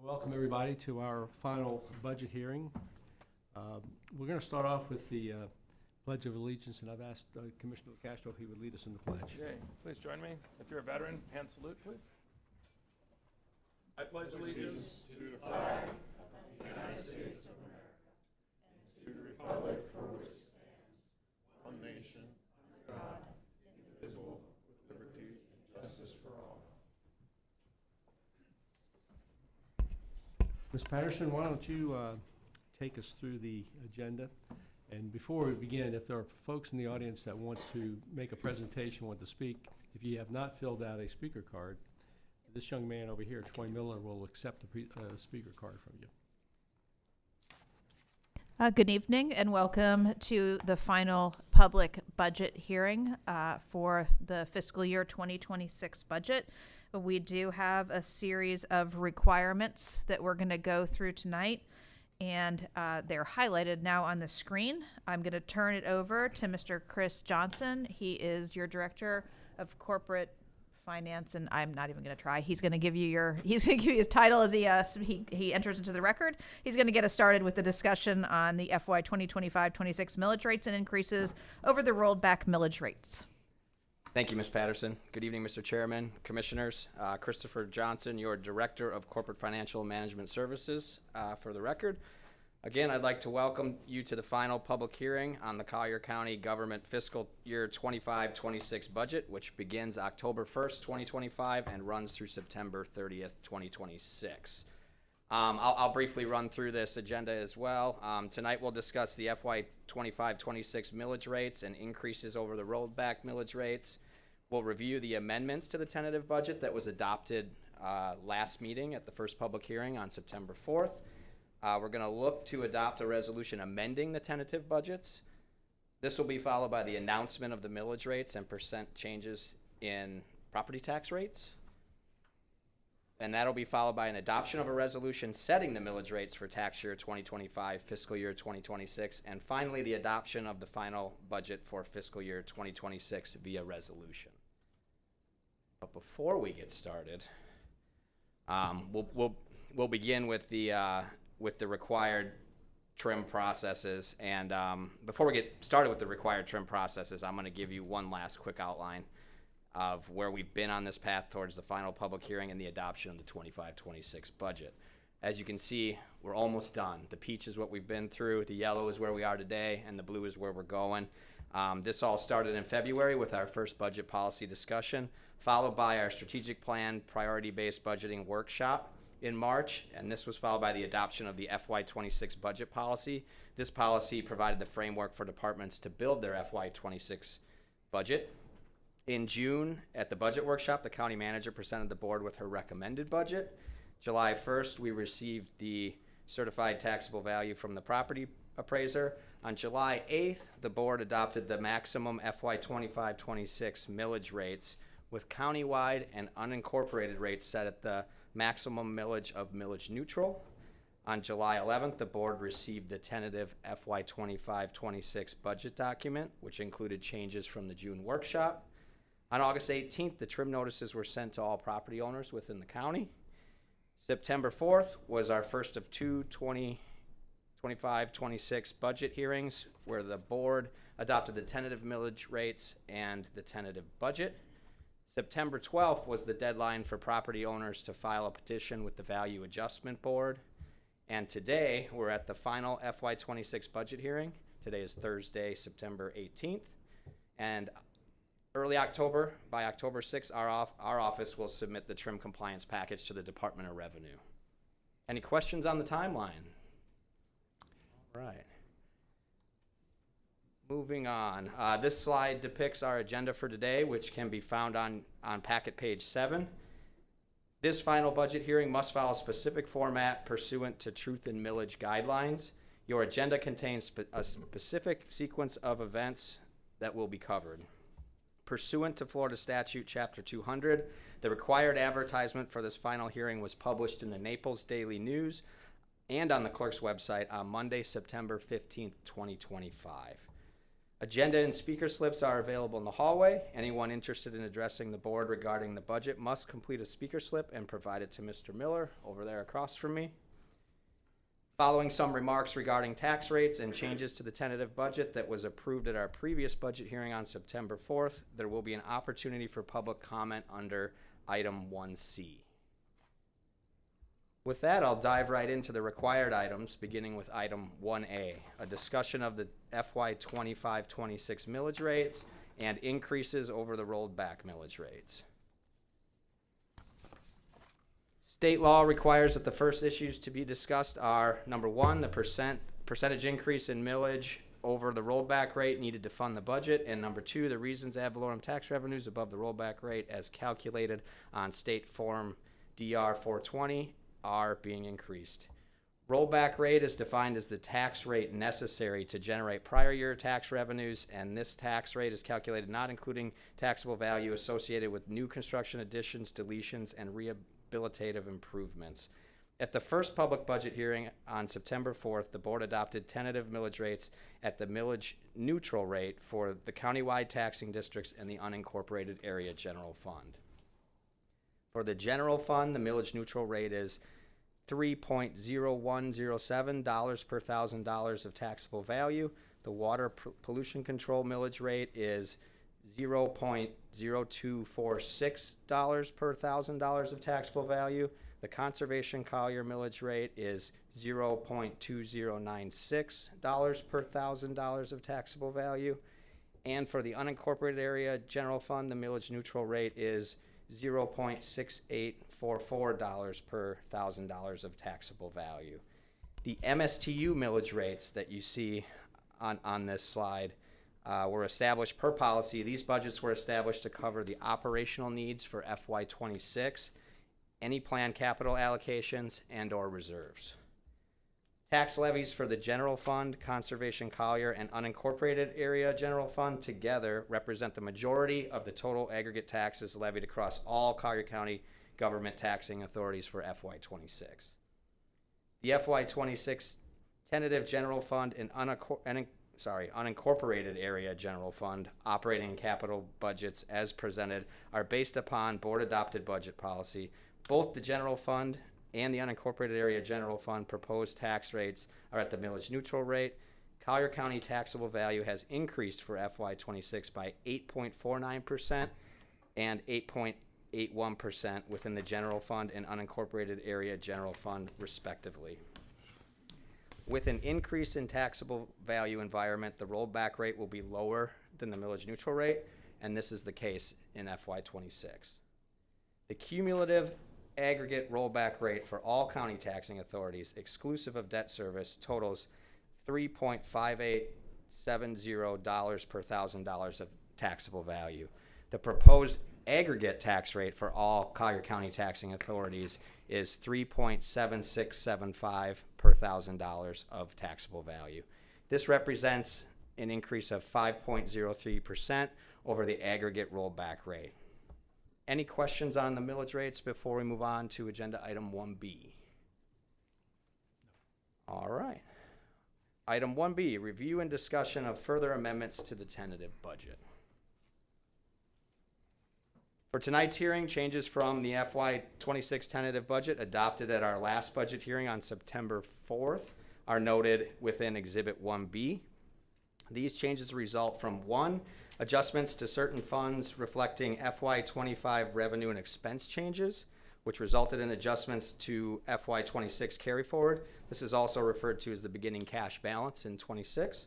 Welcome everybody to our final budget hearing. We're going to start off with the Pledge of Allegiance, and I've asked Commissioner Castro if he would lead us in the pledge. Okay, please join me. If you're a veteran, hand salute, please. I pledge allegiance to the flag of the United States of America and to the republic for which it stands, one nation, under God, indivisible, with liberty and justice for all. Ms. Patterson, why don't you take us through the agenda? And before we begin, if there are folks in the audience that want to make a presentation, want to speak, if you have not filled out a speaker card, this young man over here, Troy Miller, will accept a speaker card from you. Good evening and welcome to the final public budget hearing for the fiscal year 2026 budget. We do have a series of requirements that we're going to go through tonight, and they're highlighted now on the screen. I'm going to turn it over to Mr. Chris Johnson. He is your Director of Corporate Finance, and I'm not even going to try. He's going to give you his title as he enters into the record. He's going to get us started with the discussion on the FY 2025-26 millage rates and increases over the rolled back millage rates. Thank you, Ms. Patterson. Good evening, Mr. Chairman, Commissioners. Christopher Johnson, your Director of Corporate Financial Management Services. For the record, again, I'd like to welcome you to the final public hearing on the Collier County Government Fiscal Year 25-26 budget, which begins October 1st, 2025 and runs through September 30th, 2026. I'll briefly run through this agenda as well. Tonight we'll discuss the FY 25-26 millage rates and increases over the rolled back millage rates. We'll review the amendments to the tentative budget that was adopted last meeting at the first public hearing on September 4th. We're going to look to adopt a resolution amending the tentative budgets. This will be followed by the announcement of the millage rates and percent changes in property tax rates. And that'll be followed by an adoption of a resolution setting the millage rates for tax year 2025, fiscal year 2026, and finally the adoption of the final budget for fiscal year 2026 via resolution. But before we get started, we'll begin with the required trim processes. And before we get started with the required trim processes, I'm going to give you one last quick outline of where we've been on this path towards the final public hearing and the adoption of the 25-26 budget. As you can see, we're almost done. The peach is what we've been through, the yellow is where we are today, and the blue is where we're going. This all started in February with our first budget policy discussion, followed by our strategic plan priority-based budgeting workshop in March, and this was followed by the adoption of the FY26 budget policy. This policy provided the framework for departments to build their FY26 budget. In June, at the budget workshop, the county manager presented the board with her recommended budget. July 1st, we received the certified taxable value from the property appraiser. On July 8th, the board adopted the maximum FY 25-26 millage rates with countywide and unincorporated rates set at the maximum millage of millage neutral. On July 11th, the board received the tentative FY 25-26 budget document, which included changes from the June workshop. On August 18th, the trim notices were sent to all property owners within the county. September 4th was our first of two 25-26 budget hearings where the board adopted the tentative millage rates and the tentative budget. September 12th was the deadline for property owners to file a petition with the Value Adjustment Board. And today, we're at the final FY26 budget hearing. Today is Thursday, September 18th. And early October, by October 6th, our office will submit the trim compliance package to the Department of Revenue. Any questions on the timeline? All right. Moving on. This slide depicts our agenda for today, which can be found on packet page 7. This final budget hearing must follow a specific format pursuant to truth and millage guidelines. Your agenda contains a specific sequence of events that will be covered. Pursuant to Florida Statute Chapter 200, the required advertisement for this final hearing was published in the Naples Daily News and on the clerk's website on Monday, September 15th, 2025. Agenda and speaker slips are available in the hallway. Anyone interested in addressing the board regarding the budget must complete a speaker slip and provide it to Mr. Miller over there across from me. Following some remarks regarding tax rates and changes to the tentative budget that was approved at our previous budget hearing on September 4th, there will be an opportunity for public comment under item 1C. With that, I'll dive right into the required items, beginning with item 1A, a discussion of the FY 25-26 millage rates and increases over the rolled back millage rates. State law requires that the first issues to be discussed are, number one, the percentage increase in millage over the rollback rate needed to fund the budget, and number two, the reasons ad valorem tax revenues above the rollback rate as calculated on State Form DR 420 are being increased. Rollback rate is defined as the tax rate necessary to generate prior year tax revenues, and this tax rate is calculated not including taxable value associated with new construction additions, deletions, and rehabilitative improvements. At the first public budget hearing on September 4th, the board adopted tentative millage rates at the millage neutral rate for the countywide taxing districts and the unincorporated area general fund. For the general fund, the millage neutral rate is $3.0107 per $1,000 of taxable value. The water pollution control millage rate is $0.0246 per $1,000 of taxable value. The conservation Collier millage rate is $0.2096 per $1,000 of taxable value. And for the unincorporated area general fund, the millage neutral rate is $0.6844 per $1,000 of taxable value. The MSTU millage rates that you see on this slide were established per policy. These budgets were established to cover the operational needs for FY26, any planned capital allocations, and or reserves. Tax levies for the general fund, conservation Collier, and unincorporated area general fund together represent the majority of the total aggregate taxes levied across all Collier County government taxing authorities for FY26. The FY26 tentative general fund and unincorporated area general fund operating and capital budgets as presented are based upon board adopted budget policy. Both the general fund and the unincorporated area general fund proposed tax rates are at the millage neutral rate. Collier County taxable value has increased for FY26 by 8.49% and 8.81% within the general fund and unincorporated area general fund respectively. With an increase in taxable value environment, the rollback rate will be lower than the millage neutral rate, and this is the case in FY26. The cumulative aggregate rollback rate for all county taxing authorities, exclusive of debt service, totals $3.5870 per $1,000 of taxable value. The proposed aggregate tax rate for all Collier County taxing authorities is $3.7675 per $1,000 of taxable value. This represents an increase of 5.03% over the aggregate rollback rate. Any questions on the millage rates before we move on to agenda item 1B? All right. Item 1B, review and discussion of further amendments to the tentative budget. For tonight's hearing, changes from the FY26 tentative budget adopted at our last budget hearing on September 4th are noted within Exhibit 1B. These changes result from 1, adjustments to certain funds reflecting FY25 revenue and expense changes, which resulted in adjustments to FY26 carry forward. This is also referred to as the beginning cash balance in 26.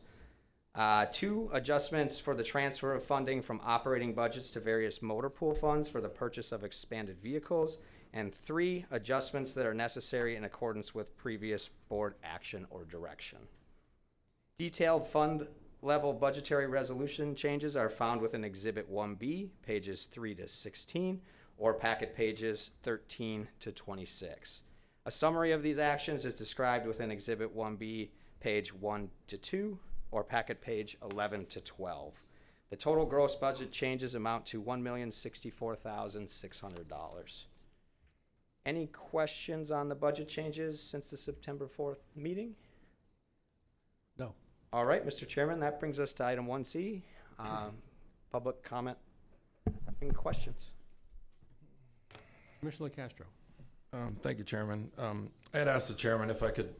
2, adjustments for the transfer of funding from operating budgets to various motor pool funds for the purchase of expanded vehicles. And 3, adjustments that are necessary in accordance with previous board action or direction. Detailed fund level budgetary resolution changes are found within Exhibit 1B, pages 3 to 16, or packet pages 13 to 26. A summary of these actions is described within Exhibit 1B, page 1 to 2, or packet page 11 to 12. The total gross budget changes amount to $1,064,600. Any questions on the budget changes since the September 4th meeting? No. All right, Mr. Chairman, that brings us to item 1C, public comment and questions. Commissioner Castro. Thank you, Chairman. I had asked the chairman if I could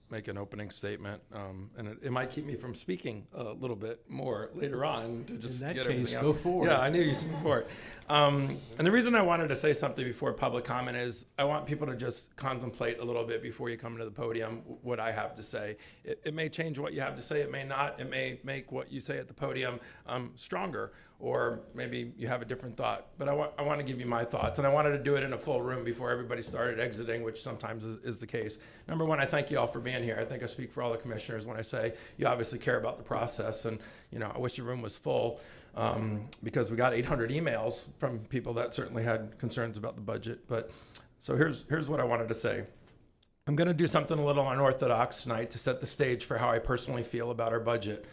make an opening statement, and it might keep me from speaking a little bit more later on to just In that get case, everything out. go forward. Yeah, I knew you said before. And the reason I wanted to say something before public comment is I want people to just contemplate a little bit before you come to the podium what I have to say. It may change what you have to say. It may not. It may make what you say at the podium stronger, or maybe you have a different thought. But I want to give you my thoughts, and I wanted to do it in a full room before everybody started exiting, which sometimes is the case. Number one, I thank you all for being here. I think I speak for all the commissioners when I say you obviously care about the process, and I wish your room was full because we got 800 emails from people that certainly had concerns about the budget. But so here's what I wanted to say. I'm going to do something a little unorthodox tonight to set the stage for how I personally feel about our budget,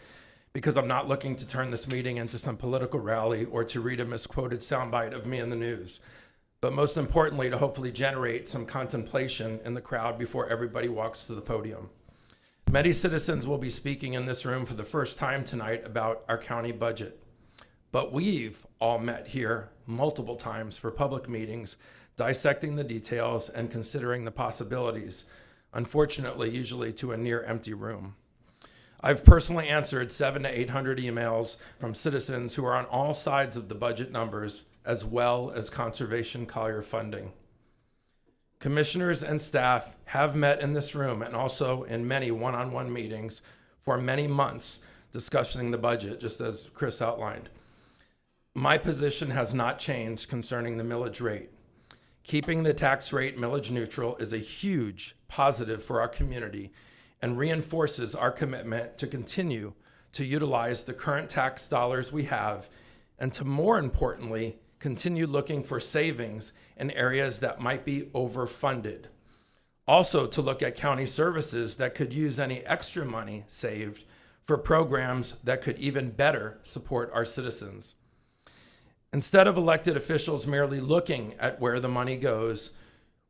because I'm not looking to turn this meeting into some political rally or to read a misquoted soundbite of me in the news, but most importantly, to hopefully generate some contemplation in the crowd before everybody walks to the podium. Many citizens will be speaking in this room for the first time tonight about our county budget, but we've all met here multiple times for public meetings, dissecting the details and considering the possibilities, unfortunately, usually to a near empty room. I've personally answered 700 to 800 emails from citizens who are on all sides of the budget numbers, as well as Conservation Collier funding. Commissioners and staff have met in this room and also in many one-on-one meetings for many months discussing the budget, just as Chris outlined. My position has not changed concerning the millage rate. Keeping the tax rate millage neutral is a huge positive for our community and reinforces our commitment to continue to utilize the current tax dollars we have, and to, more importantly, continue looking for savings in areas that might be overfunded. Also, to look at county services that could use any extra money saved for programs that could even better support our citizens. Instead of elected officials merely looking at where the money goes,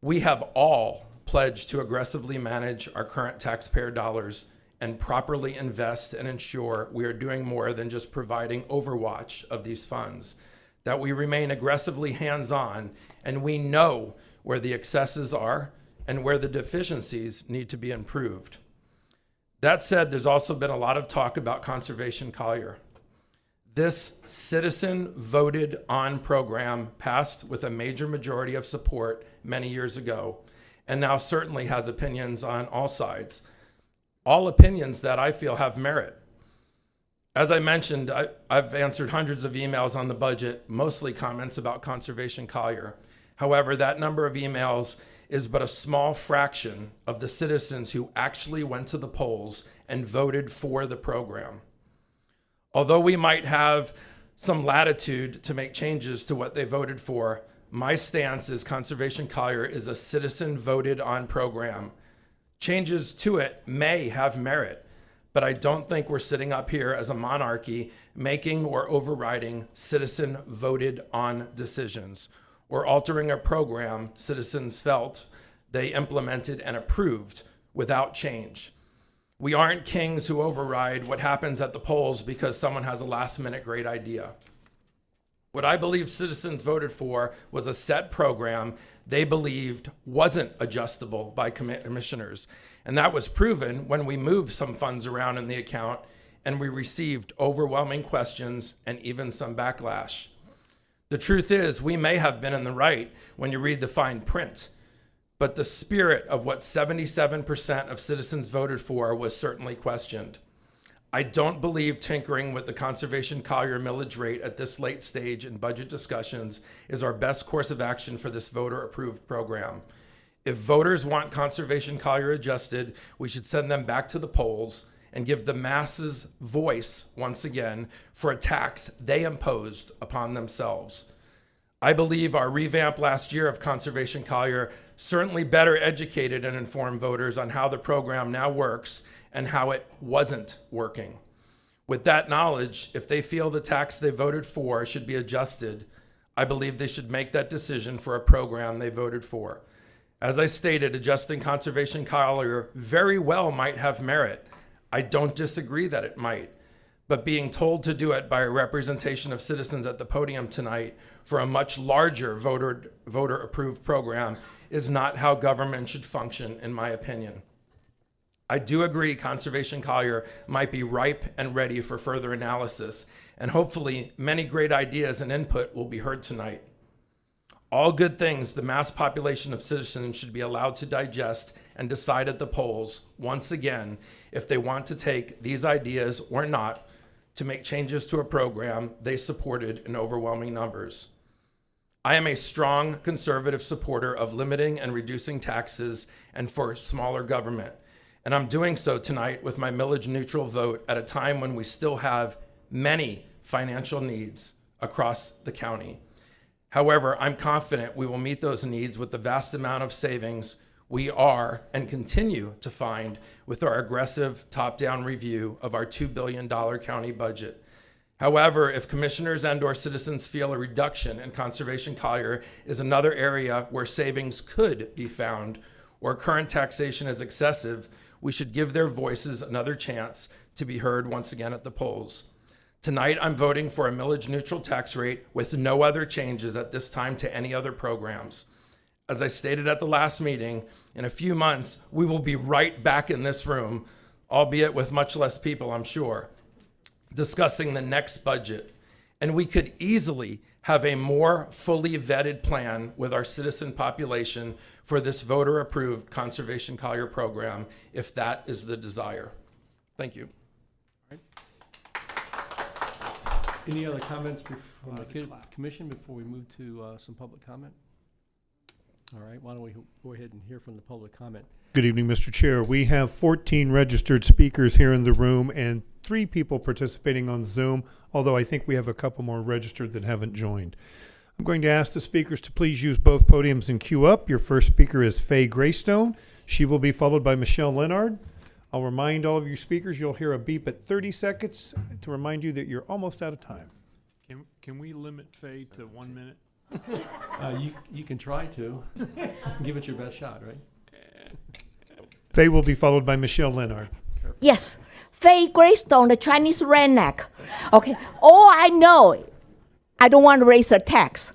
we have all pledged to aggressively manage our current taxpayer dollars and properly invest and ensure we are doing more than just providing overwatch of these funds, that we remain aggressively hands-on and we know where the excesses are and where the deficiencies need to be improved. That said, there's also been a lot of talk about Conservation Collier. This citizen voted on program passed with a major majority of support many years ago, and now certainly has opinions on all sides. All opinions that I feel have merit. As I mentioned, I've answered hundreds of emails on the budget, mostly comments about Conservation Collier. However, that number of emails is but a small fraction of the citizens who actually went to the polls and voted for the program. Although we might have some latitude to make changes to what they voted for, my stance is Conservation Collier is a citizen voted on program. Changes to it may have merit, but I don't think we're sitting up here as a monarchy making or overriding citizen voted on decisions or altering a program citizens felt they implemented and approved without change. We aren't kings who override what happens at the polls because someone has a last-minute great idea. What I believe citizens voted for was a set program they believed wasn't adjustable by commissioners. And that was proven when we moved some funds around in the account and we received overwhelming questions and even some backlash. The truth is, we may have been in the right when you read the fine print, but the spirit of what 77% of citizens voted for was certainly questioned. I don't believe tinkering with the Conservation Collier millage rate at this late stage in budget discussions is our best course of action for this voter-approved program. If voters want Conservation Collier adjusted, we should send them back to the polls and give the masses voice once again for a tax they imposed upon themselves. I believe our revamp last year of Conservation Collier certainly better educated and informed voters on how the program now works and how it wasn't working. With that knowledge, if they feel the tax they voted for should be adjusted, I believe they should make that decision for a program they voted for. As I stated, adjusting Conservation Collier very well might have merit. I don't disagree that it might, but being told to do it by a representation of citizens at the podium tonight for a much larger voter-approved program is not how government should function, in my opinion. I do agree Conservation Collier might be ripe and ready for further analysis, and hopefully many great ideas and input will be heard tonight. All good things the mass population of citizens should be allowed to digest and decide at the polls, once again, if they want to take these ideas or not to make changes to a program they supported in overwhelming numbers. I am a strong conservative supporter of limiting and reducing taxes and for smaller government. And I'm doing so tonight with my millage neutral vote at a time when we still have many financial needs across the county. However, I'm confident we will meet those needs with the vast amount of savings we are and continue to find with our aggressive top-down review of our $2 billion county budget. However, if commissioners and/or citizens feel a reduction in Conservation Collier is another area where savings could be found, or current taxation is excessive, we should give their voices another chance to be heard once again at the polls. Tonight, I'm voting for a millage neutral tax rate with no other changes at this time to any other programs. As I stated at the last meeting, in a few months, we will be right back in this room, albeit with much less people, I'm sure, discussing the next budget. And we could easily have a more fully vetted plan with our citizen population for this voter-approved Conservation Collier program, if that is the desire. Thank you. Any other comments from the commission before we move to some public comment? All right, why don't we go ahead and hear from the public comment? Good evening, Mr. Chair. We have 14 registered speakers here in the room and 3 people participating on Zoom, although I think we have a couple more registered that haven't joined. I'm going to ask the speakers to please use both podiums and queue up. Your first speaker is Faye Greystone. She will be followed by Michelle Leonard. I'll remind all of you speakers you'll hear a beep at 30 seconds to remind you that you're almost out of time. Can we limit Faye to 1 minute? You can try to. Give it your best shot, right? Faye will be followed by Michelle Leonard. Yes, Faye Greystone, the Chinese redneck. Okay, all I know, I don't want to raise the tax.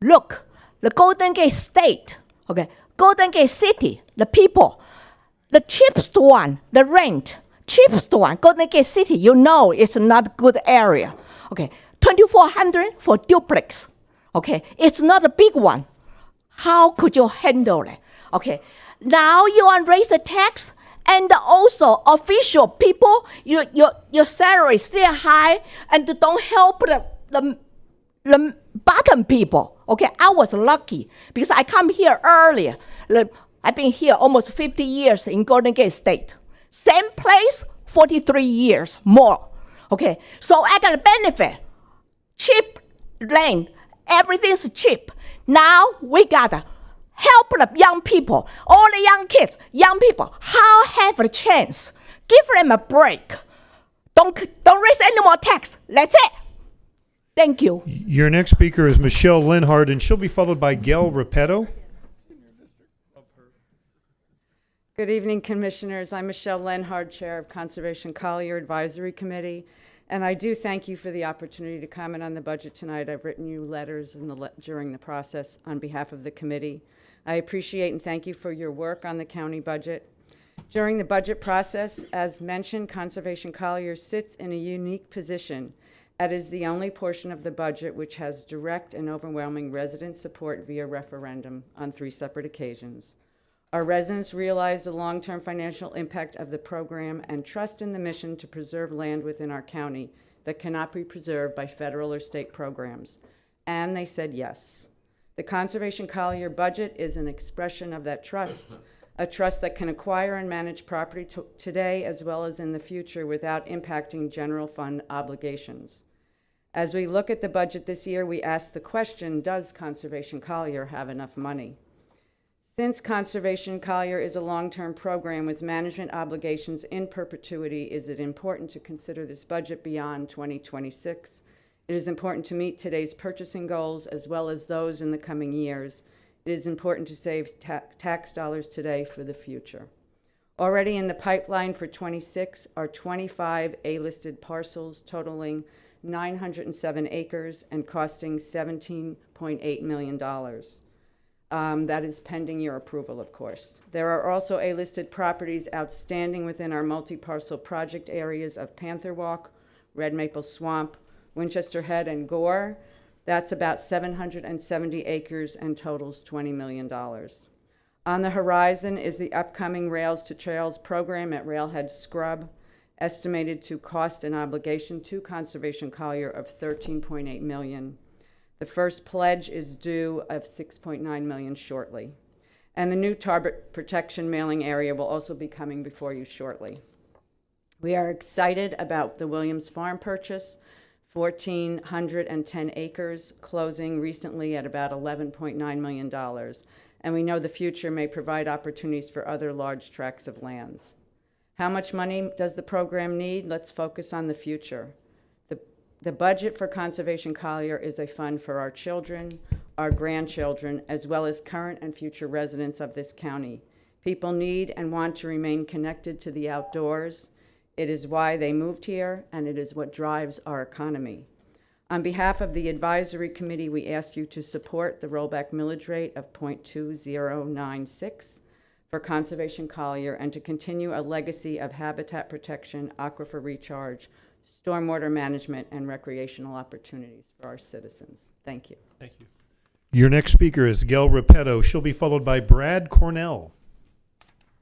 Look, the Golden Gate State, okay, Golden Gate City, the people, the cheapest one, the rent, cheapest one, Golden Gate City, you know it's not a good area. Okay, $2,400 for duplex. Okay, it's not a big one. How could you handle it? Okay, now you want to raise the tax, and also official people, your salary is still high, and don't help the bottom people. Okay, I was lucky because I come here earlier. I've been here almost 50 years in Golden Gate State. Same place, 43 years more. Okay, so I got a benefit. Cheap land, everything's cheap. Now we gotta help the young people, all the young kids, young people, how have a chance? Give them a break. Don't raise any more tax. That's it. Thank you. Your next speaker is Michelle Lenhard, and she'll be followed by Gail Repetto. Good evening, Commissioners. I'm Michelle Lenhard, Chair of Conservation Collier Advisory Committee, and I do thank you for the opportunity to comment on the budget tonight. I've written you letters during the process on behalf of the committee. I appreciate and thank you for your work on the county budget. During the budget process, as mentioned, Conservation Collier sits in a unique position. It is the only portion of the budget which has direct and overwhelming resident support via referendum on 3 separate occasions. Our residents realize the long-term financial impact of the program and trust in the mission to preserve land within our county that cannot be preserved by federal or state programs. And they said yes. The Conservation Collier budget is an expression of that trust, a trust that can acquire and manage property today as well as in the future without impacting general fund obligations. As we look at the budget this year, we ask the question, does Conservation Collier have enough money? Since Conservation Collier is a long-term program with management obligations in perpetuity, is it important to consider this budget beyond 2026? It is important to meet today's purchasing goals as well as those in the coming years. It is important to save tax dollars today for the future. Already in the pipeline for 26 are 25 A-listed parcels totaling 907 acres and costing $17.8 million. That is pending your approval, of course. There are also A-listed properties outstanding within our multi-parcel project areas of Panther Walk, Red Maple Swamp, Winchester Head, and Gore. That's about 770 acres and totals $20 million. On the horizon is the upcoming Rails to Trails program at Railhead Scrub, estimated to cost an obligation to Conservation Collier of $13.8 million. The first pledge is due of $6.9 million shortly. And the new Tarbert Protection mailing area will also be coming before you shortly. We are excited about the Williams Farm purchase, 1,410 acres, closing recently at about $11.9 million. And we know the future may provide opportunities for other large tracts of lands. How much money does the program need? Let's focus on the future. The budget for Conservation Collier is a fund for our children, our grandchildren, as well as current and future residents of this county. People need and want to remain connected to the outdoors. It is why they moved here, and it is what drives our economy. On behalf of the advisory committee, we ask you to support the rollback millage rate of 0.2096 for Conservation Collier and to continue a legacy of habitat protection, aquifer recharge, stormwater management, and recreational opportunities for our citizens. Thank you. Thank you. Your next speaker is Gail Repetto. She'll be followed by Brad Cornell.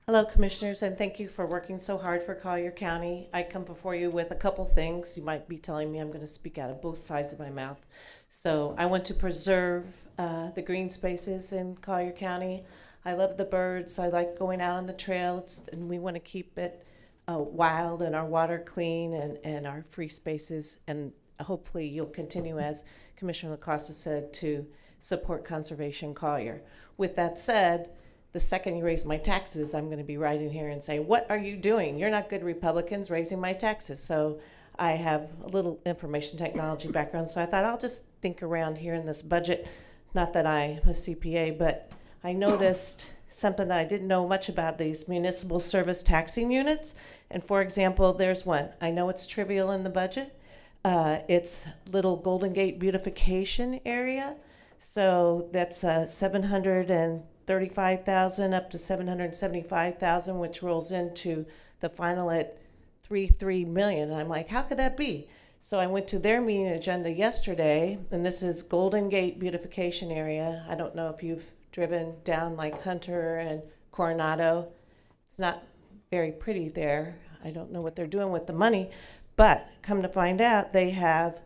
Hello, Commissioners, and thank you for working so hard for Collier County. I come before you with a couple things. You might be telling me I'm going to speak out of both sides of my mouth. So I want to preserve the green spaces in Collier County. I love the birds. I like going out on the trails, and we want to keep it wild and our water clean and our free spaces. And hopefully you'll continue, as Commissioner LaCosta said, to support Conservation Collier. With that said, the second you raise my taxes, I'm going to be right in here and say, what are you doing? You're not good Republicans raising my taxes. So I have a little information technology background, so I thought I'll just think around here in this budget. Not that I'm a CPA, but I noticed something that I didn't know much about, these municipal service taxing units. And for example, there's one. I know it's trivial in the budget. It's little Golden Gate beautification area. So that's 735,000 up to 775,000, which rolls into the final at 3.3 million. And I'm like, how could that be? So I went to their meeting agenda yesterday, and this is Golden Gate beautification area. I don't know if you've driven down like Hunter and Coronado. It's not very pretty there. I don't know what they're doing with the money, but come to find out, they have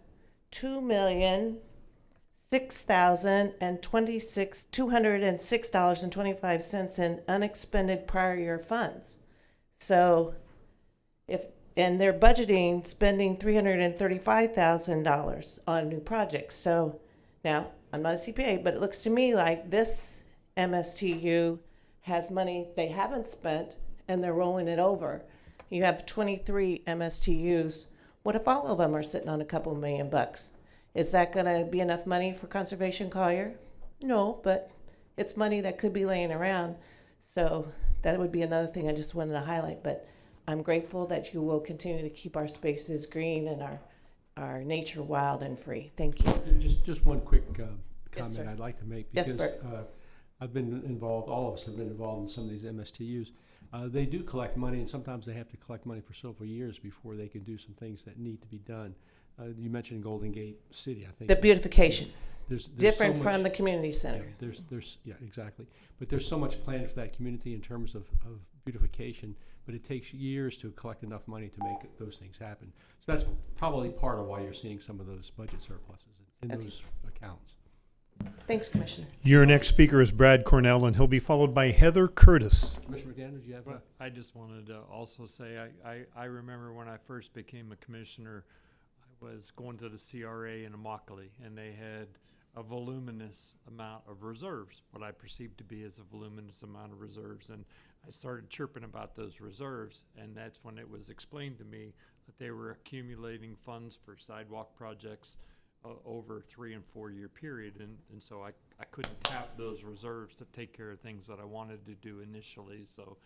$2,006,206.25 in unexpended prior year funds. So and they're budgeting spending $335,000 on new projects. So now, I'm not a CPA, but it looks to me like this MSTU has money they haven't spent and they're rolling it over. You have 23 MSTUs. What if all of them are sitting on a couple $1 million? Is that going to be enough money for Conservation Collier? No, but it's money that could be laying around. So that would be another thing I just wanted to highlight. But I'm grateful that you will continue to keep our spaces green and our nature wild and free. Thank you. Just one quick comment Yes, sir. I'd like to make, Yes, because Bert. I've been involved, all of us have been involved in some of these MSTUs. They do collect money, and sometimes they have to collect money for several years before they can do some things that need to be done. You mentioned Golden Gate City, I think. The beautification, There's different so from much- the community center. Yeah, yeah, exactly. But there's so much planned for that community in terms of beautification, but it takes years to collect enough money to make those things happen. So that's probably part of why you're seeing some of those budget surpluses in Okay. those accounts. Thanks, Commissioner. Your next speaker is Brad Cornell, and he'll be followed by Heather Curtis. Commissioner McDaniel, do you have? Well, I just wanted to also say, I remember when I first became a commissioner, I was going to the CRA in Immokalee, and they had a voluminous amount of reserves, what I perceived to be as a voluminous amount of reserves. And I started chirping about those reserves, and that's when it was explained to me that they were accumulating funds for sidewalk projects over a 3 and 4 year period, and so I couldn't tap those reserves to take care of things that I wanted to do initially. So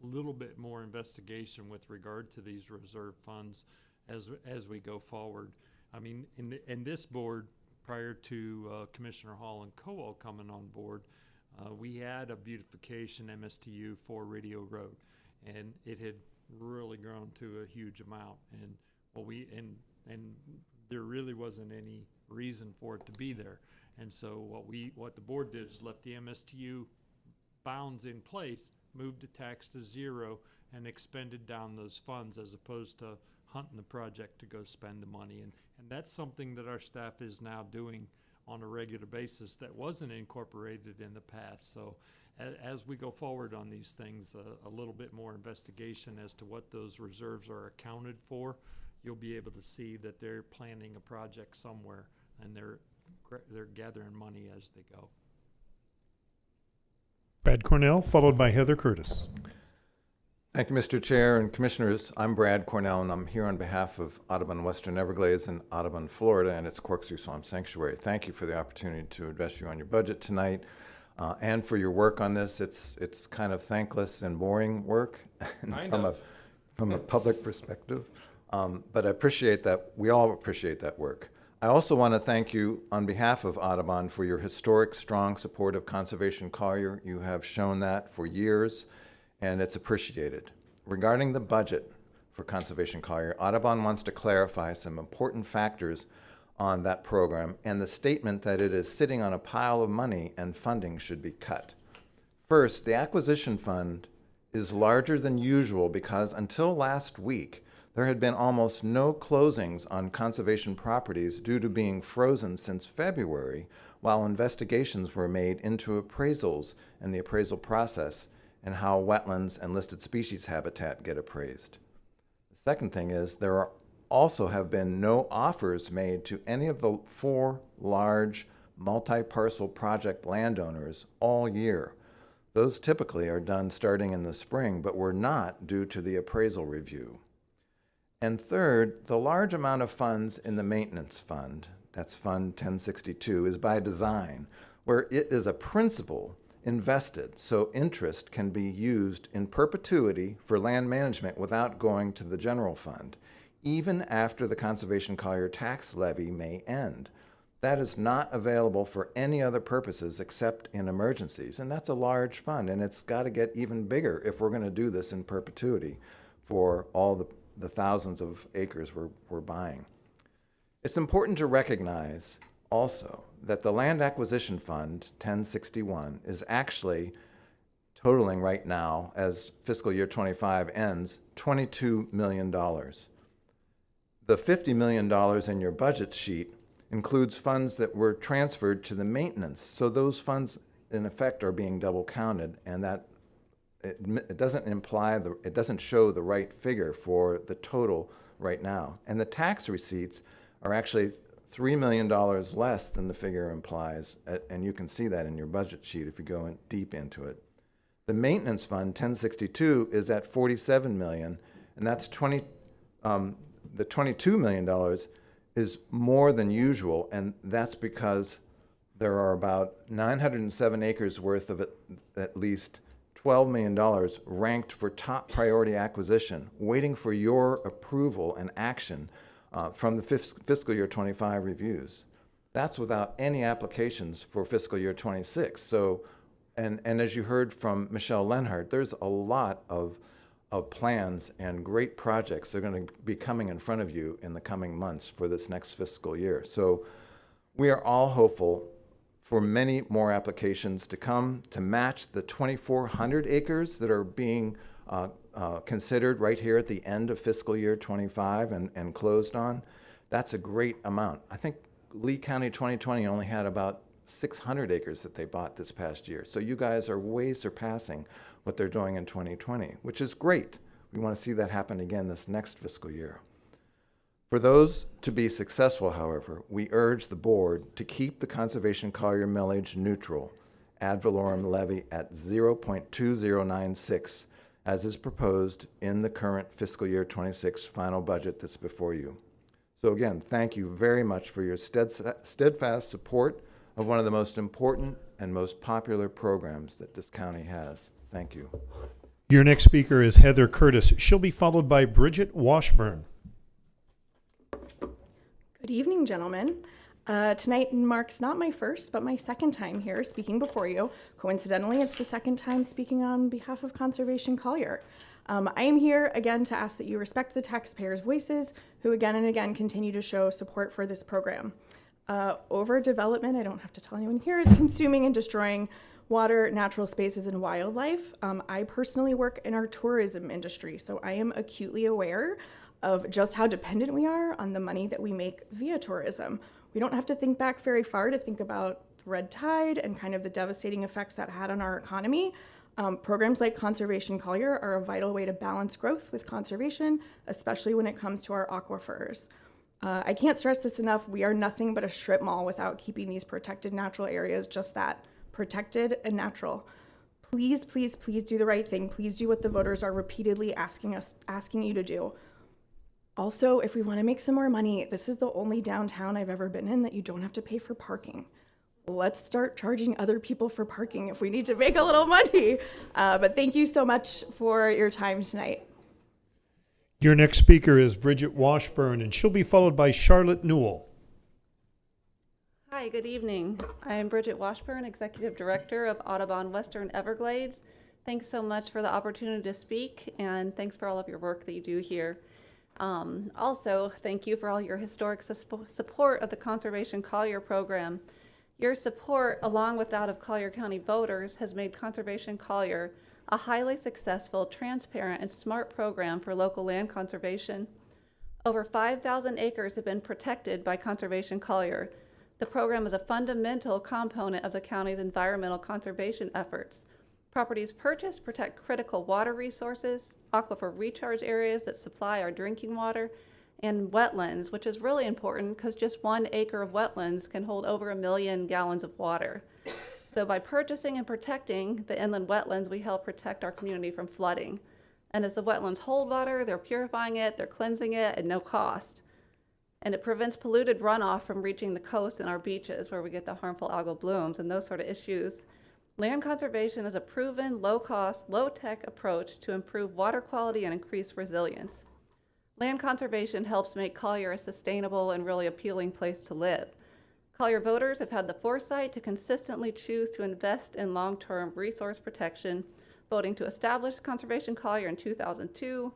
little bit more investigation with regard to these reserve funds as we go forward. I mean, in this board, prior to Commissioner Hall and Cowell coming on board, we had a beautification MSTU for Radio Road, and it had really grown to a huge amount. And and there really wasn't any reason for it to be there. And so what the board did is left the MSTU bounds in place, moved the tax to zero, and expended down those funds as opposed to hunting the project to go spend the money. And that's something that our staff is now doing on a regular basis that wasn't incorporated in the past. So as we go forward on these things, a little bit more investigation as to what those reserves are accounted for, you'll be able to see that they're planning a project somewhere and they're gathering money as they go. Brad Cornell, followed by Heather Curtis. Thank you, Mr. Chair and Commissioners. I'm Brad Cornell, and I'm here on behalf of Audubon Western Everglades and Audubon, Florida, and its Corkscrew Swamp Sanctuary. Thank you for the opportunity to address you on your budget tonight, and for your work on this. It's kind of thankless and boring work from a public perspective, but I appreciate that. We all appreciate that work. I also want to thank you on behalf of Audubon for your historic, strong support of Conservation Collier. You have shown that for years, and it's appreciated. Regarding the budget for Conservation Collier, Audubon wants to clarify some important factors on that program and the statement that it is sitting on a pile of money and funding should be cut. First, the acquisition fund is larger than usual because until last week, there had been almost no closings on conservation properties due to being frozen since February, while investigations were made into appraisals and the appraisal process and how wetlands and listed species habitat get appraised. The second thing is there also have been no offers made to any of the 4 large multi-parcel project landowners all year. Those typically are done starting in the spring, but were not due to the appraisal review. And third, the large amount of funds in the maintenance fund, that's Fund 1062, is by design, where it is a principal invested, so interest can be used in perpetuity for land management without going to the general fund, even after the Conservation Collier tax levy may end. That is not available for any other purposes except in emergencies, and that's a large fund, and it's got to get even bigger if we're going to do this in perpetuity for all the thousands of acres we're buying. It's important to recognize also that the Land Acquisition Fund 1061 is actually totaling right now, as fiscal year 25 ends, $22 million. The $50 million in your budget sheet includes funds that were transferred to the maintenance. So those funds, in effect, are being double counted, and that it doesn't imply it doesn't show the right figure for the total right now. And the tax receipts are actually $3 million less than the figure implies, and you can see that in your budget sheet if you go in deep into it. The maintenance fund 1062 is at $47 million, and that's the $22 million is more than usual, and that's because there are about 907 acres worth of at least $12 million ranked for top priority acquisition, waiting for your approval and action from the fiscal year 25 reviews. That's without any applications for fiscal year 26. So, and as you heard from Michelle Lenhart, there's a lot of plans and great projects that are going to be coming in front of you in the coming months for this next fiscal year. So we are all hopeful for many more applications to come to match the 2,400 acres that are being considered right here at the end of fiscal year 25 and closed on. That's a great amount. I think Lee County 2020 only had about 600 acres that they bought this past year. So you guys are way surpassing what they're doing in 2020, which is great. We want to see that happen again this next fiscal year. For those to be successful, however, we urge the board to keep the Conservation Collier millage neutral, ad valorem levy at 0.2096, as is proposed in the current fiscal year 26 final budget that's before you. So again, thank you very much for your steadfast support of one of the most important and most popular programs that this county has. Thank you. Your next speaker is Heather Curtis. She'll be followed by Bridget Washburn. Good evening, gentlemen. Tonight marks not my first, but my second time here speaking before you. Coincidentally, it's the second time speaking on behalf of Conservation Collier. I am here again to ask that you respect the taxpayers' voices who again and again continue to show support for this program. Overdevelopment, I don't have to tell anyone here, is consuming and destroying water, natural spaces, and wildlife. I personally work in our tourism industry, so I am acutely aware of just how dependent we are on the money that we make via tourism. We don't have to think back very far to think about the red tide and kind of the devastating effects that had on our economy. Programs like Conservation Collier are a vital way to balance growth with conservation, especially when it comes to our aquifers. I can't stress this enough, we are nothing but a strip mall without keeping these protected natural areas just that, protected and natural. Please, please, please do the right thing. Please do what the voters are repeatedly asking you to do. Also, if we want to make some more money, this is the only downtown I've ever been in that you don't have to pay for parking. Let's start charging other people for parking if we need to make a little money. But thank you so much for your time tonight. Your next speaker is Bridget Washburn, and she'll be followed by Charlotte Newell. Hi, good evening. I am Bridget Washburn, Executive Director of Audubon Western Everglades. Thanks so much for the opportunity to speak, and thanks for all of your work that you do here. Also, thank you for all your historic support of the Conservation Collier program. Your support, along with that of Collier County voters, has made Conservation Collier a highly successful, transparent, and smart program for local land conservation. Over 5,000 acres have been protected by Conservation Collier. The program is a fundamental component of the county's environmental conservation efforts. Properties purchased protect critical water resources, aquifer recharge areas that supply our drinking water, and wetlands, which is really important because just 1 acre of wetlands can hold over 1 million gallons of water. So by purchasing and protecting the inland wetlands, we help protect our community from flooding. And as the wetlands hold water, they're purifying it, they're cleansing it at no cost. And it prevents polluted runoff from reaching the coast and our beaches where we get the harmful algal blooms and those sort of issues. Land conservation is a proven, low-cost, low-tech approach to improve water quality and increase resilience. Land conservation helps make Collier a sustainable and really appealing place to live. Collier voters have had the foresight to consistently choose to invest in long-term resource protection, voting to establish Conservation Collier in 2002,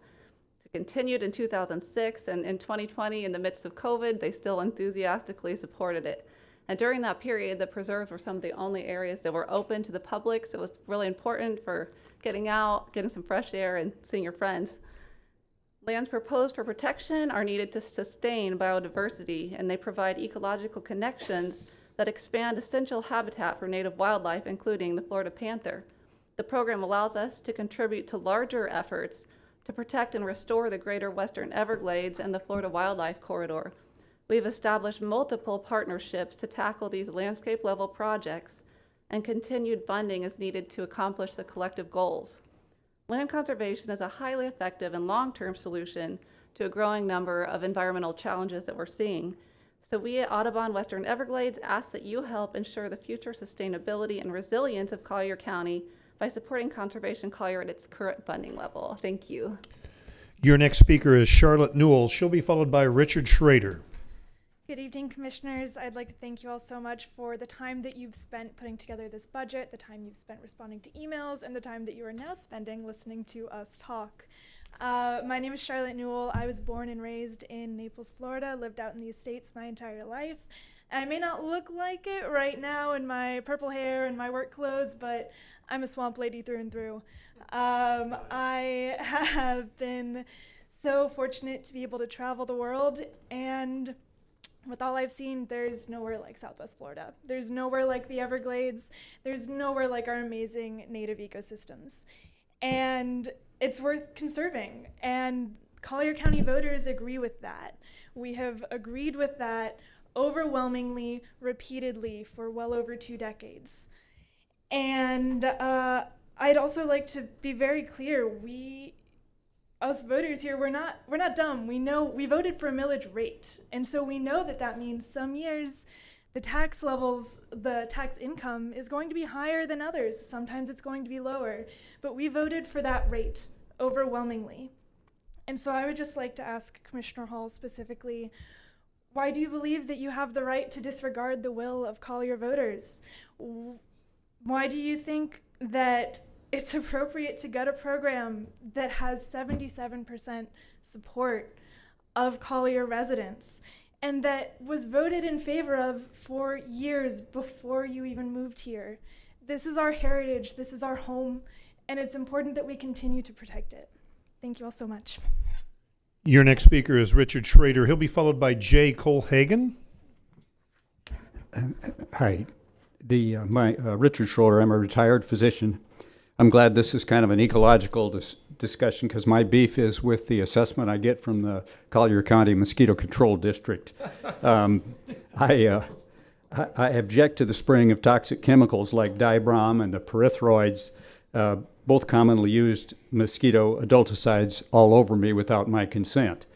continued in 2006, and in 2020, in the midst of COVID, they still enthusiastically supported it. And during that period, the preserves were some of the only areas that were open to the public, so it was really important for getting out, getting some fresh air, and seeing your friends. Lands proposed for protection are needed to sustain biodiversity, and they provide ecological connections that expand essential habitat for native wildlife, including the Florida panther. The program allows us to contribute to larger efforts to protect and restore the greater Western Everglades and the Florida Wildlife Corridor. We've established multiple partnerships to tackle these landscape-level projects, and continued funding is needed to accomplish the collective goals. Land conservation is a highly effective and long-term solution to a growing number of environmental challenges that we're seeing. So we at Audubon Western Everglades ask that you help ensure the future sustainability and resilience of Collier County by supporting Conservation Collier at its current funding level. Thank you. Your next speaker is Charlotte Newell. She'll be followed by Richard Schrader. Good evening, Commissioners. I'd like to thank you all so much for the time that you've spent putting together this budget, the time you've spent responding to emails, and the time that you are now spending listening to us talk. My name is Charlotte Newell. I was born and raised in Naples, Florida, lived out in the Estates my entire life. I may not look like it right now in my purple hair and my work clothes, but I'm a swamp lady through and through. I have been so fortunate to be able to travel the world, and with all I've seen, there's nowhere like Southwest Florida. There's nowhere like the Everglades. There's nowhere like our amazing native ecosystems. And it's worth conserving. And Collier County voters agree with that. We have agreed with that overwhelmingly, repeatedly for well over 2 decades. And I'd also like to be very clear, us voters here, we're not dumb. We know we voted for a millage rate. And so we know that means some years the tax levels, the tax income is going to be higher than others. Sometimes it's going to be lower, but we voted for that rate overwhelmingly. And so I would just like to ask Commissioner Hall specifically, why do you believe that you have the right to disregard the will of Collier voters? Why do you think that it's appropriate to gut a program that has 77% support of Collier residents and that was voted in favor of for years before you even moved here? This is our heritage, this is our home, and it's important that we continue to protect it. Thank you all so much. Your next speaker is Richard Schrader. He'll be followed by Jay Colhagen. Hi, Richard Schroeder. I'm a retired physician. I'm glad this is kind of an ecological discussion because my beef is with the assessment I get from the Collier County Mosquito Control District. I object to the spraying of toxic chemicals like dibrom and the pyrethroids, both commonly used mosquito adulticides, all over me without my consent.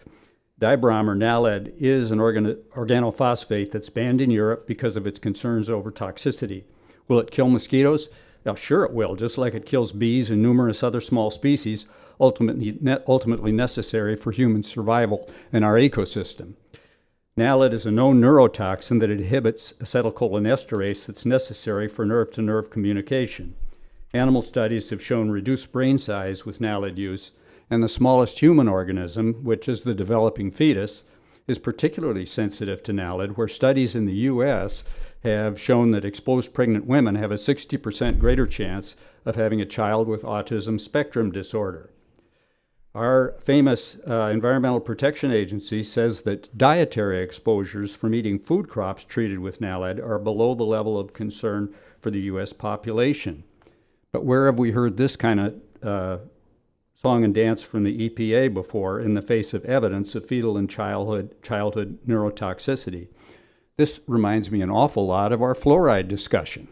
Dibrom, or naled, is an organophosphate that's banned in Europe because of its concerns over toxicity. Will it kill mosquitoes? Well, sure it will, just like it kills bees and numerous other small species ultimately necessary for human survival in our ecosystem. Naled is a known neurotoxin that inhibits acetylcholinesterase that's necessary for nerve-to-nerve communication. Animal studies have shown reduced brain size with naled use, and the smallest human organism, which is the developing fetus, is particularly sensitive to naled, where studies in the U.S. have shown that exposed pregnant women have a 60% greater chance of having a child with autism spectrum disorder. Our famous Environmental Protection Agency says that dietary exposures from eating food crops treated with naled are below the level of concern for the U.S. population. But where have we heard this kind of song and dance from the EPA before in the face of evidence of fetal and childhood neurotoxicity? This reminds me an awful lot of our fluoride discussion.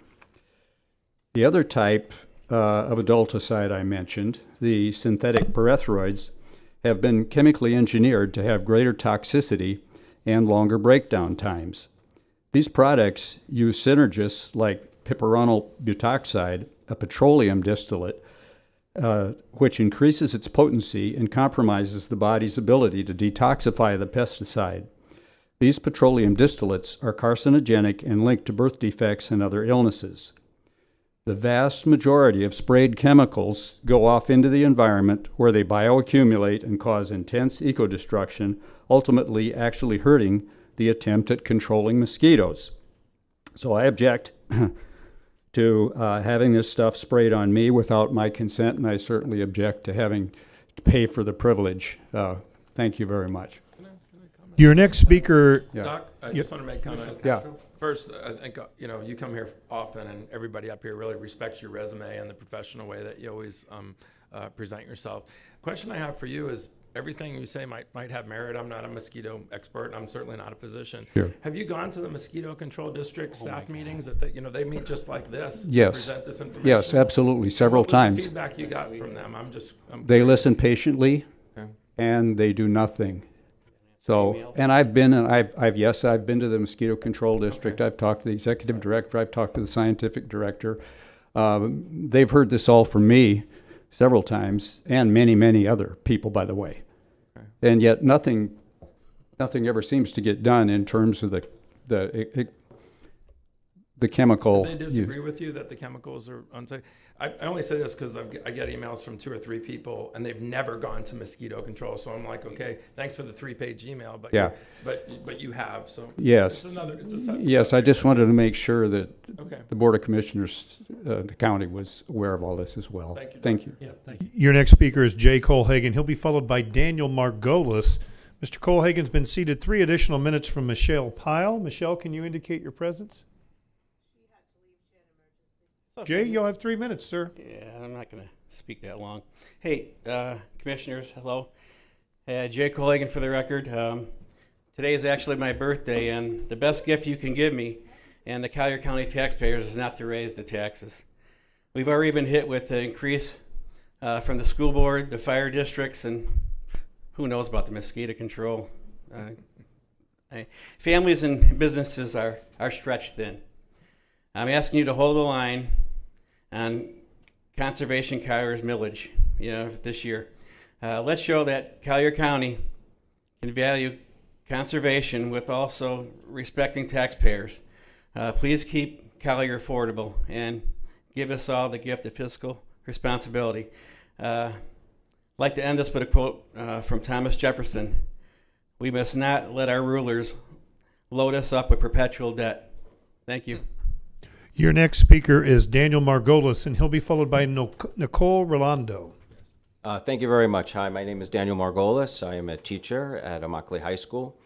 The other type of adulticide I mentioned, the synthetic pyrethroids, have been chemically engineered to have greater toxicity and longer breakdown times. These products use synergists like piperonal butoxide, a petroleum distillate, which increases its potency and compromises the body's ability to detoxify the pesticide. These petroleum distillates are carcinogenic and linked to birth defects and other illnesses. The vast majority of sprayed chemicals go off into the environment where they bioaccumulate and cause intense eco-destruction, ultimately actually hurting the attempt at controlling mosquitoes. So I object to having this stuff sprayed on me without my consent, and I certainly object to having to pay for the privilege. Thank you very much. Your next speaker. Doc, I just want to make a comment. Yeah. First, I think, you come here often, and everybody up here really respects your resume and the professional way that you always present yourself. Question I have for you is, everything you say might have merit. I'm not a mosquito expert. I'm certainly not a physician. Sure. Have you gone to the Mosquito Control District staff meetings that they meet just like this Yes. to present this information? Yes, absolutely, several What was times. the feedback you got from them? They listen patiently, Okay. and they do nothing. So, and I've been to the Mosquito Control District. I've talked to the executive director. I've talked to the scientific director. They've heard this all from me several times, and many, many other people, by the way. Okay. And yet nothing ever seems to get done in terms of the chemical. Do they disagree with you that the chemicals are unsafe? I only say this because I get emails from 2 or 3 people, and they've never gone to mosquito control. So I'm like, okay, thanks for the 3-page email, but yeah, but you have. So yes, yes. I just wanted to make sure that the Board of Commissioners, the county, was aware of all this as well. Thank you. Yeah, thank you. Your next speaker is Jay Colhagen. He'll be followed by Daniel Margolis. Mr. Colhagen's been seated 3 additional minutes from Michelle Pyle. Michelle, can you indicate your presence? Jay, you'll have 3 minutes, sir. Yeah, I'm not going to speak that long. Hey, commissioners, hello. Jay Collier for the record. Today is actually my birthday, and the best gift you can give me and the Collier County taxpayers is not to raise the taxes. We've already been hit with the increase from the school board, the fire districts, and who knows about the mosquito control. Families and businesses are stretched thin. I'm asking you to hold the line on conservation Collier's millage, this year. Let's show that Collier County can value conservation with also respecting taxpayers. Please keep Collier affordable and give us all the gift of fiscal responsibility. I'd like to end this with a quote from Thomas Jefferson. We must not let our rulers load us up with perpetual debt. Thank you. Your next speaker is Daniel Margolis, and he'll be followed by Nicole Rolando. Thank you very much. Hi, my name is Daniel Margolis. I am a teacher at Immokalee High School.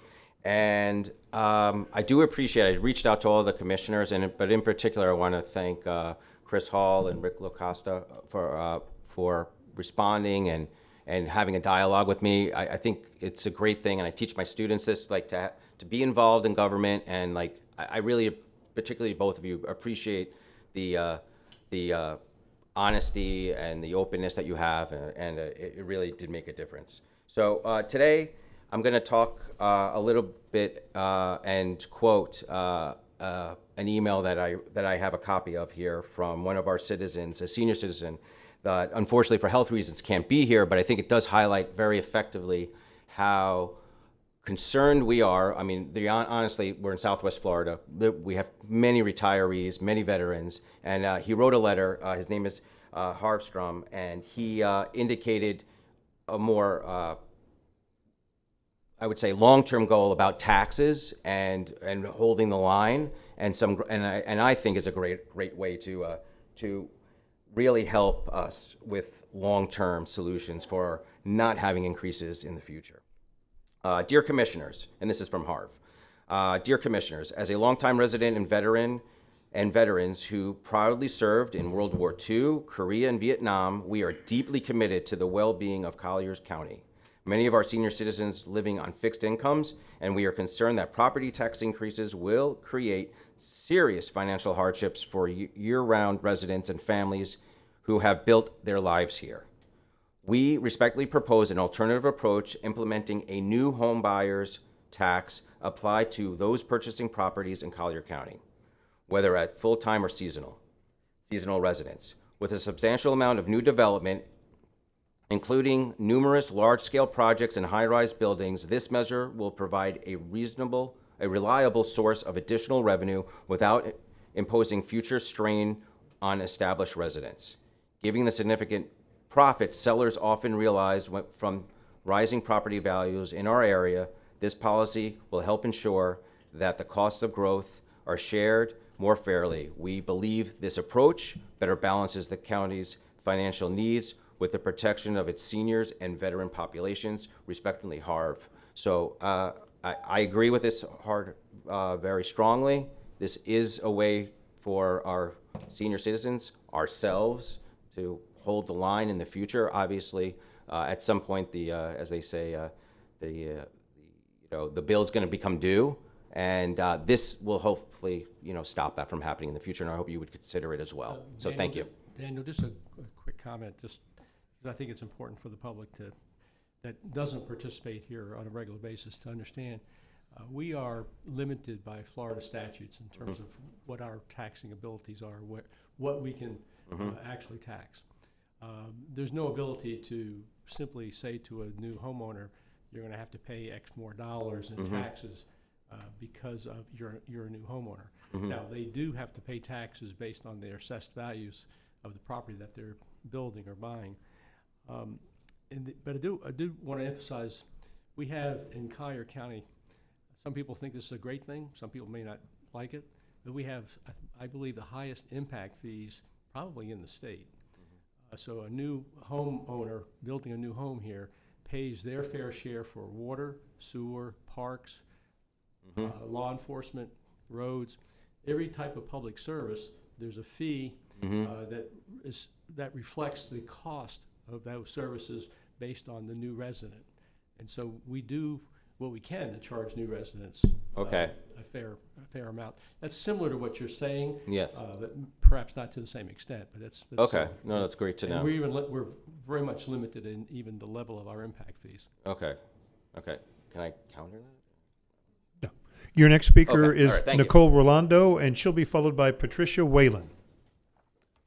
And I do appreciate it. I reached out to all the commissioners, but in particular, I want to thank Chris Hall and Rick Locosta for responding and having a dialogue with me. I think it's a great thing, and I teach my students this, to be involved in government, and I really, particularly both of you, appreciate the honesty and the openness that you have, and it really did make a difference. So today, I'm going to talk a little bit and quote an email that I have a copy of here from one of our citizens, a senior citizen, that unfortunately for health reasons can't be here, but I think it does highlight very effectively how concerned we are. I mean, honestly, we're in Southwest Florida. We have many retirees, many veterans, and he wrote a letter. His name is Harvstrom, and he indicated a more I would say long-term goal about taxes and holding the line, and I think is a great way to really help us with long-term solutions for not having increases in the future. Dear Commissioners, and this is from Harv. Dear Commissioners, as a longtime resident and veterans who proudly served in World War II, Korea, and Vietnam, we are deeply committed to the well-being of Collier County. Many of our senior citizens living on fixed incomes, and we are concerned that property tax increases will create serious financial hardships for year-round residents and families who have built their lives here. We respectfully propose an alternative approach implementing a new home buyers tax applied to those purchasing properties in Collier County, whether at full-time or seasonal residents. With a substantial amount of new development, including numerous large-scale projects and high-rise buildings, this measure will provide a reliable source of additional revenue without imposing future strain on established residents. Given the significant profits sellers often realize from rising property values in our area, this policy will help ensure that the costs of growth are shared more fairly. We believe this approach better balances the county's financial needs with the protection of its seniors and veteran populations. Respectfully, Harv. So I agree with this very strongly. This is a way for our senior citizens, ourselves, to hold the line in the future. Obviously, at some point, as they say, the bill's going to become due, and this will hopefully, stop that from happening in the future. And I hope you would consider it as well. So Daniel, thank you. Daniel, just a quick comment, just because I think it's important for the public that doesn't participate here on a regular basis to understand. We are limited by Florida statutes in terms of what our taxing abilities are, what we can actually tax. There's no ability to simply say to a new homeowner, you're going to have to pay X more dollars in taxes because of you're a new homeowner. Now, they do have to pay taxes based on their assessed values of the property that they're building or buying. But I do want to emphasize, we have in Collier County, some people think this is a great thing, some people may not like it, but we have, I believe, the highest impact fees probably in the state. So a new homeowner building a new home here pays their fair share for water, sewer, parks, law enforcement, roads, every type of public service. There's a fee that reflects the cost of those services based on the new resident. And so we do what we can to charge new residents a fair amount. That's similar to what you're saying. Yes. But perhaps not to the same extent, but that's okay. Similar. No, that's great to know. We're very much limited in even the level of our impact fees. Okay. Can I counter that? Your next speaker Okay, is all right, thank you. Nicole Rolando, and she'll be followed by Patricia Whalen.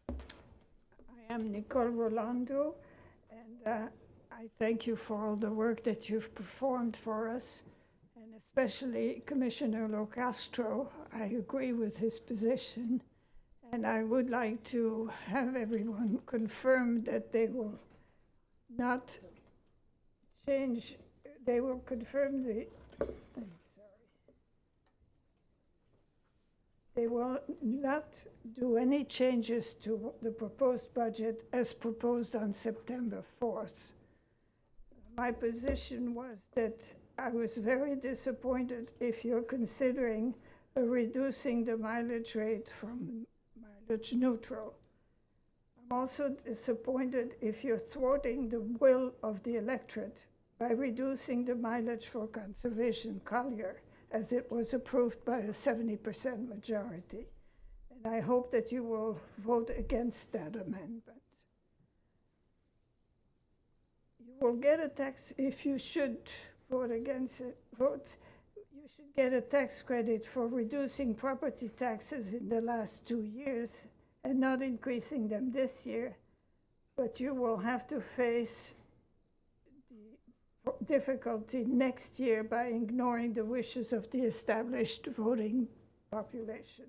I am Nicole Rolando, and I thank you for all the work that you've performed for us, and especially Commissioner Locastro. I agree with his position, and I would like to have everyone confirm that they will not change, they will confirm the, I'm sorry. They will not do any changes to the proposed budget as proposed on September 4th. My position was that I was very disappointed if you're considering reducing the mileage rate from mileage neutral. I'm also disappointed if you're thwarting the will of the electorate by reducing the mileage for conservation Collier, as it was approved by a 70% majority. And I hope that you will vote against that amendment. You will get a tax, if you should vote against it, you should get a tax credit for reducing property taxes in the last 2 years and not increasing them this year, but you will have to face the difficulty next year by ignoring the wishes of the established voting population.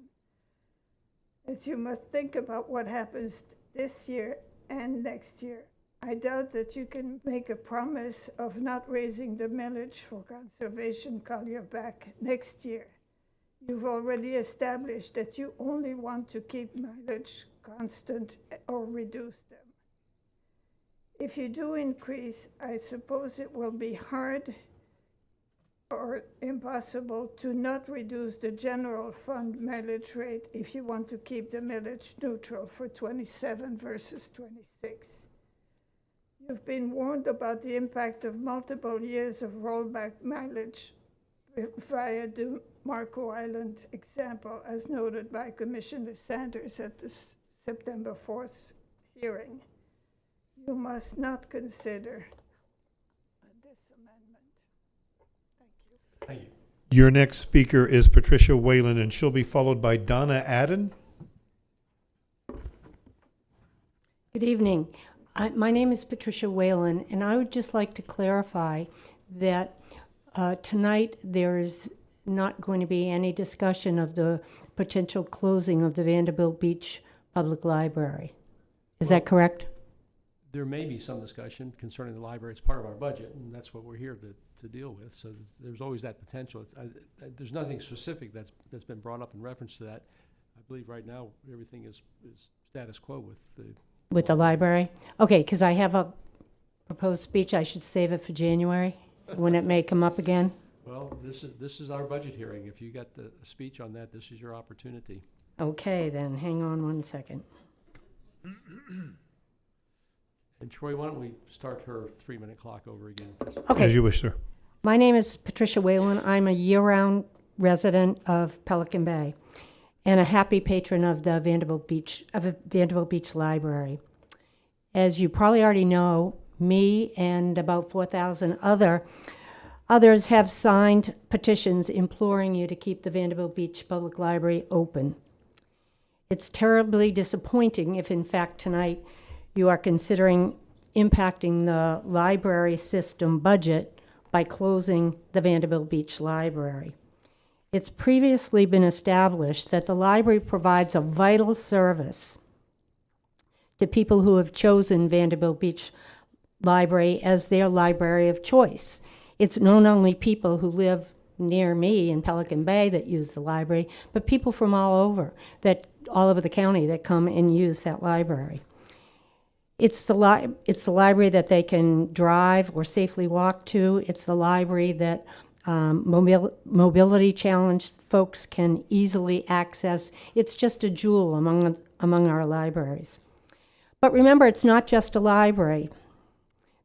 As you must think about what happens this year and next year, I doubt that you can make a promise of not raising the millage for conservation Collier back next year. You've already established that you only want to keep mileage constant or reduce them. If you do increase, I suppose it will be hard or impossible to not reduce the general fund millage rate if you want to keep the millage neutral for 27 versus 26. You've been warned about the impact of multiple years of rollback mileage via the Marco Island example, as noted by Commissioner Sanders at the September 4th hearing. You must not consider this amendment. Thank you. Thank you. Your next speaker is Patricia Whalen, and she'll be followed by Donna Adden. Good evening. My name is Patricia Whalen, and I would just like to clarify that tonight there's not going to be any discussion of the potential closing of the Vanderbilt Beach Public Library. Is that correct? There may be some discussion concerning the library. It's part of our budget, and that's what we're here to deal with. So there's always that potential. There's nothing specific that's been brought up in reference to that. I believe right now everything is status quo with the library? Okay, because I have a proposed speech. I should save it for January when it may come up again. Well, this is our budget hearing. If you got a speech on that, this is your opportunity. Okay, then hang on one second. And Troy, why don't we start her 3-minute clock over again? Okay. As you wish, sir. My name is Patricia Whalen. I'm a year-round resident of Pelican Bay and a happy patron of the Vanderbilt Beach Library. As you probably already know, me and about 4,000 others have signed petitions imploring you to keep the Vanderbilt Beach Public Library open. It's terribly disappointing if, in fact, tonight you are considering impacting the library system budget by closing the Vanderbilt Beach Library. It's previously been established that the library provides a vital service to people who have chosen Vanderbilt Beach Library as their library of choice. It's not only people who live near me in Pelican Bay that use the library, but people from all over the county that come and use that library. It's the library that they can drive or safely walk to. It's the library that mobility challenged folks can easily access. It's just a jewel among our libraries. But remember, it's not just a library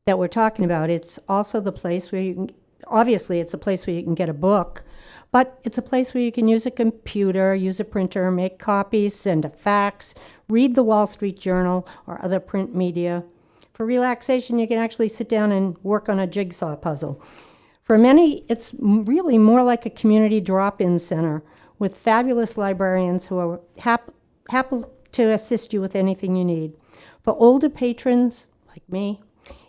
that we're talking about. It's also the place where you can, obviously it's a place where you can get a book, but it's a place where you can use a computer, use a printer, make copies, send a fax, read the Wall Street Journal or other print media. For relaxation, you can actually sit down and work on a jigsaw puzzle. For many, it's really more like a community drop-in center with fabulous librarians who are happy to assist you with anything you need. For older patrons, like me,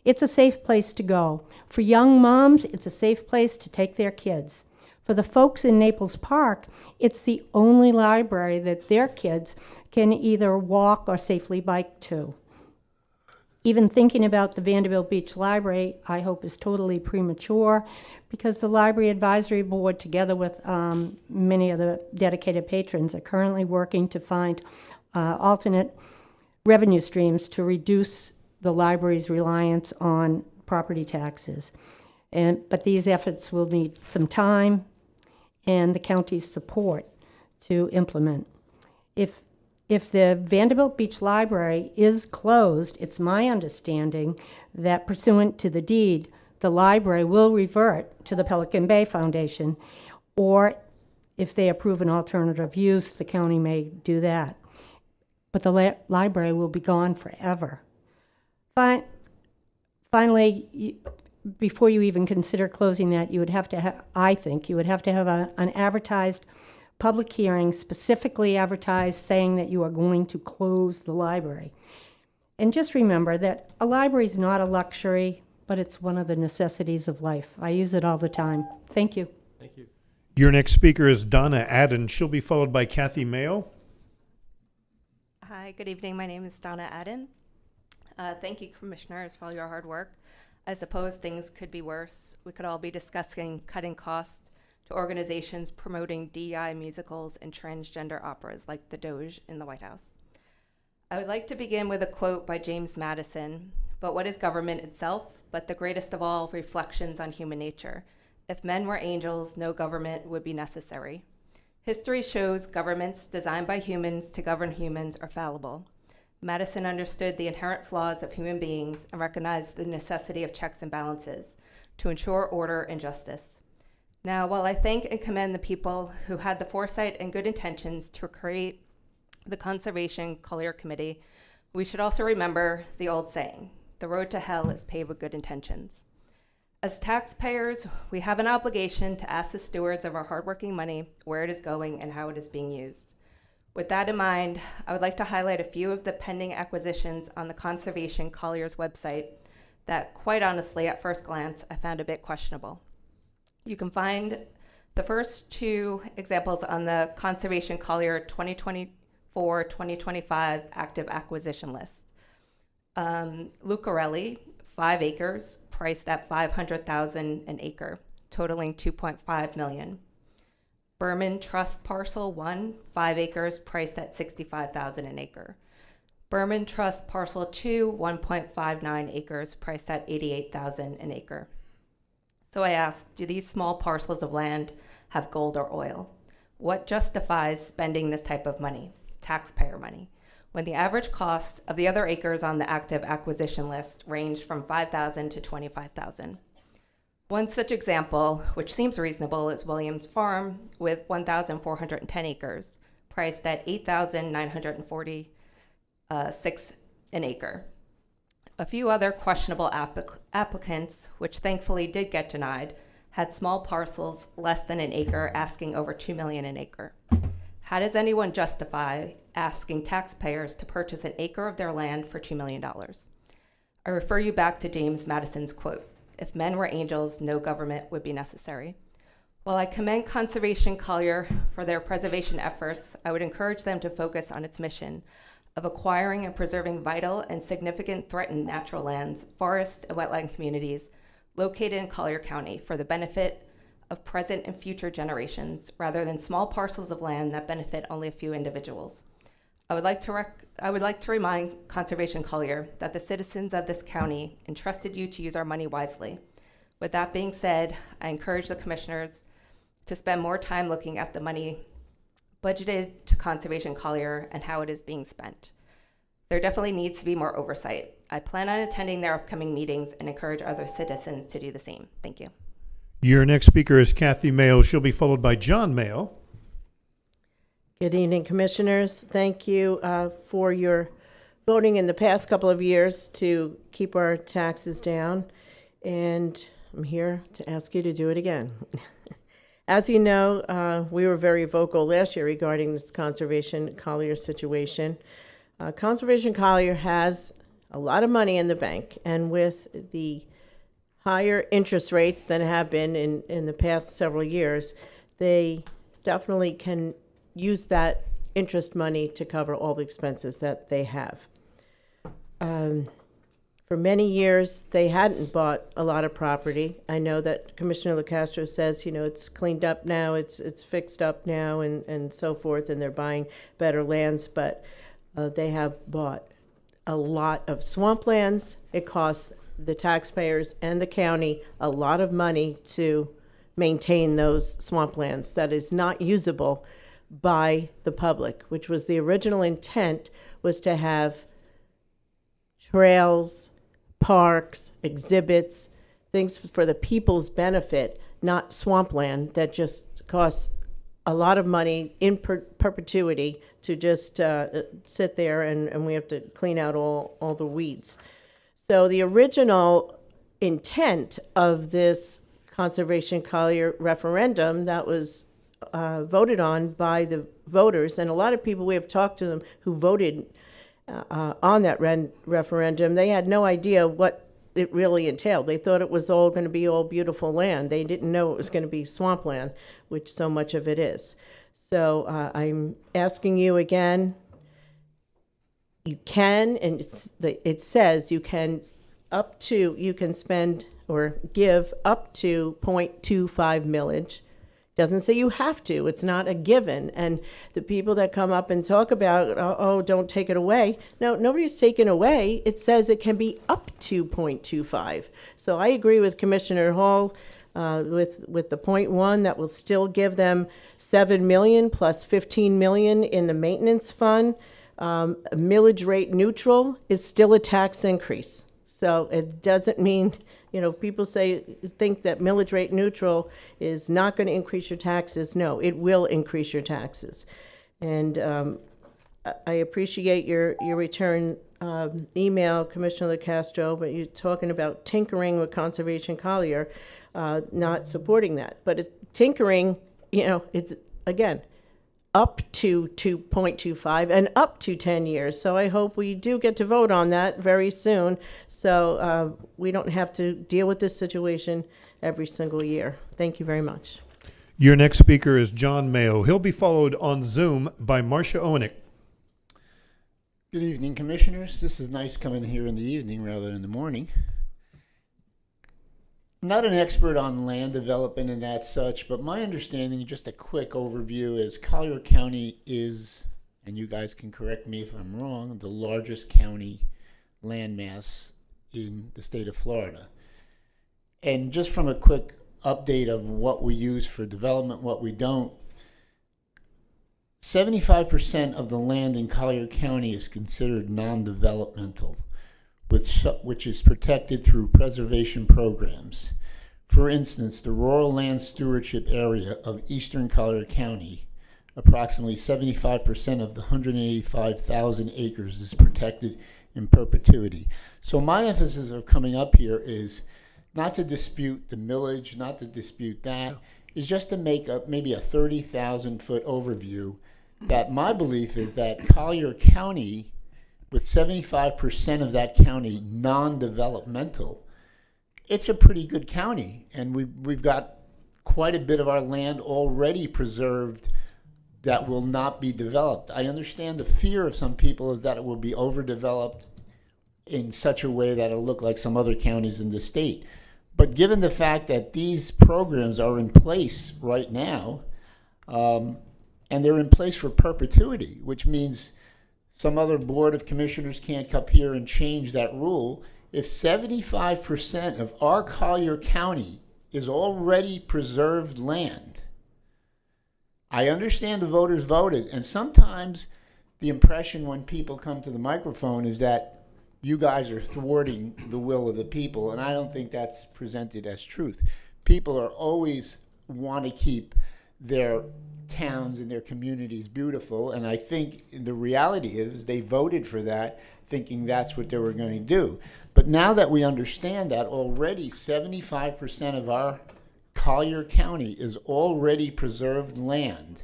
it's a safe place to go. For young moms, it's a safe place to take their kids. For the folks in Naples Park, it's the only library that their kids can either walk or safely bike to. Even thinking about the Vanderbilt Beach Library, I hope is totally premature because the Library Advisory Board, together with many of the dedicated patrons, are currently working to find alternate revenue streams to reduce the library's reliance on property taxes. But these efforts will need some time and the county's support to implement. If the Vanderbilt Beach Library is closed, it's my understanding that pursuant to the deed, the library will revert to the Pelican Bay Foundation, or if they approve an alternative use, the county may do that. But the library will be gone forever. Finally, before you even consider closing that, you would have to have, I think, you would have to have an advertised public hearing, specifically advertised saying that you are going to close the library. And just remember that a library is not a luxury, but it's one of the necessities of life. I use it all the time. Thank you. Thank you. Your next speaker is Donna Adden. She'll be followed by Kathy Mayo. Hi, good evening. My name is Donna Adden. Thank you, commissioners, for all your hard work. I suppose things could be worse. We could all be discussing cutting costs to organizations promoting DEI musicals and transgender operas like the Doge in the White House. I would like to begin with a quote by James Madison. But what is government itself, but the greatest of all reflections on human nature? If men were angels, no government would be necessary. History shows governments designed by humans to govern humans are fallible. Madison understood the inherent flaws of human beings and recognized the necessity of checks and balances to ensure order and justice. Now, while I thank and commend the people who had the foresight and good intentions to create the Conservation Collier Committee, we should also remember the old saying, the road to hell is paved with good intentions. As taxpayers, we have an obligation to ask the stewards of our hardworking money where it is going and how it is being used. With that in mind, I would like to highlight a few of the pending acquisitions on the Conservation Collier's website that, quite honestly, at first glance, I found a bit questionable. You can find the first two examples on the Conservation Collier 2024-2025 active acquisition list. Lucarelli, 5 acres, priced at $500,000 an acre, totaling $2.5 million. Berman Trust Parcel 1, 5 acres, priced at $65,000 an acre. Berman Trust Parcel 2, 1.59 acres, priced at $88,000 an acre. So I ask, do these small parcels of land have gold or oil? What justifies spending this type of money, taxpayer money, when the average cost of the other acres on the active acquisition list ranged from $5,000 to $25,000? One such example, which seems reasonable, is Williams Farm with 1,410 acres, priced at $8,946 an acre. A few other questionable applicants, which thankfully did get denied, had small parcels less than an acre asking over $2 million an acre. How does anyone justify asking taxpayers to purchase an acre of their land for $2 million? I refer you back to James Madison's quote, if men were angels, no government would be necessary. While I commend Conservation Collier for their preservation efforts, I would encourage them to focus on its mission of acquiring and preserving vital and significant threatened natural lands, forests, and wetland communities located in Collier County for the benefit of present and future generations, rather than small parcels of land that benefit only a few individuals. I would like to remind Conservation Collier that the citizens of this county entrusted you to use our money wisely. With that being said, I encourage the commissioners to spend more time looking at the money budgeted to Conservation Collier and how it is being spent. There definitely needs to be more oversight. I plan on attending their upcoming meetings and encourage other citizens to do the same. Thank you. Your next speaker is Kathy Mayo. She'll be followed by John Mayo. Good evening, commissioners. Thank you for your voting in the past couple of years to keep our taxes down. And I'm here to ask you to do it again. As you know, we were very vocal last year regarding this Conservation Collier situation. Conservation Collier has a lot of money in the bank, and with the higher interest rates than have been in the past several years, they definitely can use that interest money to cover all the expenses that they have. For many years, they hadn't bought a lot of property. I know that Commissioner LaCastro says, you know, it's cleaned up now, it's fixed up now, and so forth, and they're buying better lands, but they have bought a lot of swamplands. It costs the taxpayers and the county a lot of money to maintain those swamplands that is not usable by the public, which was the original intent, was to have trails, parks, exhibits, things for the people's benefit, not swampland that just costs a lot of money in perpetuity to just sit there, and we have to clean out all the weeds. So the original intent of this Conservation Collier referendum that was voted on by the voters, and a lot of people we have talked to them who voted on that referendum, they had no idea what it really entailed. They thought it was all going to be all beautiful land. They didn't know it was going to be swampland, which so much of it is. So I'm asking you again, you can, and it says you can spend or give up to 0.25 millage. Doesn't say you have to. It's not a given. And the people that come up and talk about, oh, don't take it away. No, nobody's taken away. It says it can be up to 0.25. So I agree with Commissioner Hall with the 0.1 that will still give them $7 million plus $15 million in the maintenance fund. Millage rate neutral is still a tax increase. So it doesn't mean, you know, people think that millage rate neutral is not going to increase your taxes. No, it will increase your taxes. And I appreciate your return email, Commissioner LaCastro, but you're talking about tinkering with Conservation Collier, not supporting that. But it's tinkering, you know, it's, again, up to 2.25 and up to 10 years. So I hope we do get to vote on that very soon, so we don't have to deal with this situation every single year. Thank you very much. Your next speaker is John Mayo. He'll be followed on Zoom by Marcia Owenick. Good evening, Commissioners. This is nice coming here in the evening rather than in the morning. Not an expert on land development and that such, but my understanding, just a quick overview, is Collier County is, and you guys can correct me if I'm wrong, the largest county landmass in the state of Florida. And just from a quick update of what we use for development, what we don't, 75% of the land in Collier County is considered non-developmental, which is protected through preservation programs. For instance, the Rural Land Stewardship Area of Eastern Collier County, approximately 75% of the 185,000 acres is protected in perpetuity. So my emphasis of coming up here is not to dispute the millage, not to dispute that, is just to make up maybe a 30,000 foot overview that my belief is that Collier County, with 75% of that county non-developmental, it's a pretty good county, and we've got quite a bit of our land already preserved that will not be developed. I understand the fear of some people is that it will be overdeveloped in such a way that it'll look like some other counties in the state. But given the fact that these programs are in place right now, and they're in place for perpetuity, which means some other board of commissioners can't come here and change that rule. If 75% of our Collier County is already preserved land, I understand the voters voted, and sometimes the impression when people come to the microphone is that you guys are thwarting the will of the people, and I don't think that's presented as truth. People are always want to keep their towns and their communities beautiful. And I think the reality is they voted for that thinking that's what they were going to do. But now that we understand that, already 75% of our Collier County is already preserved land,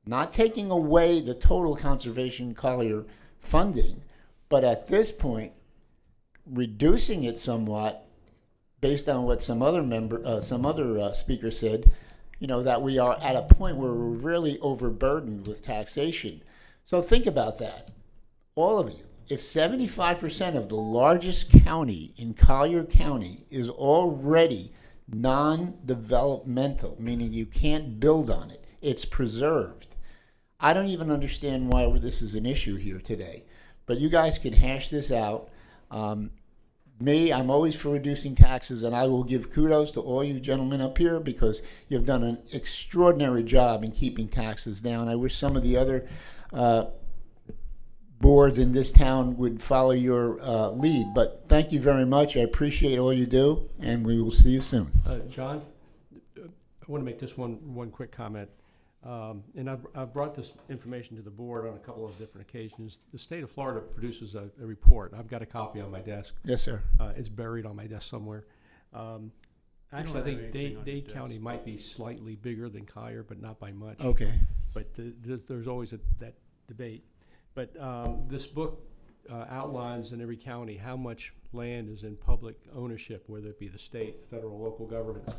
not taking away the total Conservation Collier funding, but at this point, reducing it somewhat based on what some other speaker said, that we are at a point where we're really overburdened with taxation. So think about that, all of you. If 75% of the largest county in Collier County is already non-developmental, meaning you can't build on it, it's preserved. I don't even understand why this is an issue here today, but you guys can hash this out. I'm always for reducing taxes, and I will give kudos to all you gentlemen up here because you've done an extraordinary job in keeping taxes down. I wish some of the other boards in this town would follow your lead, but thank you very much. I appreciate all you do, and we will see you soon. John, I want to make just one quick comment. And I've brought this information to the board on a couple of different occasions. The state of Florida produces a report. I've got a copy on my desk. Yes, sir. It's buried on my desk somewhere. Actually, I think Dade County might be slightly bigger than Collier, but not by much. Okay. But there's always that debate. But this book outlines in every county how much land is in public ownership, whether it be the state, federal, local governments.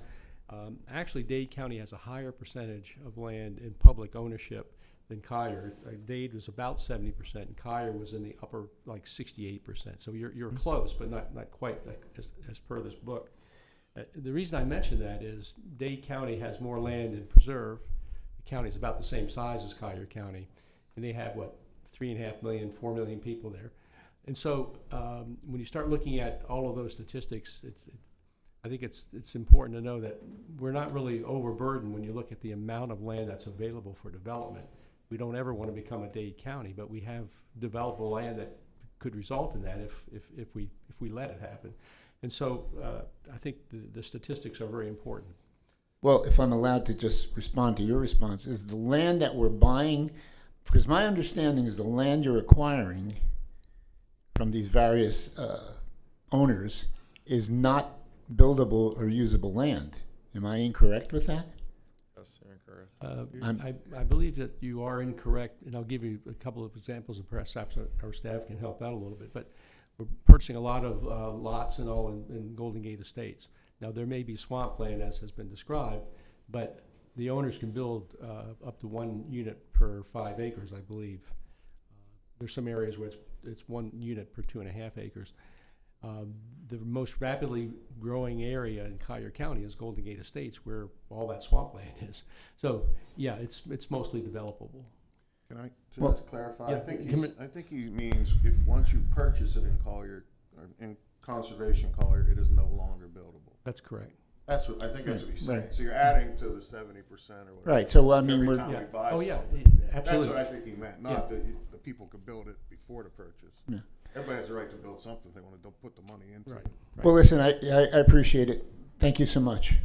Actually, Dade County has a higher percentage of land in public ownership than Collier. Dade was about 70%, and Collier was in the upper, 68%. So you're close, but not quite as per this book. The reason I mention that is Dade County has more land in preserve. The county is about the same size as Collier County, and they have, 3.5 million, 4 million people there. And so when you start looking at all of those statistics, I think it's important to know that we're not really overburdened when you look at the amount of land that's available for development. We don't ever want to become a Dade County, but we have developable land that could result in that if we let it happen. And so I think the statistics are very important. Well, if I'm allowed to just respond to your response, is the land that we're buying, because my understanding is the land you're acquiring from these various owners is not buildable or usable land. Am I incorrect with that? Yes, you're incorrect. I believe that you are incorrect, and I'll give you a couple of examples, and perhaps our staff can help out a little bit. But we're purchasing a lot of lots and all in Golden Gate Estates. Now, there may be swampland, as has been described, but the owners can build up to 1 unit per 5 acres, I believe. There's some areas where it's 1 unit per 2.5 acres. The most rapidly growing area in Collier County is Golden Gate Estates, where all that swampland is. So, yeah, it's mostly developable. Can I Well, clarify? yeah, I think he means if once you purchase it in Collier, or in Conservation Collier, it is no longer buildable. That's correct. That's what I think that's what he's saying. Right. So you're adding to the 70% or whatever. Right, so, I mean, every we're- time Yeah. we buy Oh, yeah, something. absolutely. That's what I think he meant, not that the people could build it before the purchase. Yeah. Everybody has the right to build something they want to put the money into. Right. Well, listen, I appreciate it. Thank you so much.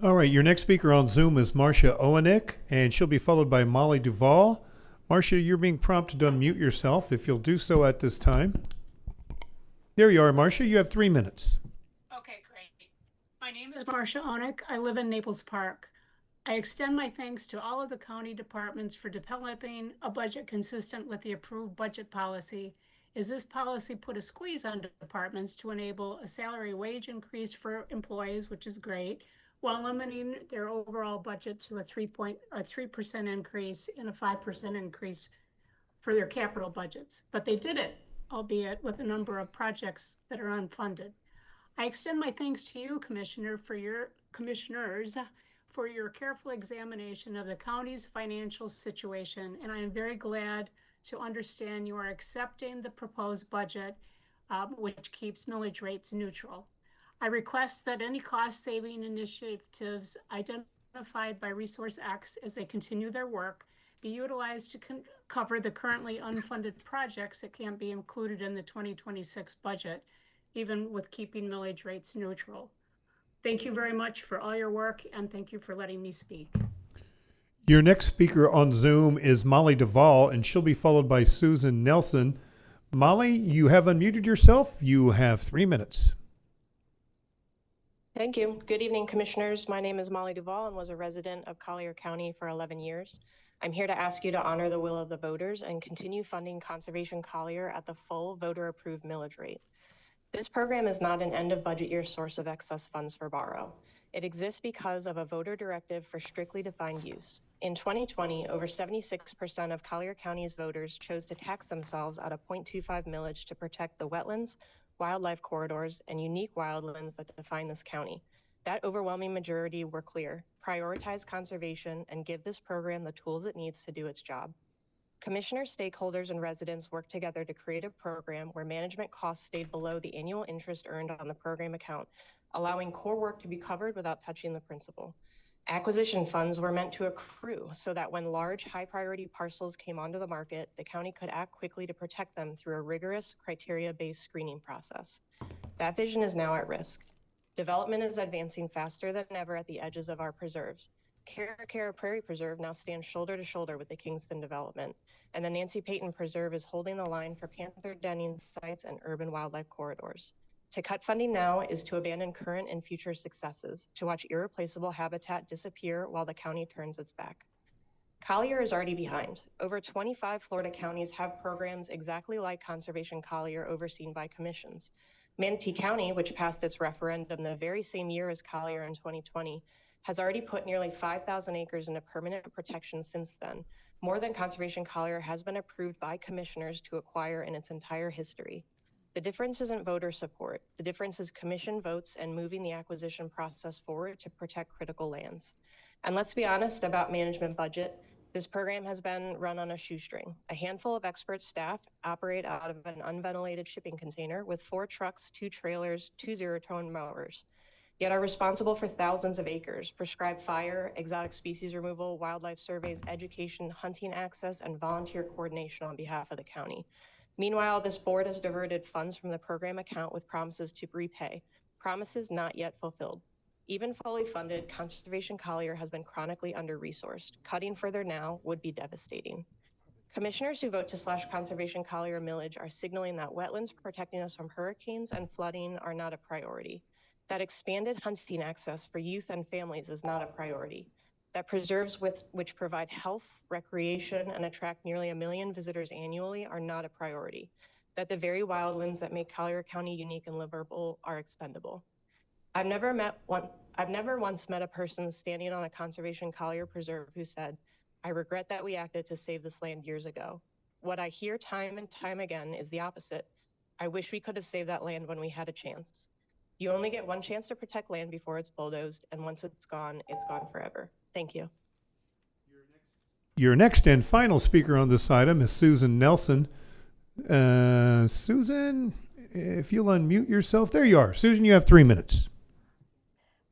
All right, your next speaker on Zoom is Marcia Owenick, and she'll be followed by Molly Duvall. Marcia, you're being prompted to unmute yourself, if you'll do so at this time. There you are, Marcia. You have 3 minutes. Okay, great. My name is Marcia Owenick. I live in Naples Park. I extend my thanks to all of the county departments for developing a budget consistent with the approved budget policy, as this policy put a squeeze on departments to enable a salary wage increase for employees, which is great, while limiting their overall budget to a 3% increase and a 5% increase for their capital budgets. But they did it, albeit with a number of projects that are unfunded. I extend my thanks to you, commissioners, for your careful examination of the county's financial situation, and I am very glad to understand you are accepting the proposed budget, which keeps millage rates neutral. I request that any cost-saving initiatives identified by Resource X as they continue their work be utilized to cover the currently unfunded projects that can't be included in the 2026 budget, even with keeping millage rates neutral. Thank you very much for all your work, and thank you for letting me speak. Your next speaker on Zoom is Molly Duvall, and she'll be followed by Susan Nelson. Molly, you have unmuted yourself. You have 3 minutes. Thank you. Good evening, Commissioners. My name is Molly Duvall and was a resident of Collier County for 11 years. I'm here to ask you to honor the will of the voters and continue funding Conservation Collier at the full voter-approved millage rate. This program is not an end-of-budget year source of excess funds for borrow. It exists because of a voter directive for strictly defined use. In 2020, over 76% of Collier County's voters chose to tax themselves at a 0.25 millage to protect the wetlands, wildlife corridors, and unique wildlands that define this county. That overwhelming majority were clear: prioritize conservation and give this program the tools it needs to do its job. Commissioners, stakeholders, and residents worked together to create a program where management costs stayed below the annual interest earned on the program account, allowing core work to be covered without touching the principal. Acquisition funds were meant to accrue so that when large, high-priority parcels came onto the market, the county could act quickly to protect them through a rigorous, criteria-based screening process. That vision is now at risk. Development is advancing faster than ever at the edges of our preserves. Cara Prairie Preserve now stands shoulder to shoulder with the Kingston development, and the Nancy Payton Preserve is holding the line for panther denning sites and urban wildlife corridors. To cut funding now is to abandon current and future successes, to watch irreplaceable habitat disappear while the county turns its back. Collier is already behind. Over 25 Florida counties have programs exactly like Conservation Collier overseen by commissions. Manatee County, which passed its referendum the very same year as Collier in 2020, has already put nearly 5,000 acres into permanent protection since then, more than Conservation Collier has been approved by commissioners to acquire in its entire history. The difference isn't voter support. The difference is commission votes and moving the acquisition process forward to protect critical lands. And let's be honest about management budget. This program has been run on a shoestring. A handful of expert staff operate out of an unventilated shipping container with 4 trucks, 2 trailers, 2 zero-turn mowers, yet are responsible for thousands of acres, prescribe fire, exotic species removal, wildlife surveys, education, hunting access, and volunteer coordination on behalf of the county. Meanwhile, this board has diverted funds from the program account with promises to repay, promises not yet fulfilled. Even fully funded, Conservation Collier has been chronically under-resourced. Cutting further now would be devastating. Commissioners who vote to slash Conservation Collier millage are signaling that wetlands protecting us from hurricanes and flooding are not a priority. That expanded hunting access for youth and families is not a priority. That preserves which provide health, recreation, and attract nearly 1 million visitors annually are not a priority. That the very wildlands that make Collier County unique and livable are expendable. I've never once met a person standing on a Conservation Collier preserve who said, "I regret that we acted to save this land years ago." What I hear time and time again is the opposite. "I wish we could have saved that land when we had a chance." You only get one chance to protect land before it's bulldozed, and once it's gone forever. Thank you. Your next and final speaker on this item is Susan Nelson. Susan, if you'll unmute yourself. There you are. Susan, you have 3 minutes.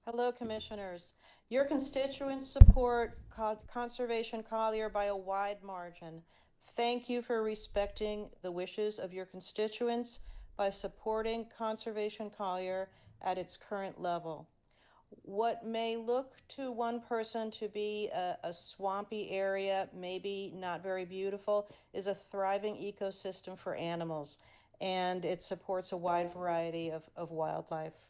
Hello, Commissioners. Your constituents support Conservation Collier by a wide margin. Thank you for respecting the wishes of your constituents by supporting Conservation Collier at its current level. What may look to one person to be a swampy area, maybe not very beautiful, is a thriving ecosystem for animals, and it supports a wide variety of wildlife.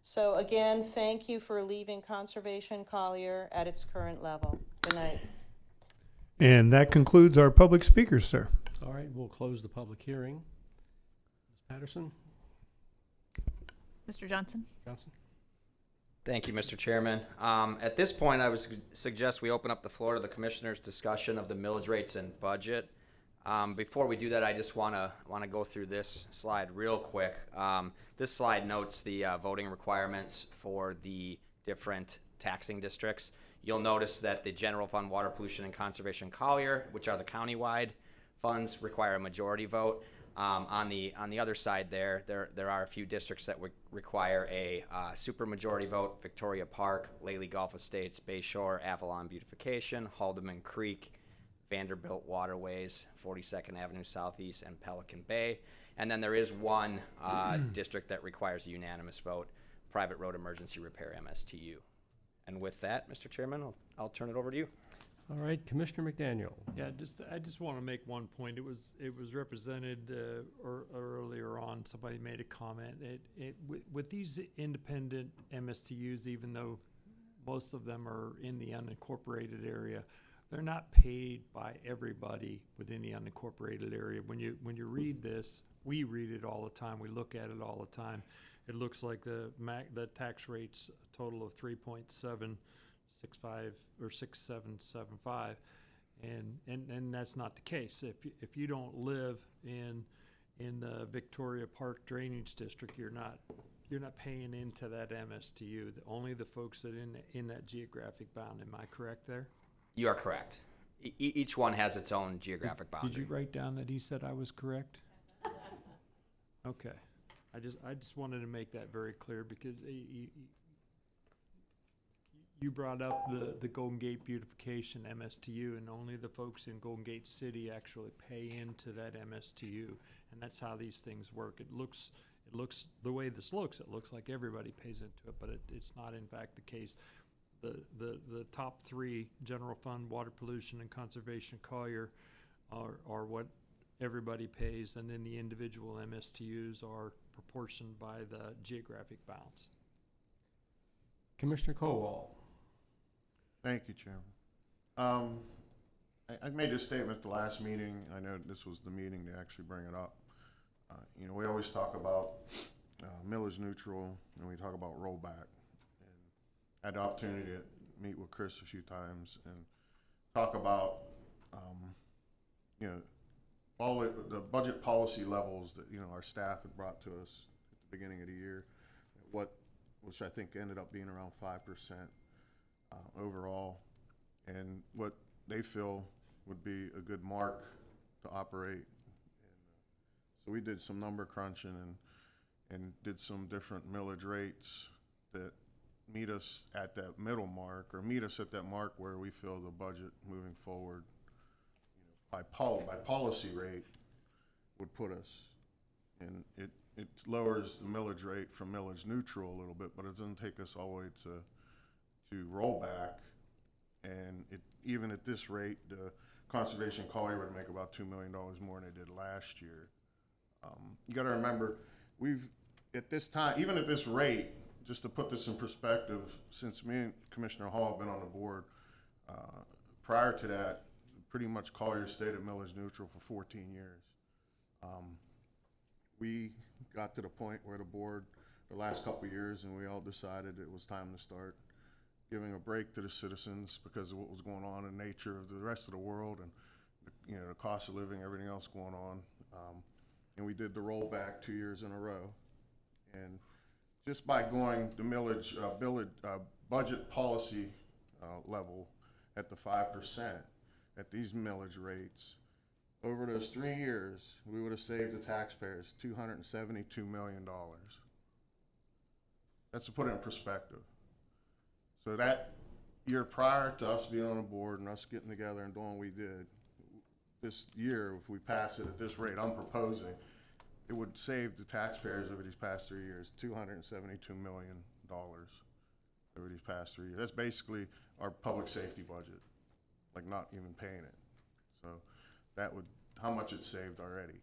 So again, thank you for leaving Conservation Collier at its current level. Good night. And that concludes our public speakers, sir. All right, we'll close the public hearing. Ms. Patterson? Mr. Johnson? Johnson? Thank you, Mr. Chairman. At this point, I would suggest we open up the floor to the commissioners' discussion of the millage rates and budget. Before we do that, I just want to go through this slide real quick. This slide notes the voting requirements for the different taxing districts. You'll notice that the General Fund, Water Pollution, and Conservation Collier, which are the countywide funds, require a majority vote. On the other side there are a few districts that would require a supermajority vote: Victoria Park, Lely Gulf Estates, Bayshore, Avalon Beautification, Haldeman Creek, Vanderbilt Waterways, 42nd Avenue Southeast, and Pelican Bay. And then there is one district that requires a unanimous vote: Private Road Emergency Repair, MSTU. And with that, Mr. Chairman, I'll turn it over to you. All right, Commissioner McDaniel. Yeah, I just want to make one point. It was represented earlier on. Somebody made a comment. With these independent MSTUs, even though most of them are in the unincorporated area, they're not paid by everybody within the unincorporated area. When you read this, we read it all the time. We look at it all the time. It looks like the tax rate's a total of 3.765 or 6775, and that's not the case. If you don't live in the Victoria Park Drainage District, you're not paying into that MSTU. Only the folks that in that geographic bound. Am I correct there? You are correct. Each one has its own geographic boundary. Did you write down that he said I was correct? Okay. I just wanted to make that very clear because you brought up the Golden Gate Beautification MSTU, and only the folks in Golden Gate City actually pay into that MSTU, and that's how these things work. It looks the way this looks. It looks like everybody pays into it, but it's not in fact the case. The top three, general fund, water pollution, and conservation Collier, are what everybody pays, and then the individual MSTUs are proportioned by the geographic bounds. Commissioner Kowal. Thank you, Chairman. I made this statement at the last meeting. I know this was the meeting to actually bring it up. We always talk about millage neutral, and we talk about rollback. I had the opportunity to meet with Chris a few times and talk about, all the budget policy levels that, our staff had brought to us at the beginning of the year, which I think ended up being around 5% overall, and what they feel would be a good mark to operate. And, so we did some number crunching and did some different millage rates that meet us at that middle mark, or meet us at that mark where we feel the budget moving forward, by policy rate would put us. And it lowers the millage rate from millage neutral a little bit, but it doesn't take us all the way to rollback. And even at this rate, the conservation Collier would make about $2 million more than they did last year. You got to remember, at this time, even at this rate, just to put this in perspective, since me and Commissioner Hall have been on the board, prior to that, pretty much Collier stayed at millage neutral for 14 years. We got to the point where the board, the last couple of years, and we all decided it was time to start giving a break to the citizens because of what was going on in nature of the rest of the world, and the cost of living, everything else going on. And we did the rollback 2 years in a row. And just by going the millage budget policy level at the 5%, at these millage rates, over those 3 years, we would have saved the taxpayers $272 million. That's to put it in perspective. So that year prior to us being on the board and us getting together and doing what we did, this year, if we pass it at this rate I'm proposing, it would save the taxpayers over these past 3 years $272 million over these past 3 years. That's basically our public safety budget, like not even paying it. So that would, how much it saved already.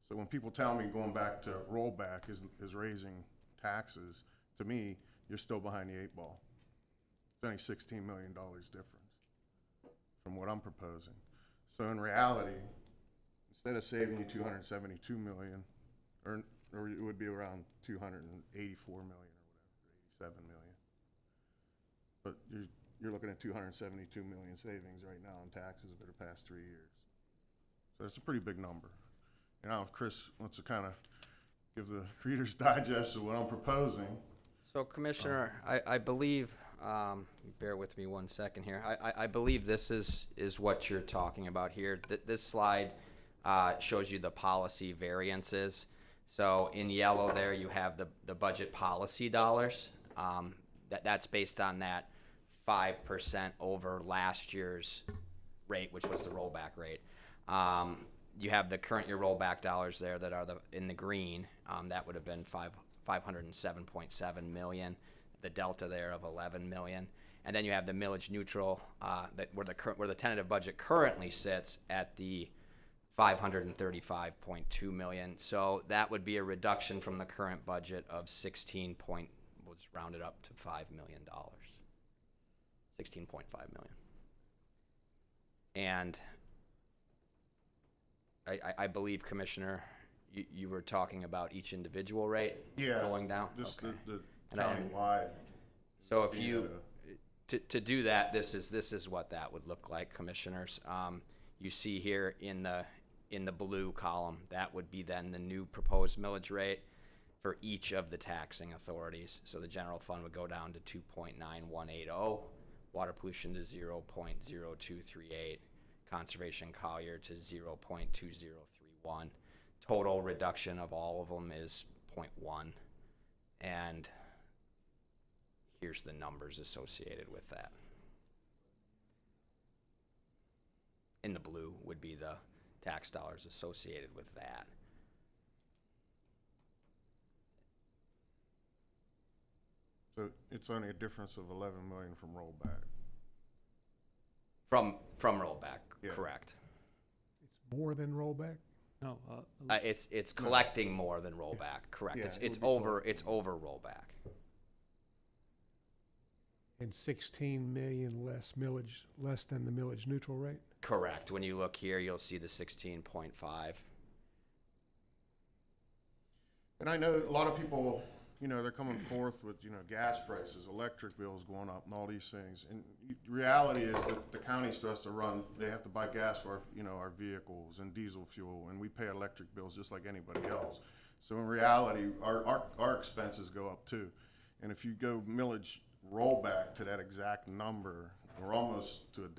So when people tell me going back to rollback is raising taxes, to me, you're still behind the 8 ball. It's only $16 million difference from what I'm proposing. So in reality, instead of saving you $272 million, or it would be around $284 million or whatever, $87 million. But you're looking at $272 million savings right now in taxes over the past 3 years. So it's a pretty big number. And now if Chris wants to kind of give the Reader's Digest of what I'm proposing. So Commissioner, I believe, bear with me 1 second here. I believe this is what you're talking about here. This slide shows you the policy variances. So in yellow there you have the budget policy dollars. That's based on that 5% over last year's rate, which was the rollback rate. You have the current year rollback dollars there that are in the green. That would have been $507.7 million. The delta there of $11 million. And then you have the millage neutral, where the tentative budget currently sits at the 535.2 million. So that would be a reduction from the current budget of we'll just round it up to $5 million. 16.5 million. And I believe, Commissioner, you were talking about each individual rate going down? Just Okay. the And countywide. So if you, to do that, this is what that would look like, Commissioners. You see here in the blue column, that would be then the new proposed millage rate for each of the taxing authorities. So the general fund would go down to 2.9180, water pollution to 0.0238, conservation Collier to 0.2031. Total reduction of all of them is 0.1. And here's the numbers associated with that. In the blue would be the tax dollars associated with that. So it's only a difference of 11 million from rollback. From rollback, correct. More than rollback? No, It's collecting more than rollback, correct. Yeah, It's it would be over rollback. And 16 million less than the millage neutral rate? Correct. When you look here, you'll see the 16.5. And I know a lot of people, they're coming forth with, gas prices, electric bills going up and all these things. And reality is that the county still has to run, they have to buy gas for our vehicles and diesel fuel, and we pay electric bills just like anybody else. So in reality, our expenses go up too. And if you go millage rollback to that exact number, we're almost to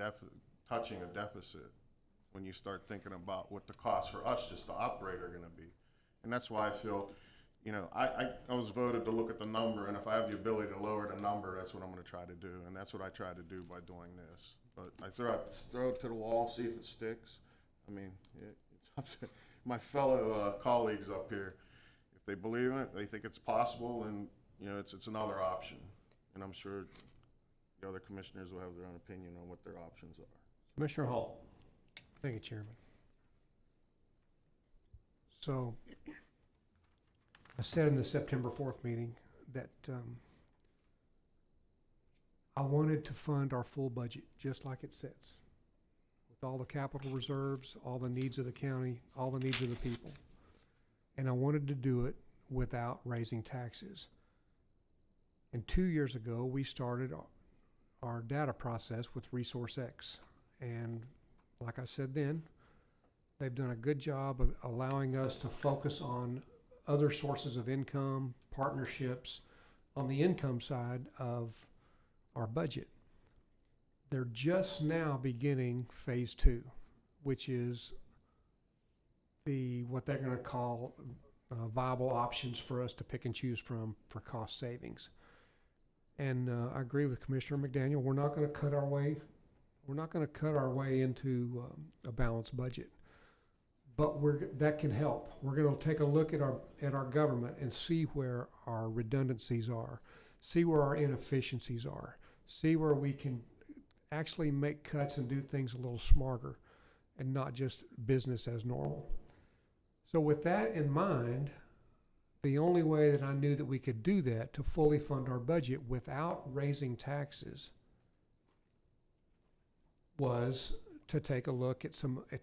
touching a deficit when you start thinking about what the costs for us just to operate are going to be. And that's why I feel, I was voted to look at the number, and if I have the ability to lower the number, that's what I'm going to try to do, and that's what I try to do by doing this. But I throw it to the wall, see if it sticks. I mean, it's up to my fellow colleagues up here. If they believe in it, they think it's possible, and it's another option. And I'm sure the other commissioners will have their own opinion on what their options are. Commissioner Hall. Thank you, Chairman. So, I said in the September 4th meeting that I wanted to fund our full budget just like it sits, with all the capital reserves, all the needs of the county, all the needs of the people. And I wanted to do it without raising taxes. And 2 years ago, we started our data process with ResourceX. And like I said then, they've done a good job of allowing us to focus on other sources of income, partnerships, on the income side of our budget. They're just now beginning phase 2, which is what they're going to call viable options for us to pick and choose from for cost savings. And I agree with Commissioner McDaniel. We're not going to cut our way. We're not going to cut our way into a balanced budget, but that can help. We're going to take a look at our government and see where our redundancies are, see where our inefficiencies are, see where we can actually make cuts and do things a little smarter, and not just business as normal. So with that in mind, the only way that I knew that we could do that to fully fund our budget without raising taxes was to take a look at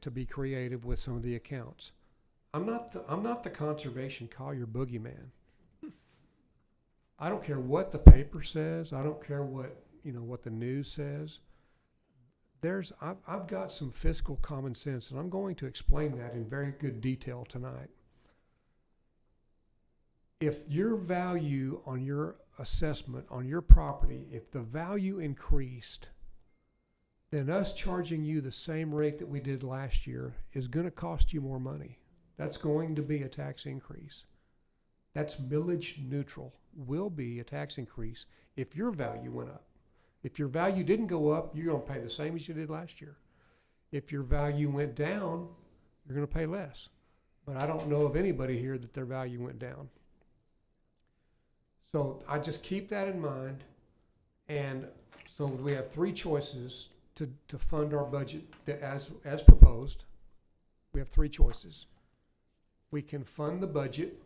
to be creative with some of the accounts. I'm not the conservation Collier boogeyman. I don't care what the paper says. I don't care what the news says. I've got some fiscal common sense, and I'm going to explain that in very good detail tonight. If your value on your assessment on your property, if the value increased, then us charging you the same rate that we did last year is going to cost you more money. That's going to be a tax increase. That's millage neutral, will be a tax increase if your value went up. If your value didn't go up, you're going to pay the same as you did last year. If your value went down, you're going to pay less. But I don't know of anybody here that their value went down. So I just keep that in mind, and So we have three choices to fund our budget as proposed. We have three choices. We can fund the budget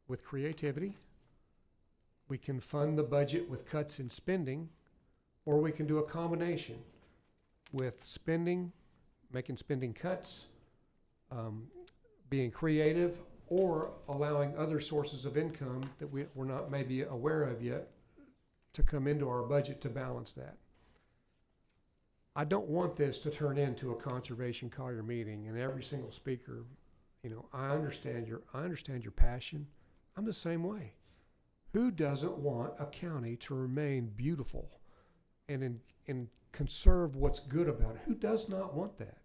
with creativity. We can fund the budget with cuts in spending, or we can do a combination with spending, making spending cuts, being creative, or allowing other sources of income that we're not maybe aware of yet to come into our budget to balance that. I don't want this to turn into a Conservation Collier meeting and every single speaker, I understand your passion. I'm the same way. Who doesn't want a county to remain beautiful and conserve what's good about it? Who does not want that?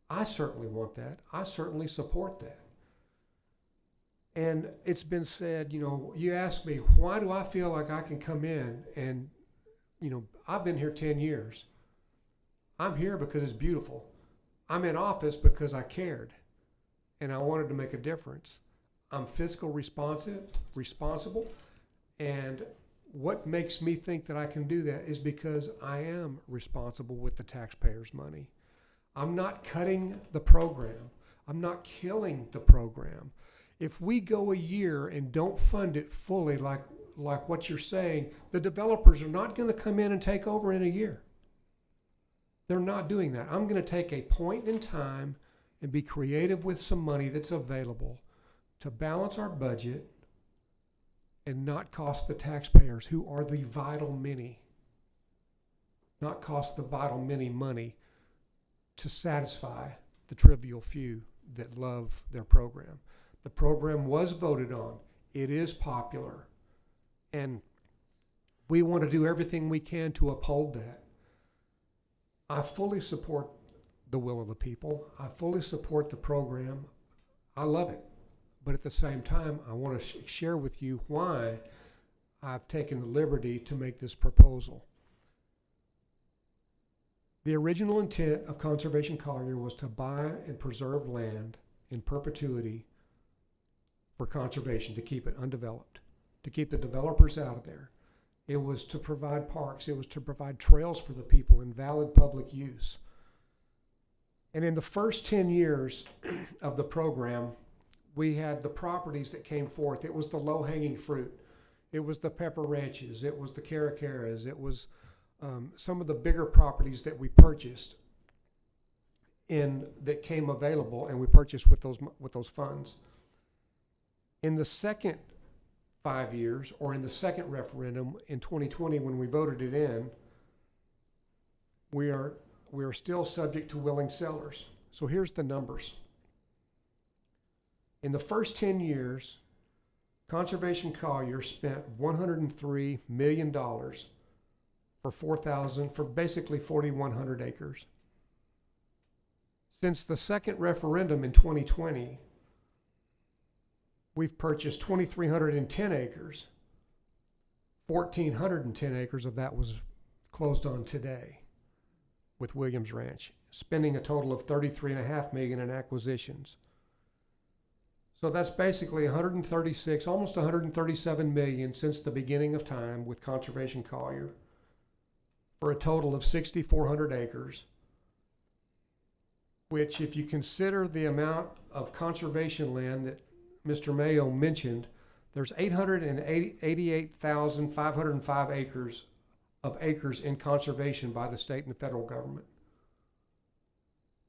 I certainly want that. I certainly support that. And it's been said, you ask me, why do I feel like I can come in and, I've been here 10 years. I'm here because it's beautiful. I'm in office because I cared and I wanted to make a difference. I'm fiscal responsible, and what makes me think that I can do that is because I am responsible with the taxpayers' money. I'm not cutting the program. I'm not killing the program. If we go a year and don't fund it fully like what you're saying, the developers are not going to come in and take over in a year. They're not doing that. I'm going to take a point in time and be creative with some money that's available to balance our budget and not cost the taxpayers, who are the vital many, not cost the vital many money to satisfy the trivial few that love their program. The program was voted on. It is popular. And we want to do everything we can to uphold that. I fully support the will of the people. I fully support the program. I love it. But at the same time, I want to share with you why I've taken the liberty to make this proposal. The original intent of Conservation Collier was to buy and preserve land in perpetuity for conservation, to keep it undeveloped, to keep the developers out of there. It was to provide parks. It was to provide trails for the people in valid public use. And in the first 10 years of the program, we had the properties that came forth. It was the low-hanging fruit. It was the pepper ranches. It was the caracaras. It was some of the bigger properties that we purchased that came available, and we purchased with those funds. In the second 5 years, or in the second referendum in 2020 when we voted it in, we are still subject to willing sellers. So here's the numbers. In the first 10 years, Conservation Collier spent $103 million for basically 4,100 acres. Since the second referendum in 2020, we've purchased 2,310 acres. 1,410 acres of that was closed on today with Williams Ranch, spending a total of $33.5 million in acquisitions. So that's basically 136, almost 137 million since the beginning of time with Conservation Collier, for a total of 6,400 acres, which, if you consider the amount of conservation land that Mr. Mayo mentioned, there's 888,505 acres in conservation by the state and the federal government.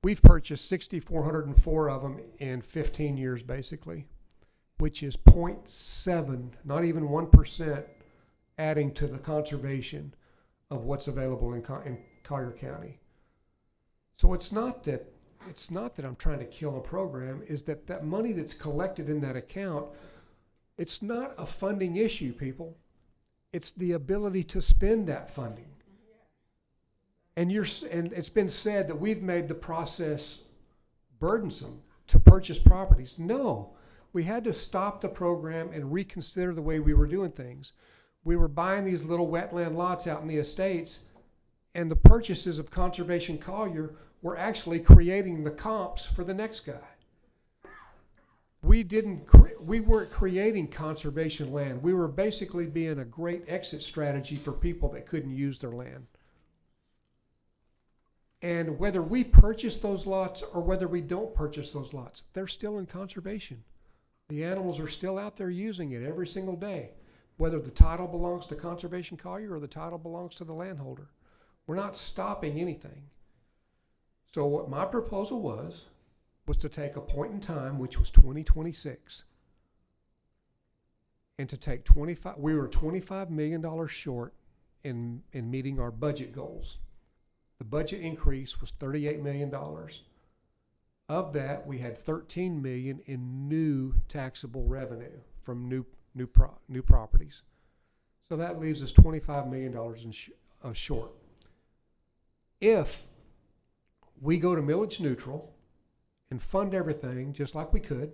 We've purchased 6,404 of them in 15 years, basically, which is 0.7, not even 1%, adding to the conservation of what's available in Collier County. So it's not that I'm trying to kill a program, is that money that's collected in that account, it's not a funding issue, people. It's the ability to spend that funding. And it's been said that we've made the process burdensome to purchase properties. No, we had to stop the program and reconsider the way we were doing things. We were buying these little wetland lots out in the estates, and the purchases of Conservation Collier were actually creating the comps for the next guy. we weren't creating conservation land. We were basically being a great exit strategy for people that couldn't use their land. And whether we purchase those lots or whether we don't purchase those lots, they're still in conservation. The animals are still out there using it every single day, whether the title belongs to Conservation Collier or the title belongs to the landholder. We're not stopping anything. So what my proposal was to take a point in time, which was 2026, and to take we were $25 million short in meeting our budget goals. The budget increase was $38 million. Of that, we had $13 million in new taxable revenue from new properties. So that leaves us $25 million short. If we go to millage neutral and fund everything just like we could,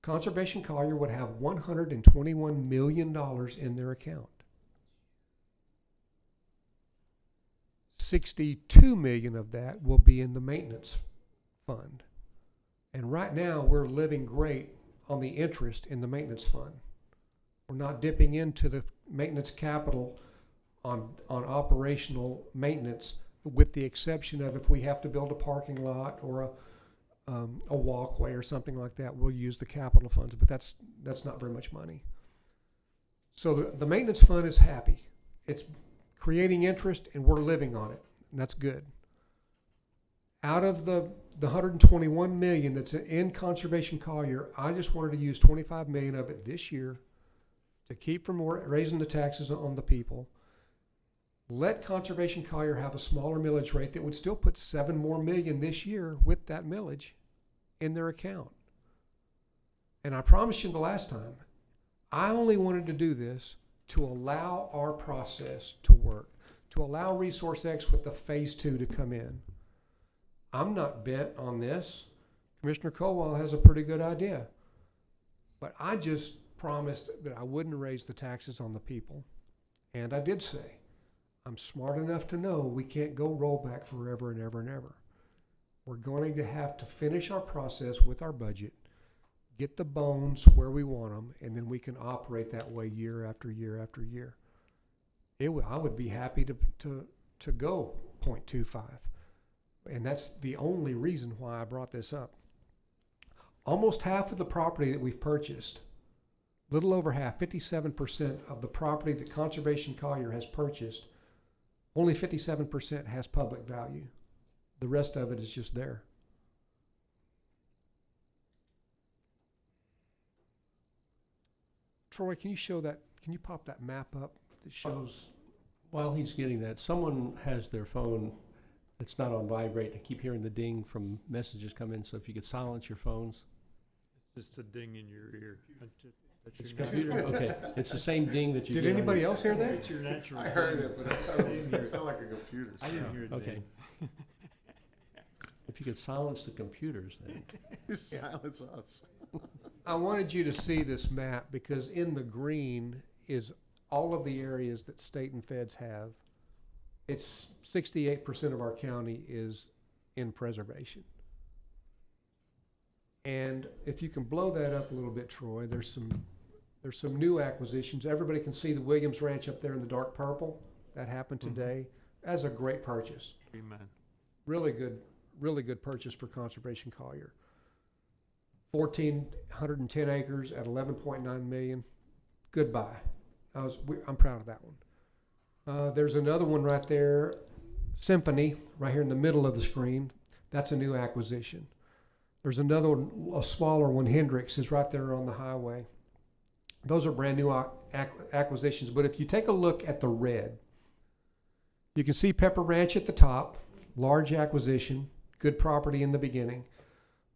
Conservation Collier would have $121 million in their account. $62 million of that will be in the maintenance fund. And right now, we're living great on the interest in the maintenance fund. We're not dipping into the maintenance capital on operational maintenance, with the exception of if we have to build a parking lot or a walkway or something like that, we'll use the capital funds, but that's not very much money. So the maintenance fund is happy. It's creating interest and we're living on it, and that's good. Out of the $121 million that's in Conservation Collier, I just wanted to use $25 million of it this year to keep from raising the taxes on the people. Let Conservation Collier have a smaller millage rate that would still put $7 more million this year with that millage in their account. And I promised you the last time, I only wanted to do this to allow our process to work, to allow Resource X with the phase 2 to come in. I'm not bent on this. Commissioner Colwell has a pretty good idea. But I just promised that I wouldn't raise the taxes on the people. And I did say, I'm smart enough to know we can't go rollback forever and ever and ever. We're going to have to finish our process with our budget, get the bones where we want them, and then we can operate that way year after year after year. I would be happy to go 0.25. And that's the only reason why I brought this up. Almost half of the property that we've purchased, little over half, 57% of the property that Conservation Collier has purchased, only 57% has public value. The rest of it is just there. Troy, can you pop that map up that shows? While he's getting that, someone has their phone that's not on vibrate. I keep hearing the ding from messages come in, so if you could silence your phones. It's just a ding in your ear. It's computer, okay. It's the same ding that you Did get on anybody your- else hear that? It's your natural. I heard it, but it sounded like a computer. I didn't hear it. Okay. If you could silence the computers then. Silence us. I wanted you to see this map because in the green is all of the areas that state and feds have. It's 68% of our county is in preservation. And if you can blow that up a little bit, Troy, there's some new acquisitions. Everybody can see the Williams Ranch up there in the dark purple. That happened today. That's a great purchase. Amen. Really good purchase for Conservation Collier. 1,410 acres at 11.9 million. Good buy. I'm proud of that one. There's another one right there, Symphony, right here in the middle of the screen. That's a new acquisition. There's another one, a smaller one, Hendricks, is right there on the highway. Those are brand new acquisitions. But if you take a look at the red, you can see Pepper Ranch at the top, large acquisition, good property in the beginning.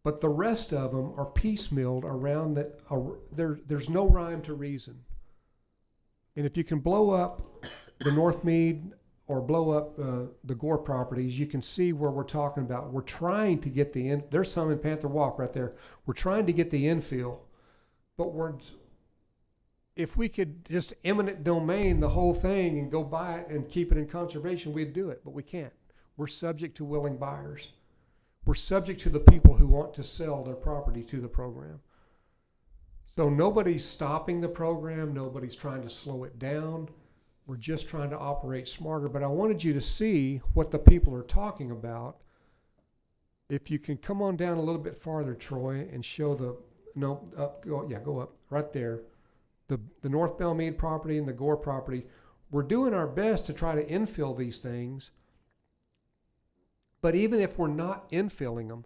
But the rest of them are piecemealed around that. There's no rhyme to reason. And if you can blow up the Northmead or blow up the Gore properties, you can see where we're talking about. We're trying to get there's some in Panther Walk right there. We're trying to get the infill, but if we could just eminent domain the whole thing and go buy it and keep it in conservation, we'd do it, but we can't. We're subject to willing buyers. We're subject to the people who want to sell their property to the program. So nobody's stopping the program. Nobody's trying to slow it down. We're just trying to operate smarter. But I wanted you to see what the people are talking about. If you can come on down a little bit farther, Troy, and show the, no, up, go up, right there. The North Belmead property and the Gore property. We're doing our best to try to infill these things. But even if we're not infilling them,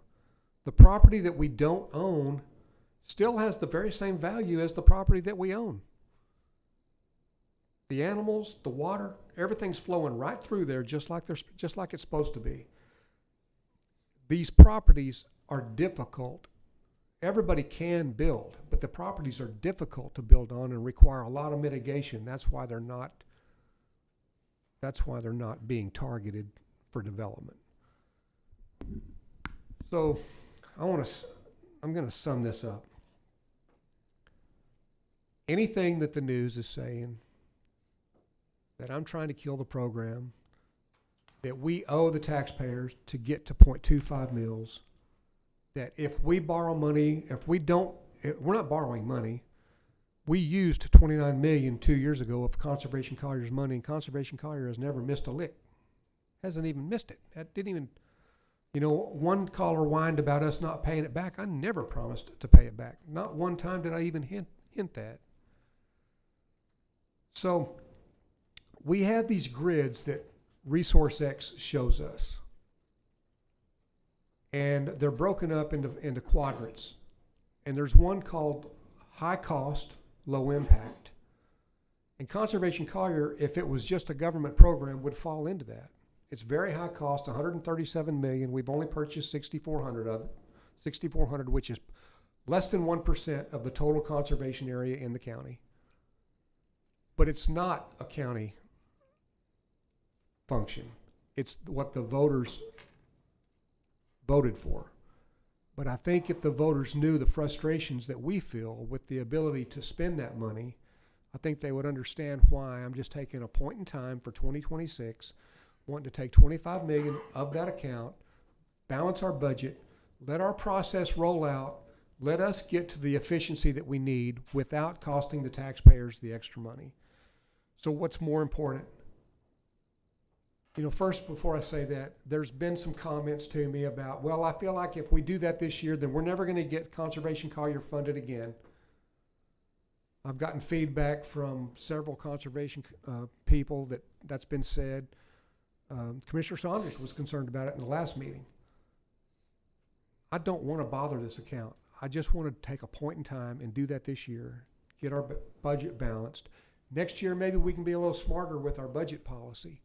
the property that we don't own still has the very same value as the property that we own. The animals, the water, everything's flowing right through there just like it's supposed to be. These properties are difficult. Everybody can build, but the properties are difficult to build on and require a lot of mitigation. That's why they're not being targeted for development. So I'm going to sum this up. Anything that the news is saying that I'm trying to kill the program, that we owe the taxpayers to get to 0.25 mils, that if we borrow money, we're not borrowing money. We used $29 million 2 years ago of Conservation Collier's money, and Conservation Collier has never missed a lick. Hasn't even missed it. That didn't even, one caller whined about us not paying it back. I never promised to pay it back. Not one time did I even hint that. So we have these grids that ResourceX shows us. And they're broken up into quadrants. And there's one called high cost, low impact. And Conservation Collier, if it was just a government program, would fall into that. It's very high cost, $137 million. We've only purchased 6,400 of it. 6,400, which is less than 1% of the total conservation area in the county. But it's not a county function. It's what the voters voted for. But I think if the voters knew the frustrations that we feel with the ability to spend that money, I think they would understand why I'm just taking a point in time for 2026, wanting to take 25 million of that account, balance our budget, let our process roll out, let us get to the efficiency that we need without costing the taxpayers the extra money. So what's more important? First, before I say that, there's been some comments to me about, well, I feel like if we do that this year, then we're never going to get Conservation Collier funded again. I've gotten feedback from several conservation people that's been said. Commissioner Saunders was concerned about it in the last meeting. I don't want to bother this account. I just want to take a point in time and do that this year, get our budget balanced. Next year, maybe we can be a little smarter with our budget policy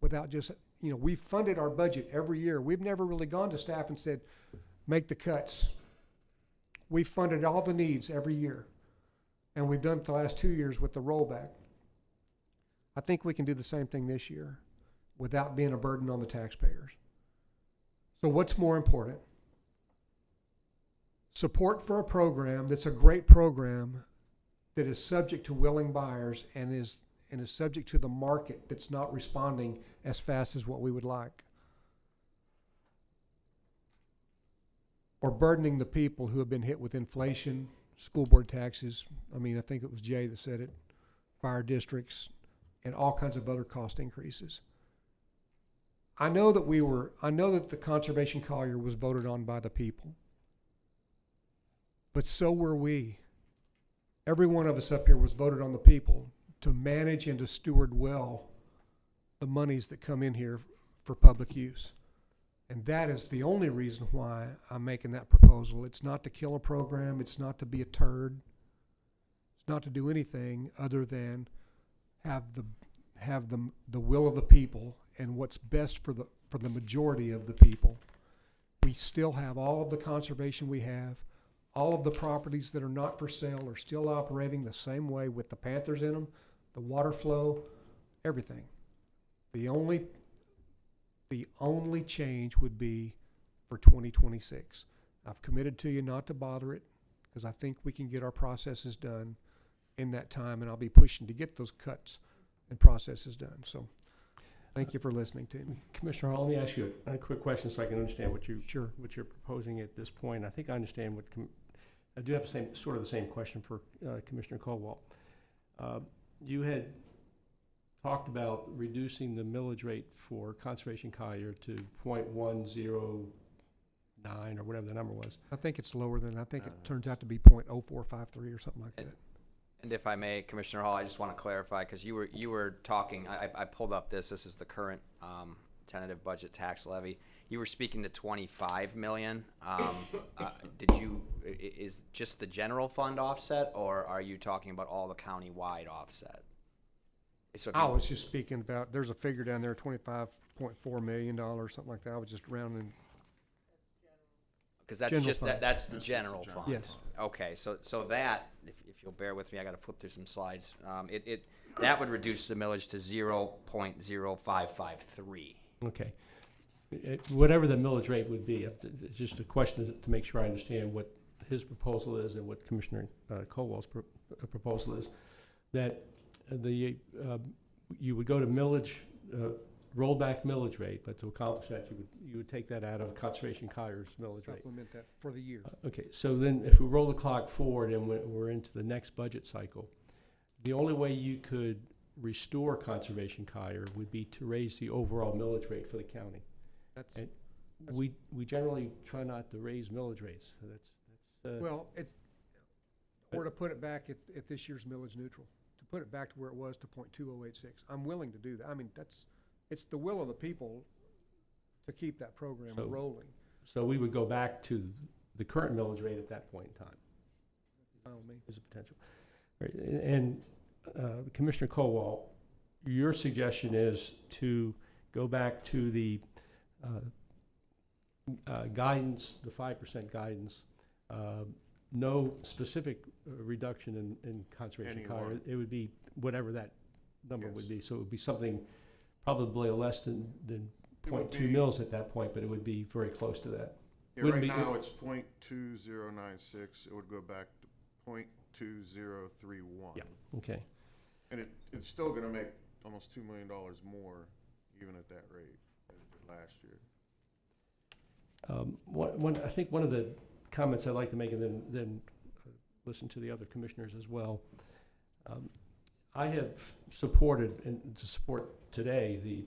without just, we've funded our budget every year. We've never really gone to staff and said, make the cuts. We've funded all the needs every year. And we've done it the last 2 years with the rollback. I think we can do the same thing this year without being a burden on the taxpayers. So what's more important? Support for a program that's a great program that is subject to willing buyers and is subject to the market that's not responding as fast as what we would like. Or burdening the people who have been hit with inflation, school board taxes, I think it was Jay that said it, fire districts, and all kinds of other cost increases. I know that the Conservation Collier was voted on by the people, but so were we. Every one of us up here was voted on the people to manage and to steward well the monies that come in here for public use. And that is the only reason why I'm making that proposal. It's not to kill a program. It's not to be a turd. It's not to do anything other than have the will of the people and what's best for the majority of the people. We still have all of the conservation we have. All of the properties that are not for sale are still operating the same way with the panthers in them, the water flow, everything. The only change would be for 2026. I've committed to you not to bother it because I think we can get our processes done in that time, and I'll be pushing to get those cuts and processes done. So thank you for listening to me. Commissioner Hall, let me ask you a quick question so I can understand what you're proposing at this point. I think I understand what I do have sort of the same question for Commissioner Colwell. You had talked about reducing the millage rate for Conservation Collier to 0.109 or whatever the number was. I think it's lower than, I think it turns out to be 0.0453 or something like that. And if I may, Commissioner Hall, I just want to clarify, because you were talking, I pulled up this is the current tentative budget tax levy. You were speaking to 25 million. Is just the general fund offset, or are you talking about all the county-wide offset? So I was just speaking about, there's a figure down there, $25.4 million, something like that. I was just rounding. Because that's General just fund. that's the general fund. Yes. Okay, so that, if you'll bear with me, I got to flip through some slides. That would reduce the millage to 0.0553. Okay. Whatever the millage rate would be, it's just a question to make sure I understand what his proposal is and what Commissioner Colwell's proposal is. That you would go to millage, rollback millage rate, but to accomplish that, you would take that out of Conservation Collier's millage rate. Supplement that for the year. Okay, so then if we roll the clock forward and we're into the next budget cycle, the only way you could restore Conservation Collier would be to raise the overall millage rate for the county. And we generally try not to raise millage rates. So that's Well, or to put it back at this year's millage neutral, to put it back to where it was to 0.2086. I'm willing to do that. I mean, it's the will of the people to keep that program rolling. So we would go back to the current millage rate at that point in time. Is a potential. Right. And Commissioner Colwell, your suggestion is to go back to the guidance, the 5% guidance, no specific reduction in Conservation Collier. It would be whatever that number would be. So it would be something probably less than 0.2 mils at that point, but it would be very close to that. Yeah, right now it's 0.2096. It would go back to 0.2031. Yeah. Okay. And it's still going to make almost $2 million more, even at that rate, as it did last year. I think one of the comments I'd like to make, and then listen to the other commissioners as well. I have supported, and to support today, the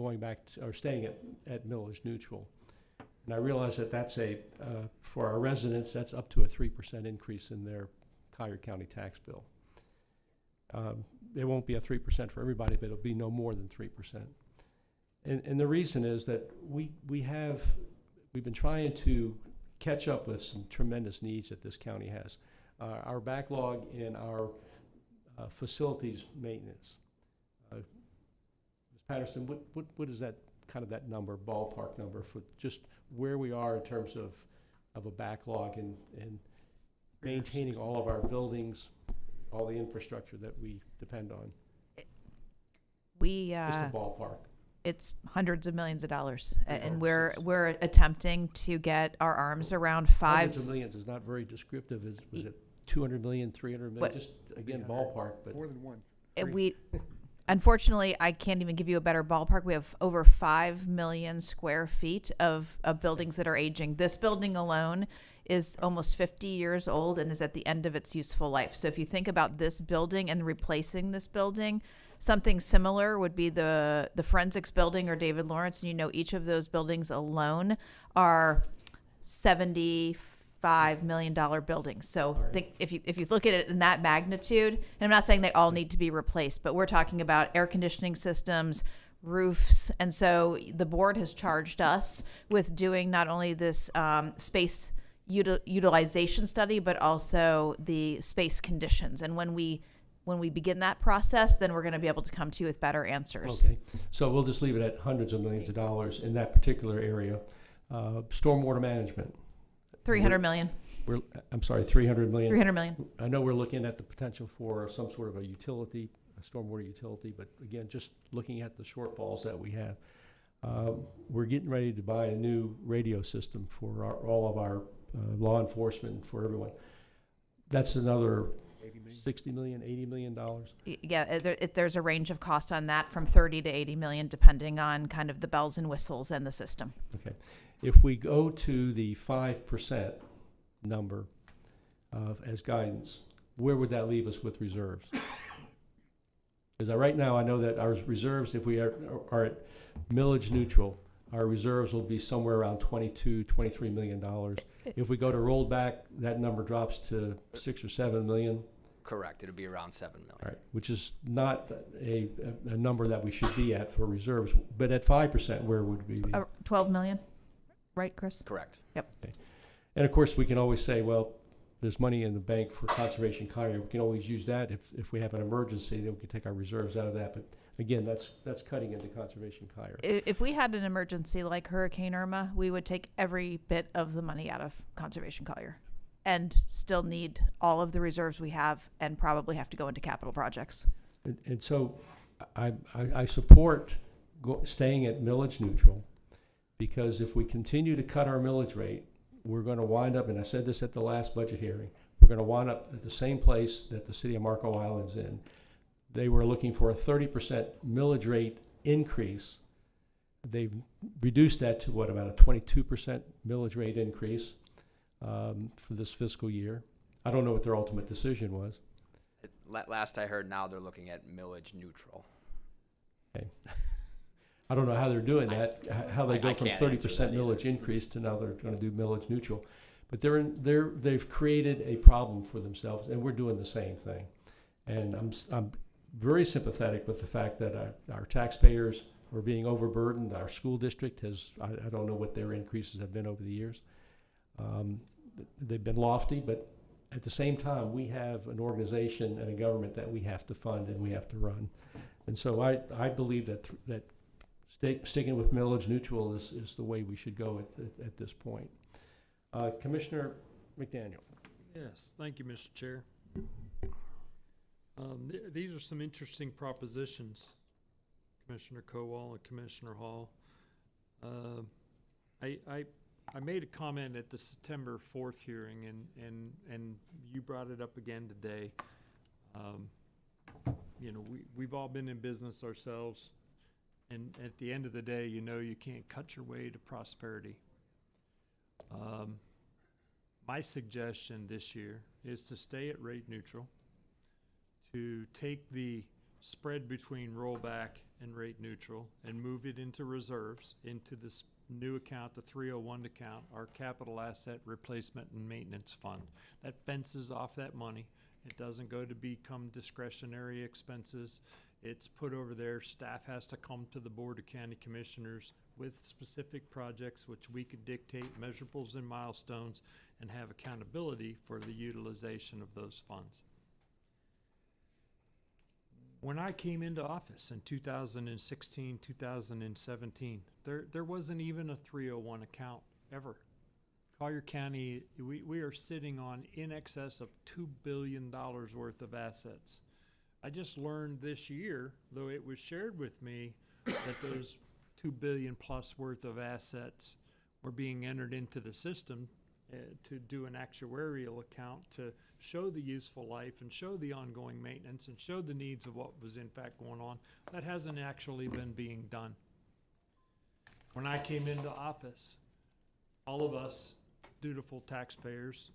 going back to, or staying at millage neutral. And I realize that that's for our residents, that's up to a 3% increase in their Collier County tax bill. It won't be a 3% for everybody, but it'll be no more than 3%. And the reason is that we've been trying to catch up with some tremendous needs that this county has. Our backlog in our facilities maintenance. Ms. Patterson, what is that kind of that number, ballpark number, for just where we are in terms of a backlog and maintaining all of our buildings, all the infrastructure that we depend on? Just a ballpark. It's hundreds of millions of dollars, and Six. we're attempting to get our arms around Hundreds of millions is not very descriptive. Was it 200 million, 300 million? What- Just again, ballpark, but More than one. Unfortunately, I can't even give you a better ballpark. We have over 5 million square feet of buildings that are aging. This building alone is almost 50 years old and is at the end of its useful life. So if you think about this building and replacing this building, something similar would be the forensics building or David Lawrence. And you know, each of those buildings alone are $75 million buildings. So think if you look at it in that magnitude, and I'm not saying they all need to be replaced, but we're talking about air conditioning systems, roofs. And so the board has charged us with doing not only this space utilization study, but also the space conditions. And when we begin that process, then we're going to be able to come to you with better answers. okay. So we'll just leave it at hundreds of millions of dollars in that particular area. Stormwater management. 300 million. I'm sorry, 300 million. 300 million. I know we're looking at the potential for some sort of a utility, a stormwater utility, but again, just looking at the shortfalls that we have. We're getting ready to buy a new radio system for all of our law enforcement, for everyone. That's another 60 million, $80 million. Yeah, there's a range of cost on that from 30 to 80 million, depending on kind of the bells and whistles and the system. Okay. If we go to the 5% number, as guidance, where would that leave us with reserves? Because right now, I know that our reserves, if we are at millage neutral, our reserves will be somewhere around $22–23 million. If we go to rollback, that number drops to $6 or $7 million. Correct. It'll be around 7 million. Right, which is not a number that we should be at for reserves. But at 5%, where would we be? 12 million, right, Chris? Correct. Yep. Okay. And of course, we can always say, well, there's money in the bank for Conservation Collier. We can always use that if we have an emergency, then we can take our reserves out of that. But again, that's cutting into Conservation Collier. If we had an emergency like Hurricane Irma, we would take every bit of the money out of Conservation Collier and still need all of the reserves we have and probably have to go into capital projects. And so I support staying at millage neutral, because if we continue to cut our millage rate, we're going to wind up, and I said this at the last budget hearing, we're going to wind up at the same place that the city of Marco Island's in. They were looking for a 30% millage rate increase. They've reduced that to about a 22% millage rate increase for this fiscal year. I don't know what their ultimate decision was. Last I heard, now they're looking at millage neutral. Okay. I don't know how they're doing that, how they go from 30% millage increase to now they're going to do millage neutral. But they've created a problem for themselves, and we're doing the same thing. And I'm very sympathetic with the fact that our taxpayers are being overburdened. Our school district has, I don't know what their increases have been over the years. They've been lofty, but at the same time, we have an organization and a government that we have to fund and we have to run. And so I believe that sticking with millage neutral is the way we should go at this point. Commissioner McDaniel. Yes, thank you, Mr. Chair. These are some interesting propositions, Commissioner Kowal and Commissioner Hall. I made a comment at the September 4th hearing, and you brought it up again today. You know, we've all been in business ourselves, and at the end of the day, you know you can't cut your way to prosperity. My suggestion this year is to stay at rate neutral, to take the spread between rollback and rate neutral and move it into reserves, into this new account, the 301 account, our capital asset replacement and maintenance fund. That fences off that money. It doesn't go to become discretionary expenses. It's put over there. Staff has to come to the Board of County Commissioners with specific projects which we could dictate measurables and milestones and have accountability for the utilization of those funds. When I came into office in 2016, 2017, there wasn't even a 301 account ever. Collier County, we are sitting on in excess of $2 billion worth of assets. I just learned this year, though it was shared with me, that those $2 billion plus worth of assets were being entered into the system to do an actuarial account to show the useful life and show the ongoing maintenance and show the needs of what was in fact going on. That hasn't actually been being done. When I came into office, all of us dutiful taxpayers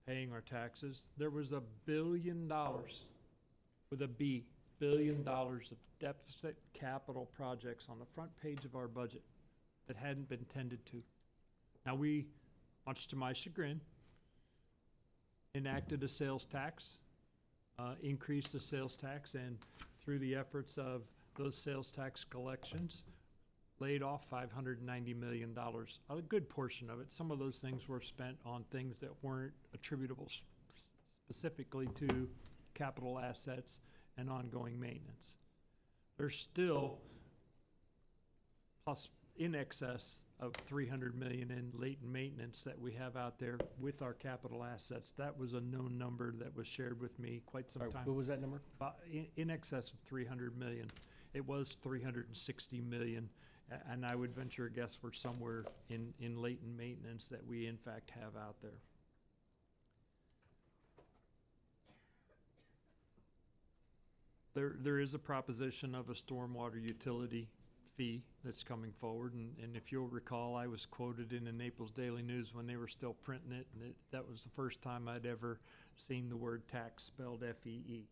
paying our taxes, there was $1 billion with a B, $1 billion of deficit capital projects on the front page of our budget that hadn't been tended to. Now we, much to my chagrin, enacted a sales tax, increased the sales tax, and through the efforts of those sales tax collections, laid off $590 million, a good portion of it. Some of those things were spent on things that weren't attributable specifically to capital assets and ongoing maintenance. There's still plus in excess of $300 million in latent maintenance that we have out there with our capital assets. That was a known number that was shared with me quite some time. What was that number? In excess of $300 million. It was $360 million. And I would venture a guess we're somewhere in latent maintenance that we in fact have out there. There is a proposition of a stormwater utility fee that's coming forward. And if you'll recall, I was quoted in the Naples Daily News when they were still printing it, and that was the first time I'd ever seen the word tax spelled F-E-E.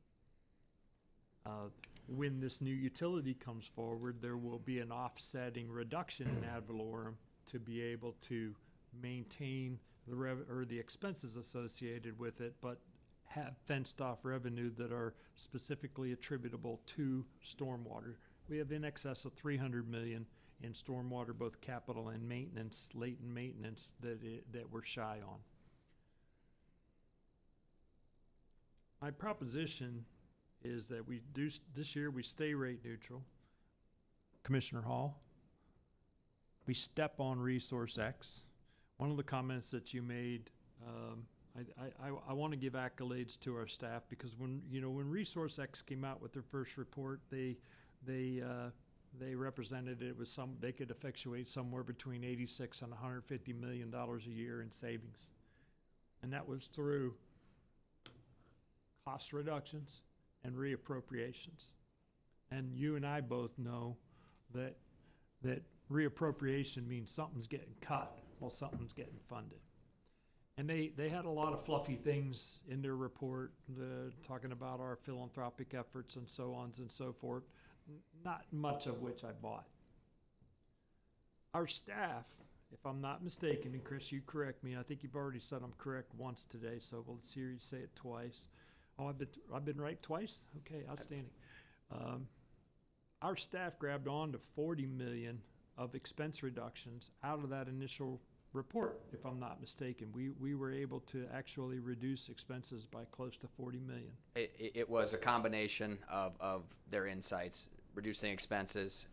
When this new utility comes forward, there will be an offsetting reduction in ad valorem to be able to maintain the expenses associated with it, but have fenced off revenue that are specifically attributable to stormwater. We have in excess of 300 million in stormwater, both capital and maintenance, latent maintenance that we're shy on. My proposition is that we do this year we stay rate neutral. Commissioner Hall, we step on Resource X. One of the comments that you made, I want to give accolades to our staff, because when Resource X came out with their first report, they represented it was they could effectuate somewhere between $86 and $150 million a year in savings, and that was through cost reductions and reappropriations. And you and I both know that reappropriation means something's getting cut while something's getting funded. And they had a lot of fluffy things in their report, talking about our philanthropic efforts and so on and so forth, not much of which I bought. Our staff, if I'm not mistaken, and Chris, you correct me, I think you've already said I'm correct once today, so let's hear you say it twice. Oh, I've been right twice? Okay, outstanding. Our staff grabbed on to 40 million of expense reductions out of that initial report, if I'm not mistaken. We were able to actually reduce expenses by close to 40 million. It was a combination of their insights, reducing expenses,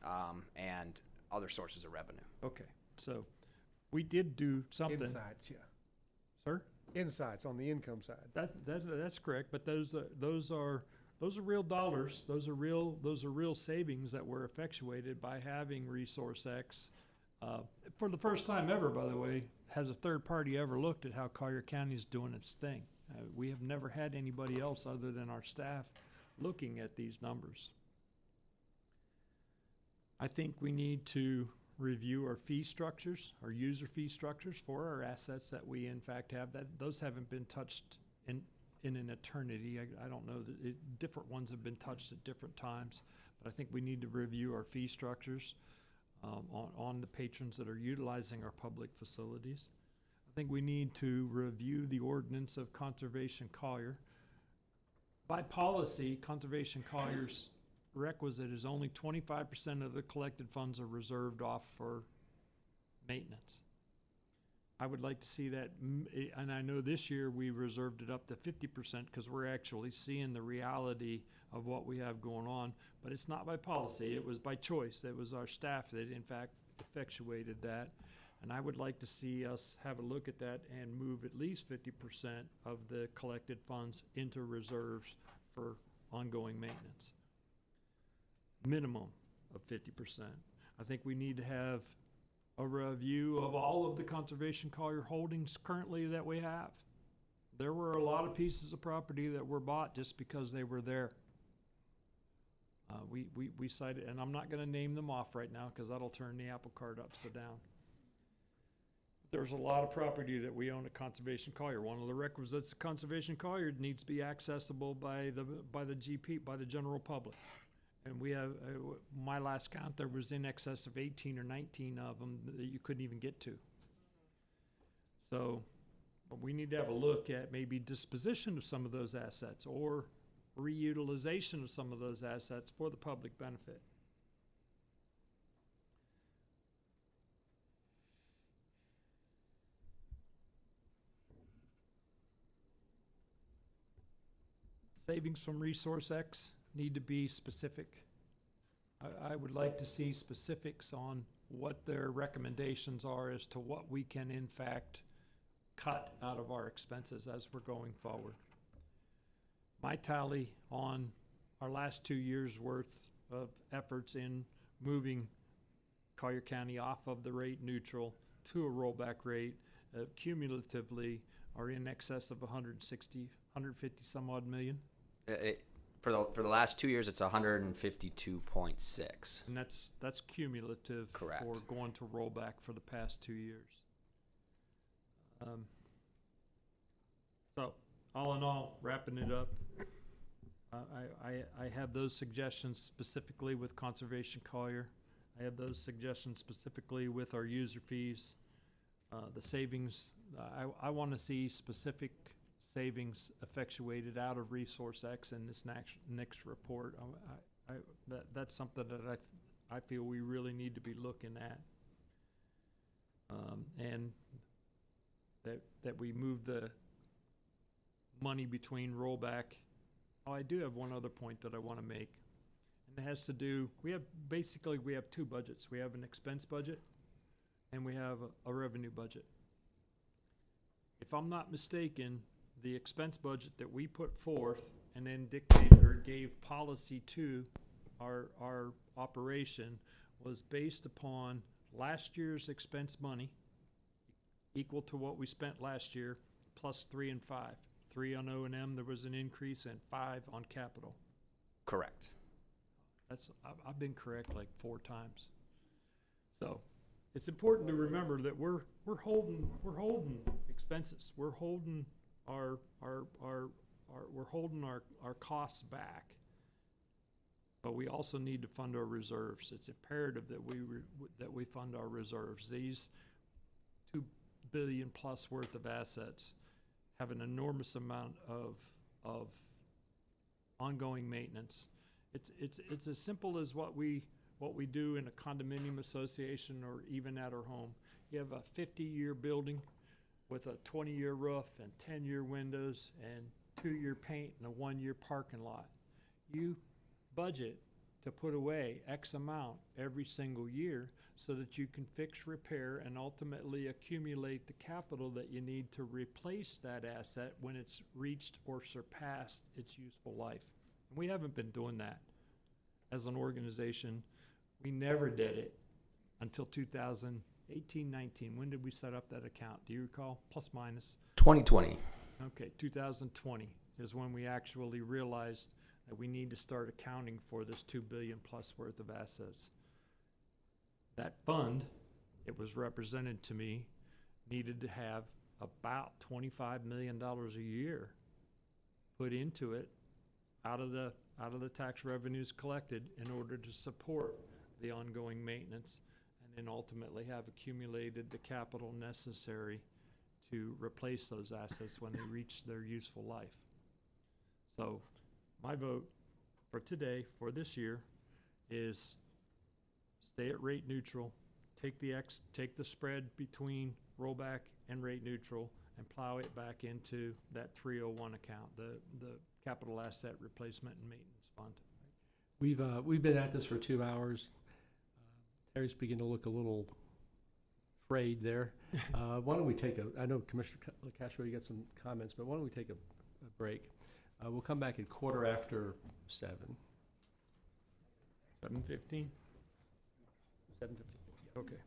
and other sources of revenue. Okay, so we did do something. Insights, yeah. Sir? Insights on the income side. That's correct, but those are real dollars. Those are real savings that were effectuated by having Resource X. For the first time ever, by the way, has a third party ever looked at how Collier County is doing its thing? We have never had anybody else other than our staff looking at these numbers. I think we need to review our fee structures, our user fee structures for our assets that we in fact have. Those haven't been touched in an eternity. I don't know that different ones have been touched at different times, but I think we need to review our fee structures on the patrons that are utilizing our public facilities. I think we need to review the ordinance of Conservation Collier. By policy, Conservation Collier's requisite is only 25% of the collected funds are reserved off for maintenance. I would like to see that, and I know this year we reserved it up to 50% because we're actually seeing the reality of what we have going on, but it's not by policy, it was by choice. It was our staff that in fact effectuated that, and I would like to see us have a look at that and move at least 50% of the collected funds into reserves for ongoing maintenance. Minimum of 50%. I think we need to have a review of all of the Conservation Collier holdings currently that we have. There were a lot of pieces of property that were bought just because they were there. We cited, and I'm not going to name them off right now because that'll turn the apple cart upside down. There's a lot of property that we own at Conservation Collier. One of the requisites of Conservation Collier needs to be accessible by the GP, by the general public. And we have, my last count, there was in excess of 18 or 19 of them that you couldn't even get to. So we need to have a look at maybe disposition of some of those assets or reutilization of some of those assets for the public benefit. Savings from Resource X need to be specific. I would like to see specifics on what their recommendations are as to what we can in fact cut out of our expenses as we're going forward. My tally on our last 2 years worth of efforts in moving Collier County off of the rate neutral to a rollback rate cumulatively are in excess of 150 some odd million. For the last 2 years, it's 152.6. And that's cumulative Correct. for going to rollback for the past 2 years. So, all in all, wrapping it up, I have those suggestions specifically with Conservation Collier. I have those suggestions specifically with our user fees. The savings, I want to see specific savings effectuated out of Resource X in this next report. That's something that I feel we really need to be looking at. And that we move the money between rollback. Oh, I do have one other point that I want to make. And it has to do, we have two budgets. We have an expense budget and we have a revenue budget. If I'm not mistaken, the expense budget that we put forth and then dictated or gave policy to our operation was based upon last year's expense money equal to what we spent last year, plus 3 and 5. 3 on O&M, there was an increase, and 5 on capital. Correct. I've been correct like 4 times. So it's important to remember that we're holding expenses. We're holding our costs back. But we also need to fund our reserves. It's imperative that we fund our reserves. These $2 billion plus worth of assets have an enormous amount of ongoing maintenance. It's as simple as what we do in a condominium association or even at our home. You have a 50-year building with a 20-year roof and 10-year windows and 2-year paint and a 1-year parking lot. You budget to put away X amount every single year so that you can fix, repair, and ultimately accumulate the capital that you need to replace that asset when it's reached or surpassed its useful life. And we haven't been doing that as an organization. We never did it until 2018-19. When did we set up that account? Do you recall? Plus minus? 2020. Okay, 2020 is when we actually realized that we need to start accounting for this $2 billion plus worth of assets. That fund, it was represented to me, needed to have about $25 million a year put into it out of the tax revenues collected in order to support the ongoing maintenance, and then ultimately have accumulated the capital necessary to replace those assets when they reach their useful life. So my vote for today, for this year, is stay at rate neutral, take the spread between rollback and rate neutral, and plow it back into that 301 account, the capital asset replacement and maintenance fund. We've been at this for 2 hours. Terry's beginning to look a little frayed there. Why don't we take I know Commissioner Castro, you got some comments, but why don't we take a break? We'll come back at 7:15. 7:15? 7:15. Okay.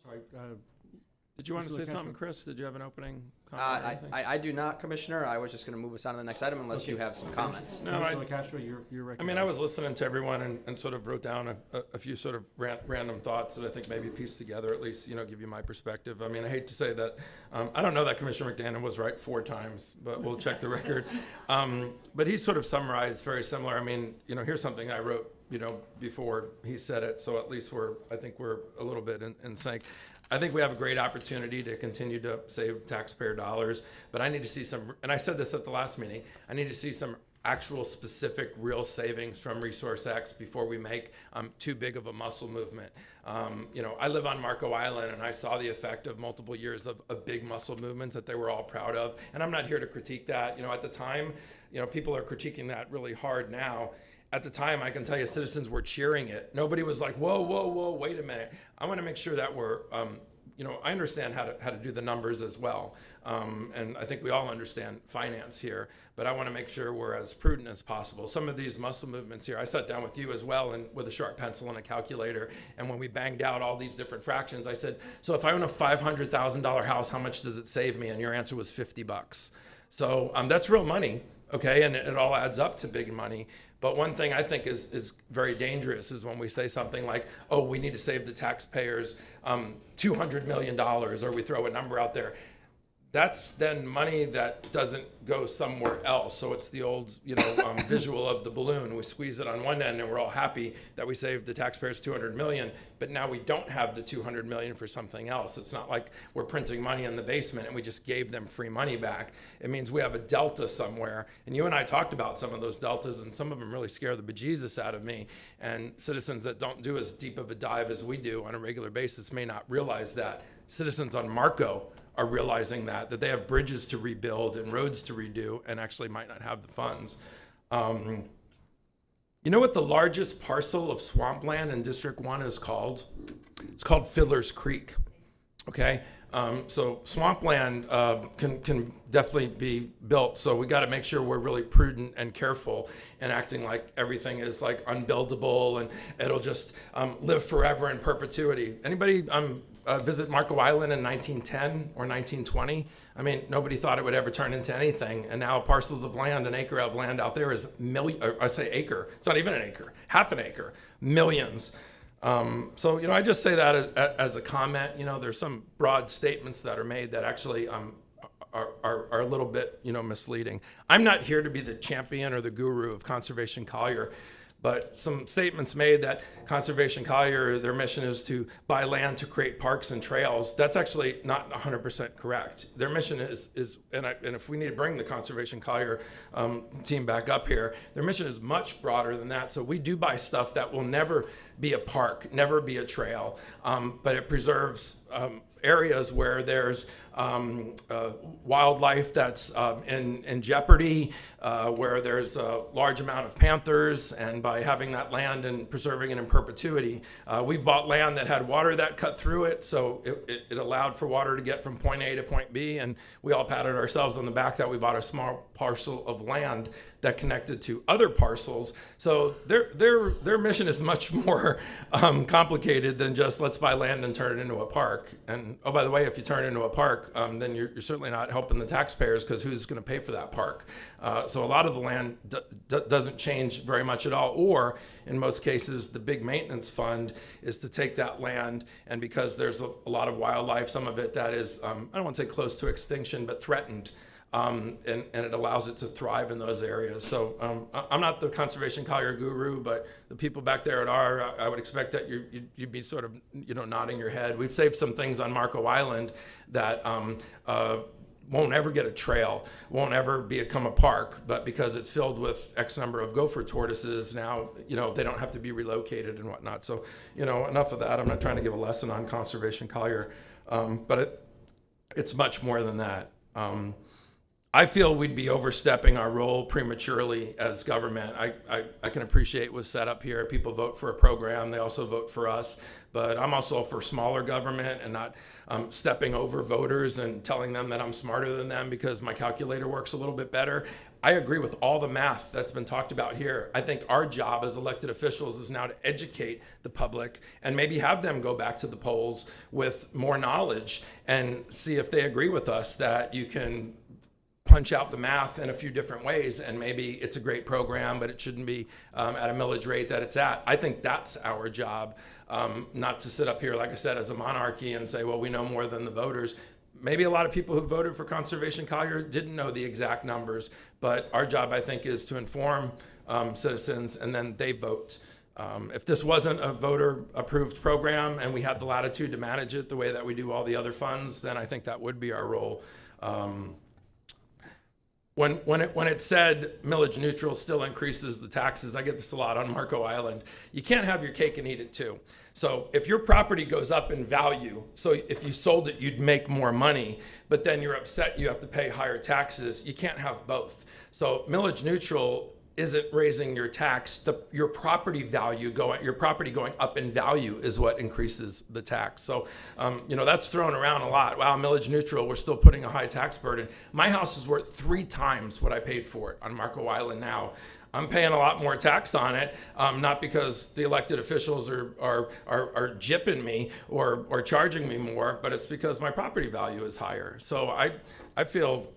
Sorry, Did you want to Mr. say LaCastro? something, Chris? Did you have an opening comment? or anything? I do not, Commissioner. I was just going to move us on to the next item unless you have some comments. No, Mr. LaCastro, you're recognized. I mean, I was listening to everyone and sort of wrote down a few sort of random thoughts that I think maybe piece together, at least, give you my perspective. I mean, I hate to say that, I don't know that Commissioner McDaniel was right 4 times, but we'll check the record. But he sort of summarized very similar. I mean, here's something I wrote, before he said it. So at least I think we're a little bit in sync. I think we have a great opportunity to continue to save taxpayer dollars, but I need to see some, and I said this at the last meeting, I need to see some actual specific real savings from Resource X before we make too big of a muscle movement. I live on Marco Island, and I saw the effect of multiple years of big muscle movements that they were all proud of. And I'm not here to critique that. At the time, people are critiquing that really hard now. At the time, I can tell you citizens were cheering it. Nobody was like, whoa, whoa, whoa, wait a minute. I want to make sure that we're, I understand how to do the numbers as well. And I think we all understand finance here, but I want to make sure we're as prudent as possible. Some of these muscle movements here, I sat down with you as well and with a sharp pencil and a calculator. And when we banged out all these different fractions, I said, so if I own a $500,000 house, how much does it save me? And your answer was $50. So that's real money. Okay, and it all adds up to big money. But one thing I think is very dangerous is when we say something like, oh, we need to save the taxpayers $200 million, or we throw a number out there. That's then money that doesn't go somewhere else. So it's the old, visual of the balloon. We squeeze it on one end and we're all happy that we saved the taxpayers $200 million, but now we don't have the $200 million for something else. It's not like we're printing money in the basement and we just gave them free money back. It means we have a delta somewhere. And you and I talked about some of those deltas, and some of them really scare the bejesus out of me. And citizens that don't do as deep of a dive as we do on a regular basis may not realize that. Citizens on Marco are realizing that they have bridges to rebuild and roads to redo and actually might not have the funds. You know what the largest parcel of swampland in District 1 is called? It's called Fiddler's Creek, okay? So swampland can definitely be built, so we gotta make sure we're really prudent and careful and acting like everything is like unbuildable and it'll just live forever in perpetuity. Anybody visit Marco Island in 1910 or 1920? I mean, nobody thought it would ever turn into anything, and now parcels of land, an acre of land out there is I say acre, it's not even an acre, half an acre, millions. So, I just say that as a comment. There's some broad statements that are made that actually are a little bit, misleading. I'm not here to be the champion or the guru of Conservation Collier, but some statements made that Conservation Collier, their mission is to buy land to create parks and trails. That's actually not 100% correct. Their mission is and if we need to bring the Conservation Collier team back up here, their mission is much broader than that. So we do buy stuff that will never be a park, never be a trail, but it preserves areas where there's wildlife that's in jeopardy, where there's a large amount of panthers, and by having that land and preserving it in perpetuity, we've bought land that had water that cut through it, so it allowed for water to get from point A to point B, and we all patted ourselves on the back that we bought a small parcel of land that connected to other parcels. So their mission is much more complicated than just let's buy land and turn it into a park. And oh, by the way, if you turn it into a park, then you're certainly not helping the taxpayers, because who's going to pay for that park? So a lot of the land doesn't change very much at all. Or in most cases, the big maintenance fund is to take that land, and because there's a lot of wildlife, some of it that is, I don't want to say close to extinction, but threatened. And it allows it to thrive in those areas. So I'm not the Conservation Collier guru, but the people back there at I would expect that you'd be sort of nodding your head. We've saved some things on Marco Island that won't ever get a trail, won't ever become a park, but because it's filled with X number of gopher tortoises, now they don't have to be relocated and whatnot. So enough of that. I'm not trying to give a lesson on Conservation Collier, but it's much more than that. I feel we'd be overstepping our role prematurely as government. I can appreciate what's set up here. People vote for a program. They also vote for us. But I'm also for smaller government and not stepping over voters and telling them that I'm smarter than them because my calculator works a little bit better. I agree with all the math that's been talked about here. I think our job as elected officials is now to educate the public and maybe have them go back to the polls with more knowledge and see if they agree with us that you can punch out the math in a few different ways, and maybe it's a great program, but it shouldn't be at a millage rate that it's at. I think that's our job, not to sit up here, like I said, as a monarchy and say, well, we know more than the voters. Maybe a lot of people who voted for Conservation Collier didn't know the exact numbers, but our job, I think, is to inform citizens, and then they vote. If this wasn't a voter-approved program and we had the latitude to manage it the way that we do all the other funds, then I think that would be our role. When it said millage neutral still increases the taxes, I get this a lot on Marco Island. You can't have your cake and eat it too. So if your property goes up in value, so if you sold it, you'd make more money, but then you're upset you have to pay higher taxes, you can't have both. So millage neutral isn't raising your tax. Your property going up in value is what increases the tax. So, that's thrown around a lot. Wow, millage neutral, we're still putting a high tax burden. My house is worth 3 times what I paid for it on Marco Island now. I'm paying a lot more tax on it, not because the elected officials are gypping me or charging me more, but it's because my property value is higher. So I feel,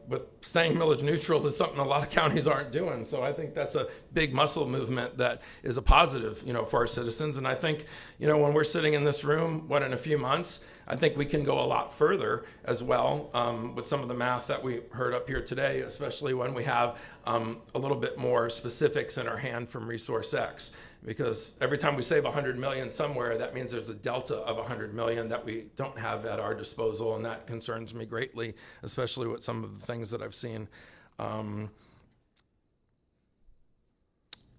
with staying millage neutral is something a lot of counties aren't doing. So I think that's a big muscle movement that is a positive, for our citizens. And I think, when we're sitting in this room, in a few months, I think we can go a lot further as well with some of the math that we heard up here today, especially when we have a little bit more specifics in our hand from Resource X. Because every time we save $100 million somewhere, that means there's a delta of $100 million that we don't have at our disposal, and that concerns me greatly, especially with some of the things that I've seen.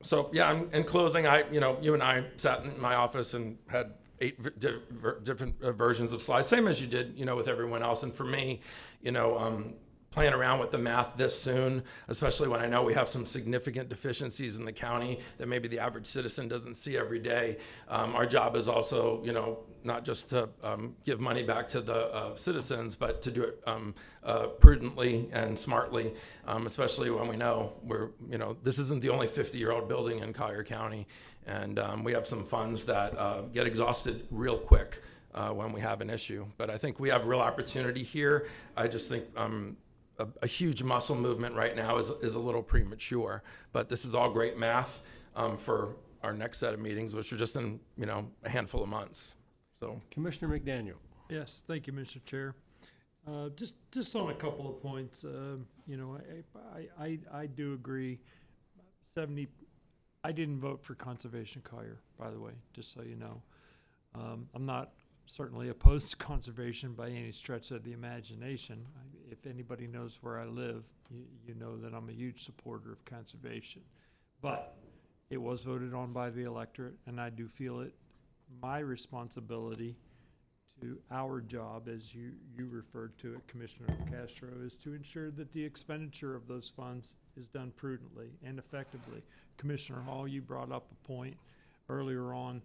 So yeah, in closing, you and I sat in my office and had 8 different versions of slides, same as you did, with everyone else. And for me, playing around with the math this soon, especially when I know we have some significant deficiencies in the county that maybe the average citizen doesn't see every day. Our job is also, not just to give money back to the citizens, but to do it prudently and smartly, especially when we know this isn't the only 50-year-old building in Collier County. And we have some funds that get exhausted real quick when we have an issue. But I think we have real opportunity here. I just think a huge muscle movement right now is a little premature. But this is all great math for our next set of meetings, which are just in a handful of months. So, Commissioner McDaniel. Yes, thank you, Mr. Chair. Just on a couple of points, I do agree. I didn't vote for Conservation Collier, by the way, just so you know. I'm not certainly opposed to conservation by any stretch of the imagination. If anybody knows where I live, you know that I'm a huge supporter of conservation. But it was voted on by the electorate, and I do feel it my responsibility to our job, as you referred to it, Commissioner Castro, is to ensure that the expenditure of those funds is done prudently and effectively. Commissioner Hall, you brought up a point earlier on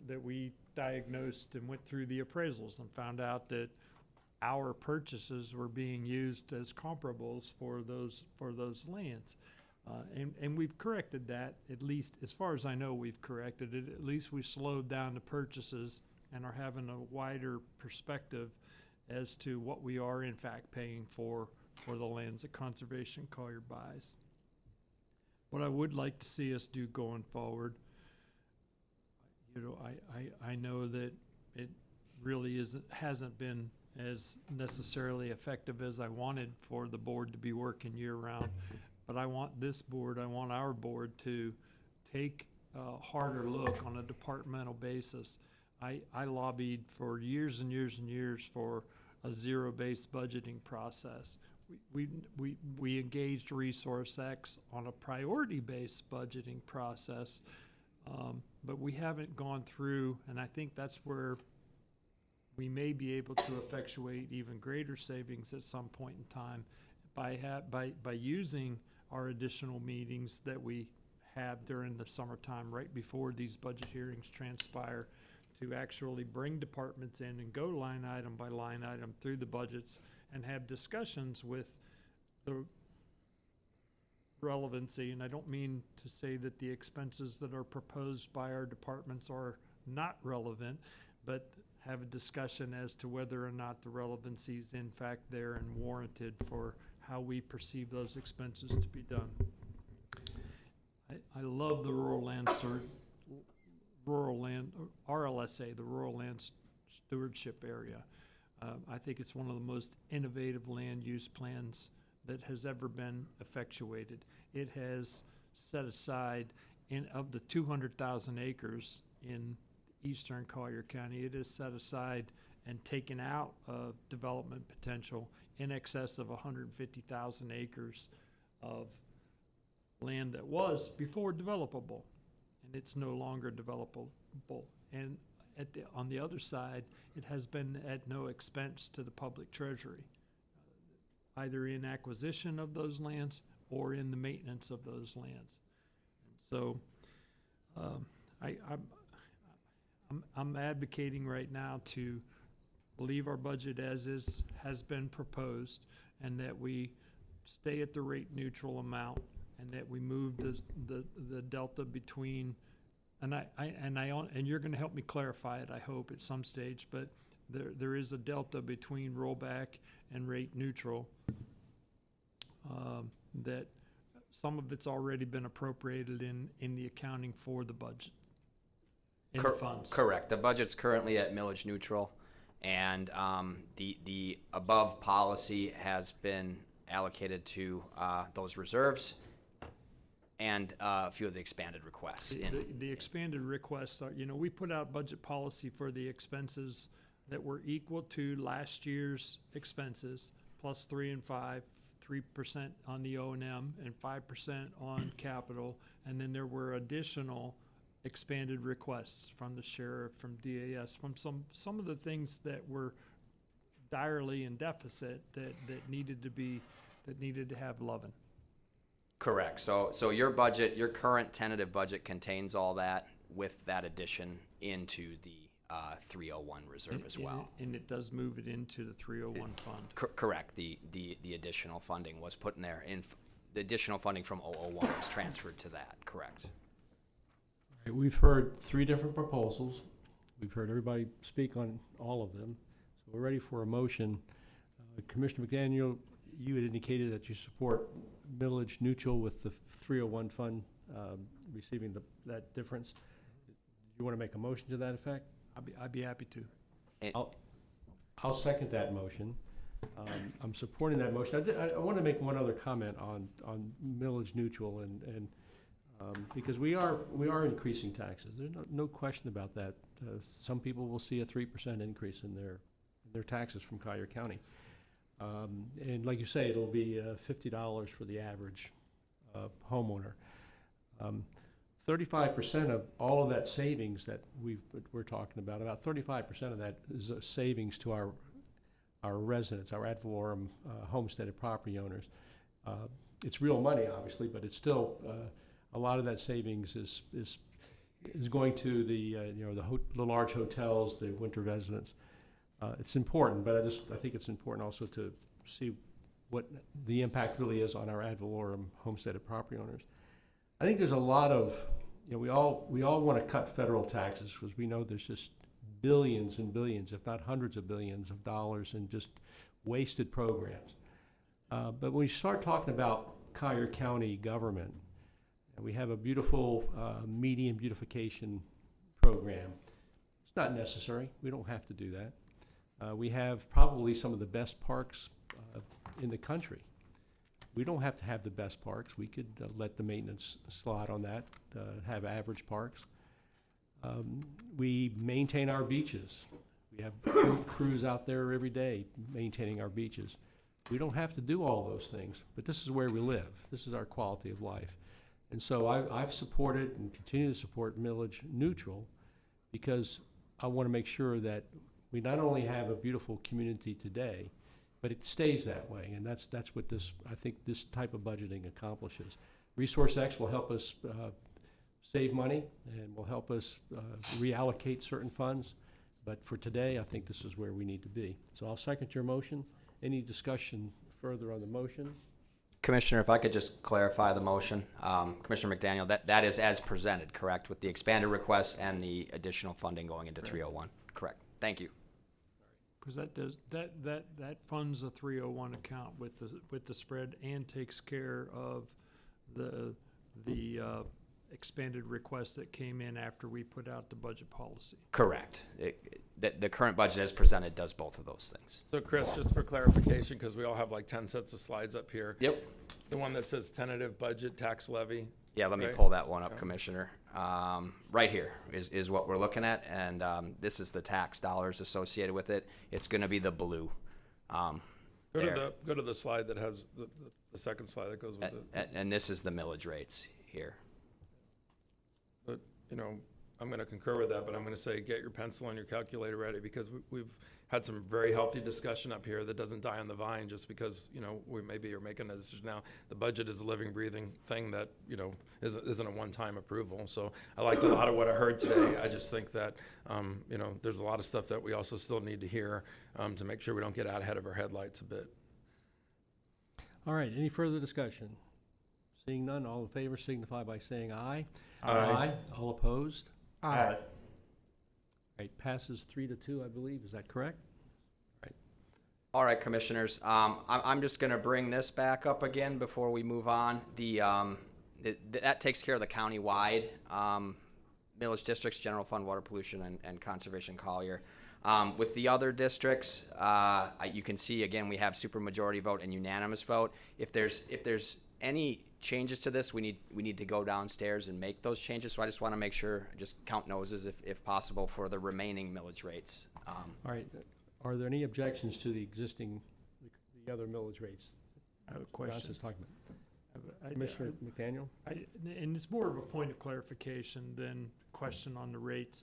that we diagnosed and went through the appraisals and found out that our purchases were being used as comparables for those lands. And we've corrected that, at least as far as I know, we've corrected it. At least we slowed down the purchases and are having a wider perspective as to what we are in fact paying for the lands that Conservation Collier buys. What I would like to see us do going forward, I know that it really hasn't been as necessarily effective as I wanted for the board to be working year-round. But I want our board to take a harder look on a departmental basis. I lobbied for years and years and years for a zero-based budgeting process. We engaged Resource X on a priority-based budgeting process, but we haven't gone through, and I think that's where we may be able to effectuate even greater savings at some point in time, by using our additional meetings that we have during the summertime, right before these budget hearings transpire, to actually bring departments in and go line item by line item through the budgets and have discussions with the relevancy. And I don't mean to say that the expenses that are proposed by our departments are not relevant, but have a discussion as to whether or not the relevancy is in fact there and warranted for how we perceive those expenses to be done. I love the RLSA, the Rural Land Stewardship Area. I think it's one of the most innovative land use plans that has ever been effectuated. It has set aside, of the 200,000 acres in eastern Collier County, it has set aside and taken out of development potential in excess of 150,000 acres of land that was before developable, and it's no longer developable. And on the other side, it has been at no expense to the public treasury, either in acquisition of those lands or in the maintenance of those lands. And so I'm advocating right now to leave our budget as has been proposed, and that we stay at the rate neutral amount, and that we move the delta between, and you're going to help me clarify it, I hope, at some stage, but there is a delta between rollback and rate neutral, that some of it's already been appropriated in the accounting for the budget. In the funds. Correct. The budget's currently at millage neutral, and the above policy has been allocated to those reserves and a few of the expanded requests. The expanded requests are, we put out budget policy for the expenses that were equal to last year's expenses, plus 3% and 3% on the O&M and 5% on capital, and then there were additional expanded requests from the sheriff, from DAS, from some of the things that were direly in deficit that needed to have loving. Correct. So your budget, your current tentative budget contains all that with that addition into the 301 reserve as well. And it does move it into the 301 fund. Correct. The additional funding was put in there. The additional funding from 001 was transferred to that. Correct. We've heard 3 different proposals. We've heard everybody speak on all of them. So we're ready for a motion. Commissioner McDaniel, you had indicated that you support millage neutral with the 301 fund receiving that difference. Do you want to make a motion to that effect? I'd be happy to. I'll second that motion. I'm supporting that motion. I want to make one other comment on millage neutral and because we are increasing taxes. There's no question about that. Some people will see a 3% increase in their taxes from Collier County. And like you say, it'll be $50 for the average homeowner. 35% of all of that savings that we're talking about 35% of that is a savings to our residents, our ad valorem homesteaded property owners. It's real money, obviously, but it's still a lot of that savings is going to the large hotels, the winter residents. It's important, but I think it's important also to see what the impact really is on our ad valorem homesteaded property owners. I think there's a lot of, we all want to cut federal taxes because we know there's just billions and billions, if not hundreds of billions of dollars in just wasted programs. But when you start talking about Collier County government, we have a beautiful median beautification program. It's not necessary. We don't have to do that. We have probably some of the best parks in the country. We don't have to have the best parks. We could let the maintenance slide on that, have average parks. We maintain our beaches. We have crews out there every day maintaining our beaches. We don't have to do all those things, but this is where we live. This is our quality of life. And so I've supported and continue to support millage neutral because I want to make sure that we not only have a beautiful community today, but it stays that way, and that's what this, I think this type of budgeting accomplishes. Resource X will help us save money and will help us reallocate certain funds, but for today, I think this is where we need to be. So I'll second your motion. Any discussion further on the motion? Commissioner, if I could just clarify the motion. Commissioner McDaniel, that is as presented, correct? With the expanded requests and the additional funding going into 301. Correct. Thank you. Because that funds the 301 account with the spread and takes care of the expanded request that came in after we put out the budget policy. Correct. The current budget as presented does both of those things. So Chris, just for clarification, because we all have like 10 sets of slides up here. Yep. The one that says tentative budget tax levy. Yeah, let me right? pull that one up, Commissioner. Right here is what we're looking at, and this is the tax dollars associated with it. It's going to be the blue. Go to the slide that has the second slide that goes with it. And this is the millage rates here. But, you know, I'm going to concur with that, but I'm going to say get your pencil and your calculator ready, because we've had some very healthy discussion up here that doesn't die on the vine just because, you know, we maybe are making a decision now. The budget is a living, breathing thing that, you know, isn't a one-time approval. So I liked a lot of what I heard today. I just think that, you know, there's a lot of stuff that we also still need to hear to make sure we don't get out ahead of our headlights a bit. All right, any further discussion? Seeing none, all in favor signify by saying aye. Aye. All opposed? Aye. Right, passes 3-2, I believe. Is that correct? Right. All right, Commissioners. I'm just going to bring this back up again before we move on. That takes care of the county-wide millage districts, general fund, water pollution, and conservation Collier. With the other districts, you can see again we have supermajority vote and unanimous vote. If there's any changes to this, we need to go downstairs and make those changes. So I just want to make sure, just count noses if possible for the remaining millage rates. All right. Are there any objections to the existing, the other millage rates? I have a question. Josh is talking about. Commissioner McDaniel? And it's more of a point of clarification than question on the rates.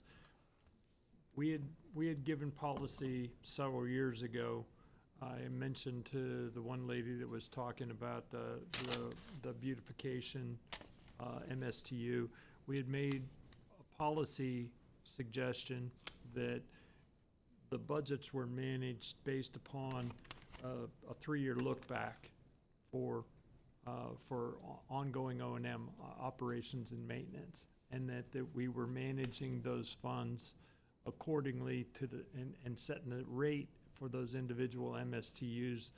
We had given policy several years ago. I mentioned to the one lady that was talking about the beautification MSTU, we had made a policy suggestion that the budgets were managed based upon a 3-year look back for ongoing O&M operations and maintenance, and that we were managing those funds accordingly to and setting the rate for those individual MSTUs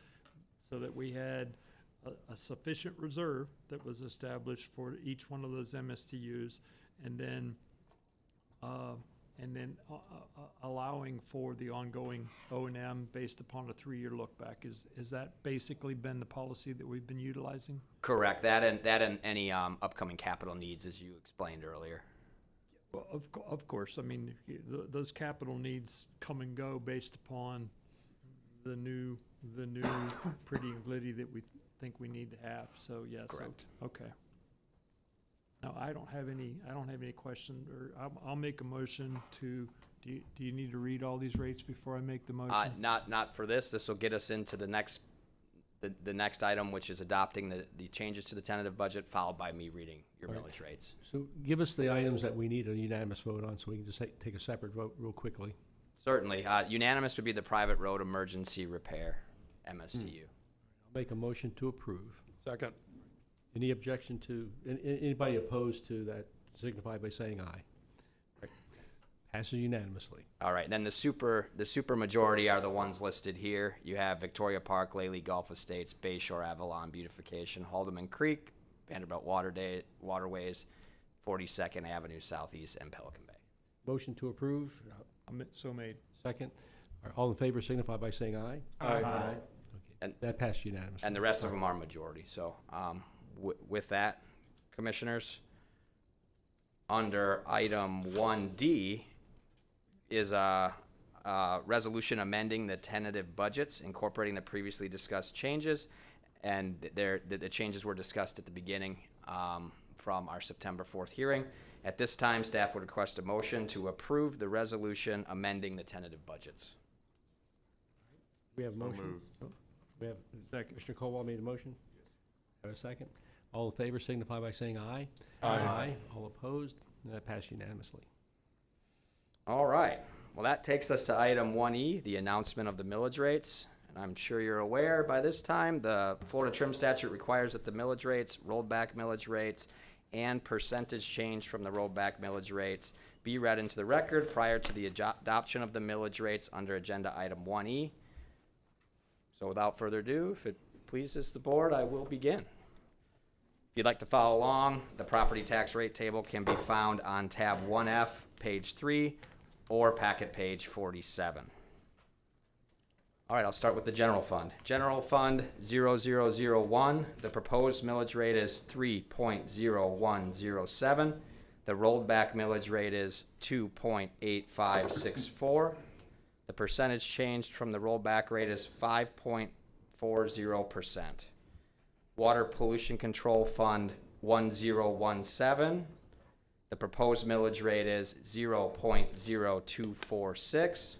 so that we had a sufficient reserve that was established for each one of those MSTUs, and then allowing for the ongoing O&M based upon a 3-year look back. Is that basically been the policy that we've been utilizing? Correct. That and any upcoming capital needs, as you explained earlier. Well, of course. I mean, those capital needs come and go based upon the new pretty and glitty that we think we need to have. So yes. Correct. Okay. Now I don't have any question, or I'll make a motion to. Do you need to read all these rates before I make the motion? Not for this. This will get us into the next item, which is adopting the changes to the tentative budget, followed by me reading your millage rates. So give us the items that we need a unanimous vote on so we can just take a separate vote real quickly. Certainly. Unanimous would be the private road emergency repair, MSTU. I'll make a motion to approve. Second. Any objection to, anybody opposed to that signify by saying aye. Right. Passes unanimously. All right, and then the super majority are the ones listed here. You have Victoria Park, Lely Gulf Estates, Bayshore Avalon Beautification, Haldeman Creek, Vanderbilt Waterways, 42nd Avenue Southeast, and Pelican Bay. Motion to approve. So made. Second. All in favor signify by saying aye. Aye. Okay. And that passed unanimously. And the rest of them are majority. So with that, Commissioners, under item 1D is a resolution amending the tentative budgets, incorporating the previously discussed changes, and the changes were discussed at the beginning from our September 4th hearing. At this time, staff would request a motion to approve the resolution amending the tentative budgets. We have a motion. We have, is that Commissioner Colwell made a motion? Have a second? All in favor signify by saying aye. Aye. All opposed? And that passed unanimously. All right. Well, that takes us to item 1E, the announcement of the millage rates. And I'm sure you're aware by this time, the Florida Trim Statute requires that the millage rates, rolled back millage rates, and percentage change from the rolled back millage rates be read into the record prior to the adoption of the millage rates under agenda item 1E. So without further ado, if it pleases the board, I will begin. If you'd like to follow along, the property tax rate table can be found on tab 1F, page 3, or packet page 47. All right, I'll start with the general fund. General fund 0001, the proposed millage rate is 3.0107. The rolled back millage rate is 2.8564. The percentage changed from the rollback rate is 5.40%. Water Pollution Control Fund 1017. The proposed millage rate is 0.0246.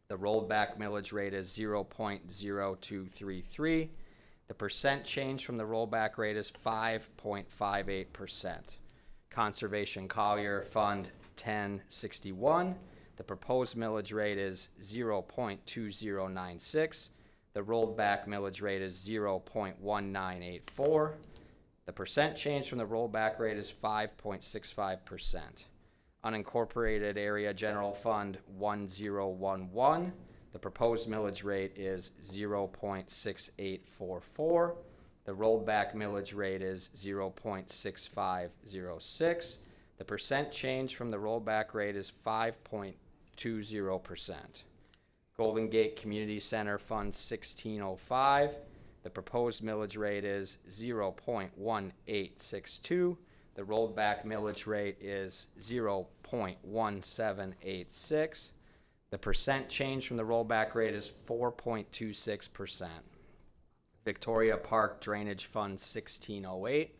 The rolled back millage rate is 0.0233. The percent change from the rollback rate is 5.58%. Conservation Collier Fund 1061. The proposed millage rate is 0.2096. The rolled back millage rate is 0.1984. The percent change from the rollback rate is 5.65%. Unincorporated Area General Fund 1011. The proposed millage rate is 0.6844. The rolled back millage rate is 0.6506. The percent change from the rollback rate is 5.20%. Golden Gate Community Center Fund 1605. The proposed millage rate is 0.1862. The rolled back millage rate is 0.1786. The percent change from the rollback rate is 4.26%. Victoria Park Drainage Fund 1608.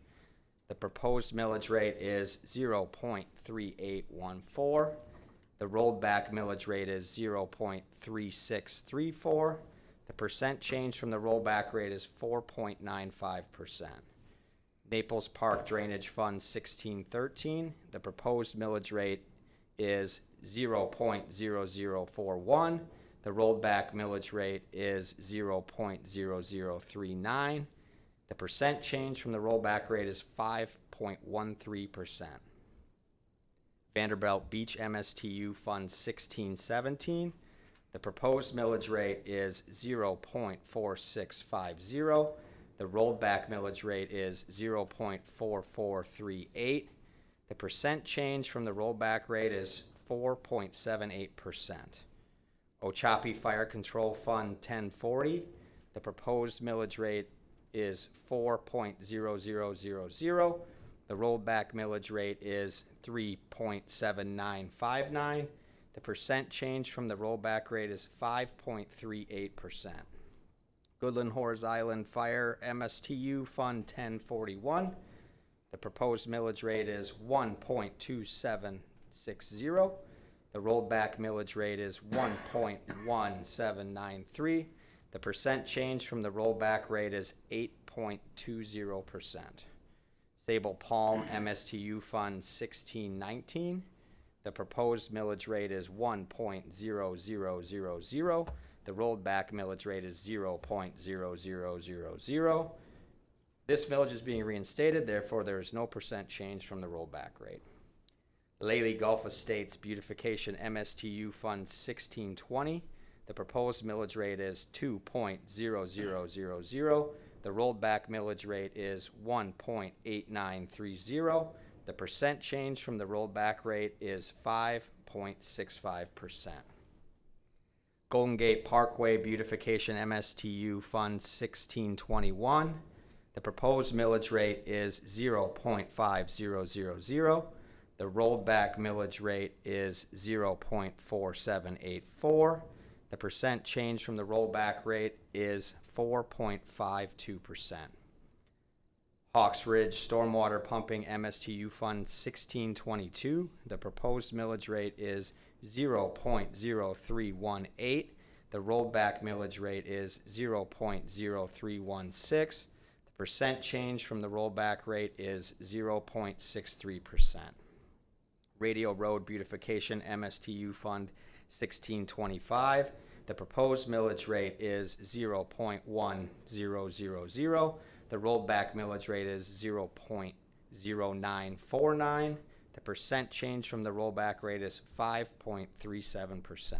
The proposed millage rate is 0.3814. The rolled back millage rate is 0.3634. The percent change from the rollback rate is 4.95%. Naples Park Drainage Fund 1613. The proposed millage rate is 0.0041. The rolled back millage rate is 0.0039. The percent change from the rollback rate is 5.13%. Vanderbilt Beach MSTU Fund 1617. The proposed millage rate is 0.4650. The rolled back millage rate is 0.4438. The percent change from the rollback rate is 4.78%. Ochopee Fire Control Fund 1040. The proposed millage rate is 4.0000. The rolled back millage rate is 3.7959. The percent change from the rollback rate is 5.38%. Goodland Horse Island Fire MSTU Fund 1041. The proposed millage rate is 1.2760. The rolled back millage rate is 1.1793. The percent change from the rollback rate is 8.20%. Sable Palm MSTU Fund 1619. The proposed millage rate is 1.0000. The rolled back millage rate is 0.0000. This millage is being reinstated, therefore there is no percent change from the rollback rate. Lely Gulf Estates Beautification MSTU Fund 1620. The proposed millage rate is 2.0000. The rolled back millage rate is 1.8930. The percent change from the rolled back rate is 5.65%. Golden Gate Parkway Beautification MSTU Fund 1621. The proposed millage rate is 0.5000. The rolled back millage rate is 0.4784. The percent change from the rollback rate is 4.52%. Hawks Ridge Stormwater Pumping MSTU Fund 1622. The proposed millage rate is 0.0318. The rollback millage rate is 0.0316. The percent change from the rollback rate is 0.63%. Radio Road Beautification MSTU Fund 1625. The proposed millage rate is 0.1000. The rollback millage rate is 0.0949. The percent change from the rollback rate is 5.37%.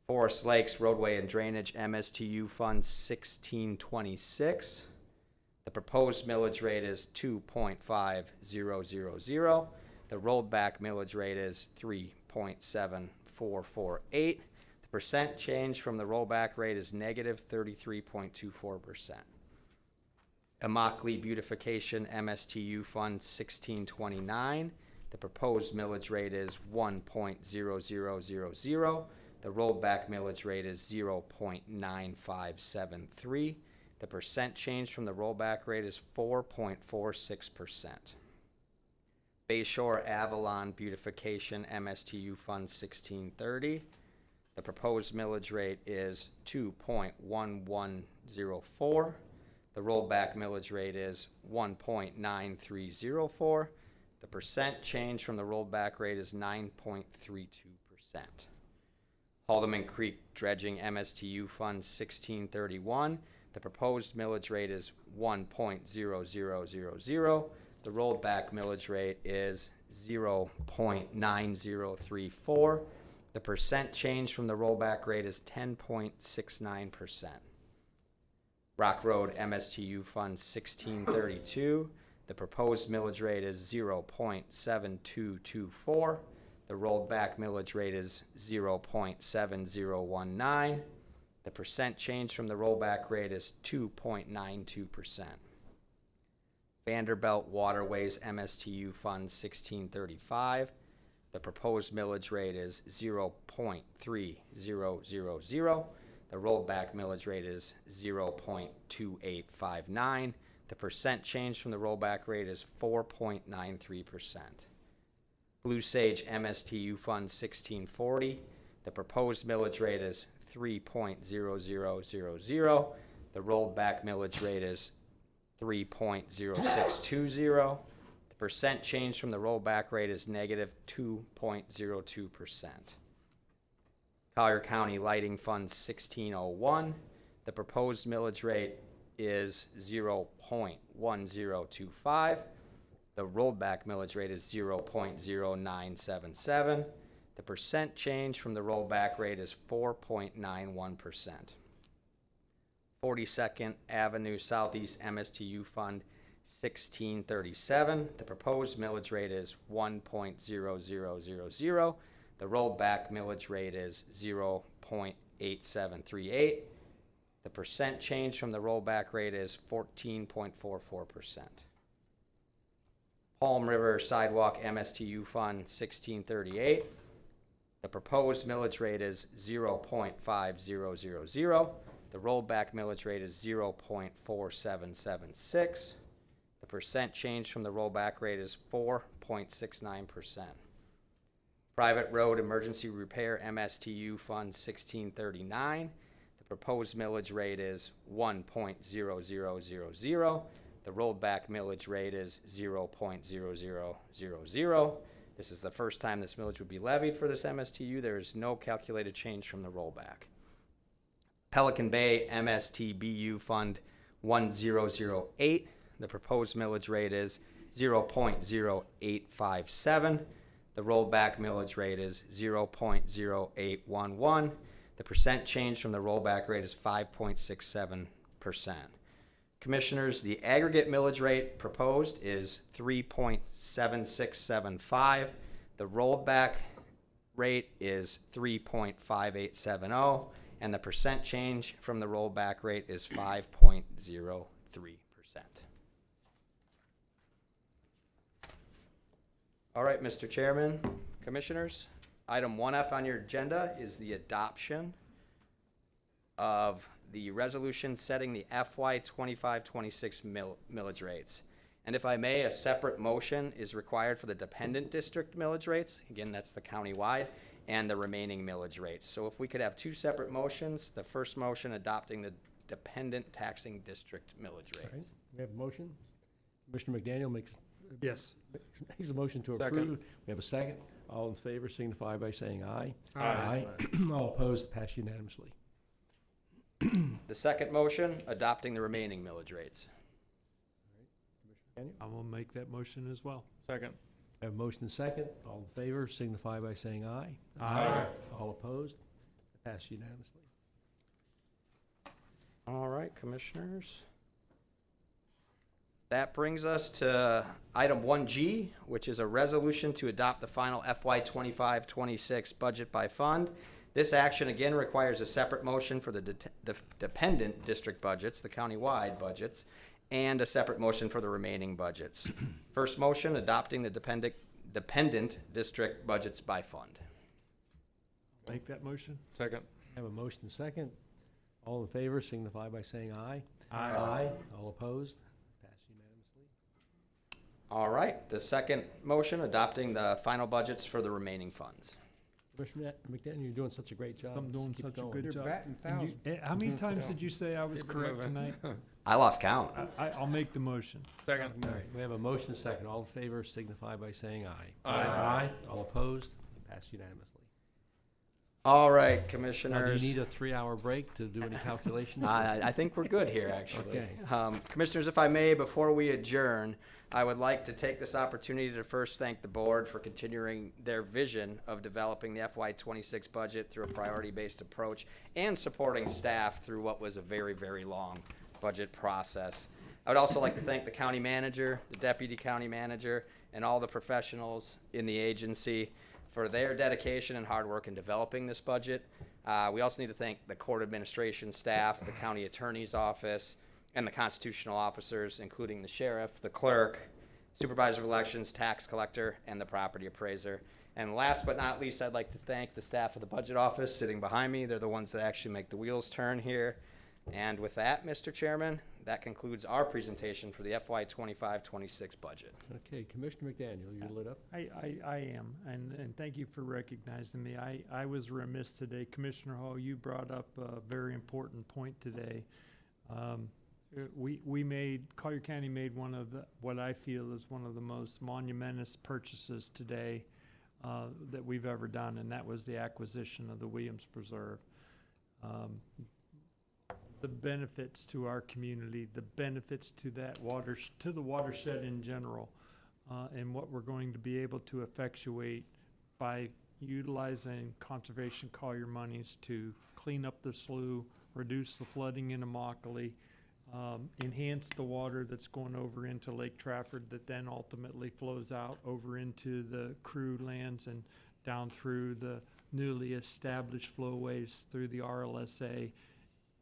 Forest Lakes Roadway and Drainage MSTU Fund 1626. The proposed millage rate is 2.5000. The rollback millage rate is 3.7448. The percent change from the rollback rate is negative 33.24%. Immokalee Beautification MSTU Fund 1629. The proposed millage rate is 1.0000. The rollback millage rate is 0.9573. The percent change from the rollback rate is 4.46%. Bayshore Avalon Beautification MSTU Fund 1630. The proposed millage rate is 2.1104. The rollback millage rate is 1.9304. The percent change from the rollback rate is 9.32%. Haldeman Creek Dredging MSTU Fund 1631. The proposed millage rate is 1.0000. The rollback millage rate is 0.9034. The percent change from the rollback rate is 10.69%. Rock Road MSTU Fund 1632. The proposed millage rate is 0.7224. The rollback millage rate is 0.7019. The percent change from the rollback rate is 2.92%. Vanderbilt Waterways MSTU Fund 1635. The proposed millage rate is 0.3000. The rollback millage rate is 0.2859. The percent change from the rollback rate is 4.93%. Blue Sage MSTU Fund 1640. The proposed millage rate is 3.0000. The rollback millage rate is 3.0620. The percent change from the rollback rate is negative 2.02%. Collier County Lighting Fund 1601. The proposed millage rate is 0.1025. The rollback millage rate is 0.0977. The percent change from the rollback rate is 4.91%. 42nd Avenue Southeast MSTU Fund 1637. The proposed millage rate is 1.0000. The rollback millage rate is 0.8738. The percent change from the rollback rate is 14.44%. Palm River Sidewalk MSTU Fund 1638. The proposed millage rate is 0.5000. The rollback millage rate is 0.4776. The percent change from the rollback rate is 4.69%. Private Road Emergency Repair MSTU Fund 1639. The proposed millage rate is 1.0000. The rollback millage rate is 0.0000. This is the first time this millage would be levied for this MSTU. There is no calculated change from the rollback. Pelican Bay MSTBU Fund 1008. The proposed millage rate is 0.0857. The rollback millage rate is 0.0811. The percent change from the rollback rate is 5.67%. Commissioners, the aggregate millage rate proposed is 3.7675. The rollback rate is 3.5870, and the percent change from the rollback rate is 5.03%. All right, Mr. Chairman, Commissioners, item 1F on your agenda is the adoption of the resolution setting the FY 25-26 millage rates. And if I may, a separate motion is required for the dependent district millage rates. Again, that's the countywide. and the remaining millage rates. So if we could have two separate motions, the first motion adopting the dependent taxing district millage All right, rates. we have a motion. Commissioner McDaniel makes Yes. makes a motion to Second. approve. We have a second. All in favor signify by saying aye. Aye. All opposed, pass unanimously. The second motion, adopting the remaining millage rates. I will make that motion as well. Second. I have a motion and second. All in favor signify by saying aye. Aye. All opposed, pass unanimously. All right, commissioners. That brings us to item 1G, which is a resolution to adopt the final FY 25-26 budget by fund. This action again requires a separate motion for the dependent district budgets, the county-wide budgets, and a separate motion for the remaining budgets. First motion, adopting the dependent district budgets by fund. Make that motion. Second. I have a motion and second. All in favor signify by saying aye. Aye. All opposed, pass unanimously. All right, the second motion, adopting the final budgets for the remaining funds. Commissioner McDaniel, you're doing such a great job. I'm doing Keep such a going. good You're job. batting And you- thousands. how many times did you say I was correct tonight? I lost count. I'll make the motion. Second. All right, we have a motion and second. All in favor signify by saying aye. Aye. All opposed, pass unanimously. All right, Now, do commissioners. you need a 3-hour break to do any calculations? I think we're good here, actually. Okay. Commissioners, if I may, before we adjourn, I would like to take this opportunity to first thank the board for continuing their vision of developing the FY 26 budget through a priority-based approach and supporting staff through what was a very, very long budget process. I would also like to thank the county manager, the deputy county manager, and all the professionals in the agency for their dedication and hard work in developing this budget. We also need to thank the court administration staff, the county attorney's office, and the constitutional officers, including the sheriff, the clerk, supervisor of elections, tax collector, and the property appraiser. And last but not least, I'd like to thank the staff of the budget office sitting behind me. They're the ones that actually make the wheels turn here. And with that, Mr. Chairman, that concludes our presentation for the FY 25-26 budget. Okay, Commissioner McDaniel, you lit up? I am, and thank you for recognizing me. I was remiss today. Commissioner Hall, you brought up a very important point today. Collier County made one of what I feel is one of the most monumentous purchases today that we've ever done, and that was the acquisition of the Williams Preserve. The benefits to our community, the benefits to that to the watershed in general, and what we're going to be able to effectuate by utilizing Conservation Collier monies to clean up the slough, reduce the flooding in Immokalee, enhance the water that's going over into Lake Trafford that then ultimately flows out over into the Crew lands and down through the newly established flowways through the RLSA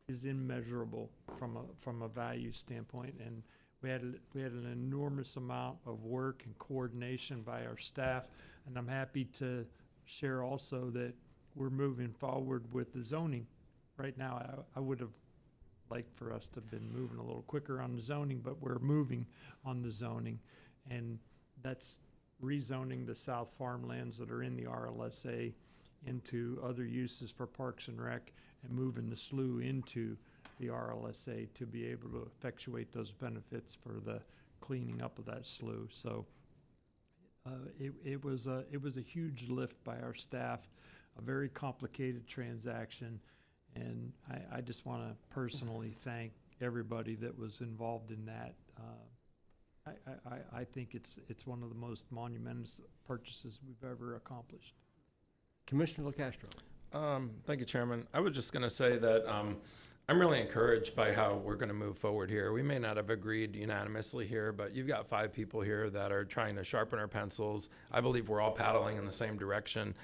is immeasurable from a value standpoint. And we had an enormous amount of work and coordination by our staff, and I'm happy to share also that we're moving forward with the zoning. Right now, I would have liked for us to have been moving a little quicker on the zoning, but we're moving on the zoning, and that's rezoning the south farmlands that are in the RLSA into other uses for Parks and Rec, and moving the slough into the RLSA to be able to effectuate those benefits for the cleaning up of that slough. So it was a huge lift by our staff, a very complicated transaction, and I just want to personally thank everybody that was involved in that. I think it's one of the most monumentous purchases we've ever accomplished. Commissioner LaCastro. Thank you, Chairman. I was just going to say that I'm really encouraged by how we're going to move forward here. We may not have agreed unanimously here, but you've got 5 people here that are trying to sharpen our pencils. I believe we're all paddling in the same direction.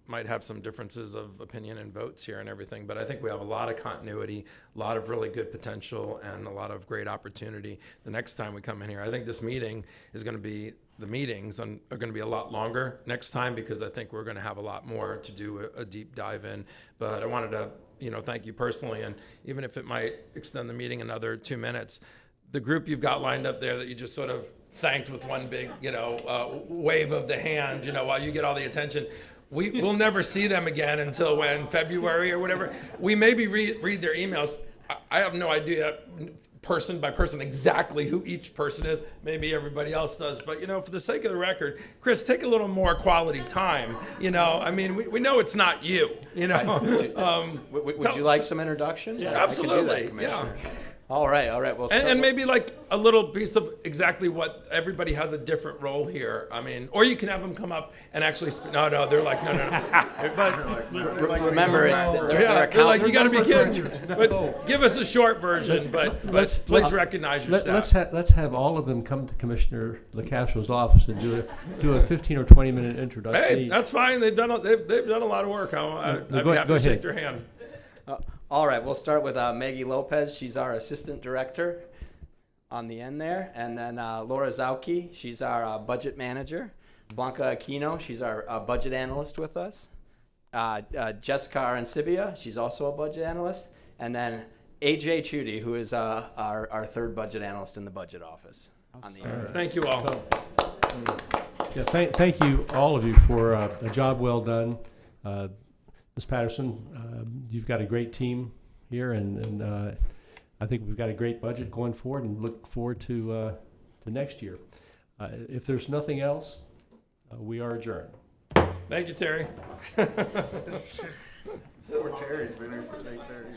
Might have some differences of opinion and votes here and everything, but I think we have a lot of continuity, a lot of really good potential, and a lot of great opportunity the next time we come in here. I think this meeting is going to be the meetings are going to be a lot longer next time, because I think we're going to have a lot more to do a deep dive in. But I wanted to, thank you personally, and even if it might extend the meeting another 2 minutes, the group you've got lined up there that you just sort of thanked with one big, wave of the hand, while you get all the attention. we'll never see them again until when, February or whatever. We maybe read their emails. I have no idea person by person exactly who each person is. Maybe everybody else does. But, you know, for the sake of the record, Chris, take a little more quality time. You know, I mean, we know it's not you, you know. Would you like some introduction? Yeah, I can do that, absolutely. Commissioner. Yeah. All right. We'll start And with- maybe like a little piece of exactly what everybody has a different role here. I mean, or you can have them come up and actually no, they're like, no. But remember, they're like, you got to be kidding. But give us a short version, but please recognize your staff. Let's have all of them come to Commissioner LaCastro's office and do a 15 or 20 minute introduction. Hey, that's fine. They've done a lot of work. I'd be happy to shake their hand. All right, we'll start with Maggie Lopez. She's our assistant director on the end there. And then Laura Zauki, she's our budget manager. Blanca Aquino, she's our budget analyst with us. Jessica Arancibia, she's also a budget analyst. And then AJ Chudy, who is our third budget analyst in the budget office. On the end. Thank you all. Yeah, thank you, all of you, for a job well done. Ms. Patterson, you've got a great team here, and I think we've got a great budget going forward, and look forward to next year. If there's nothing else, we are adjourned. Thank you, Terry. Poor Terry's been here since 8:30.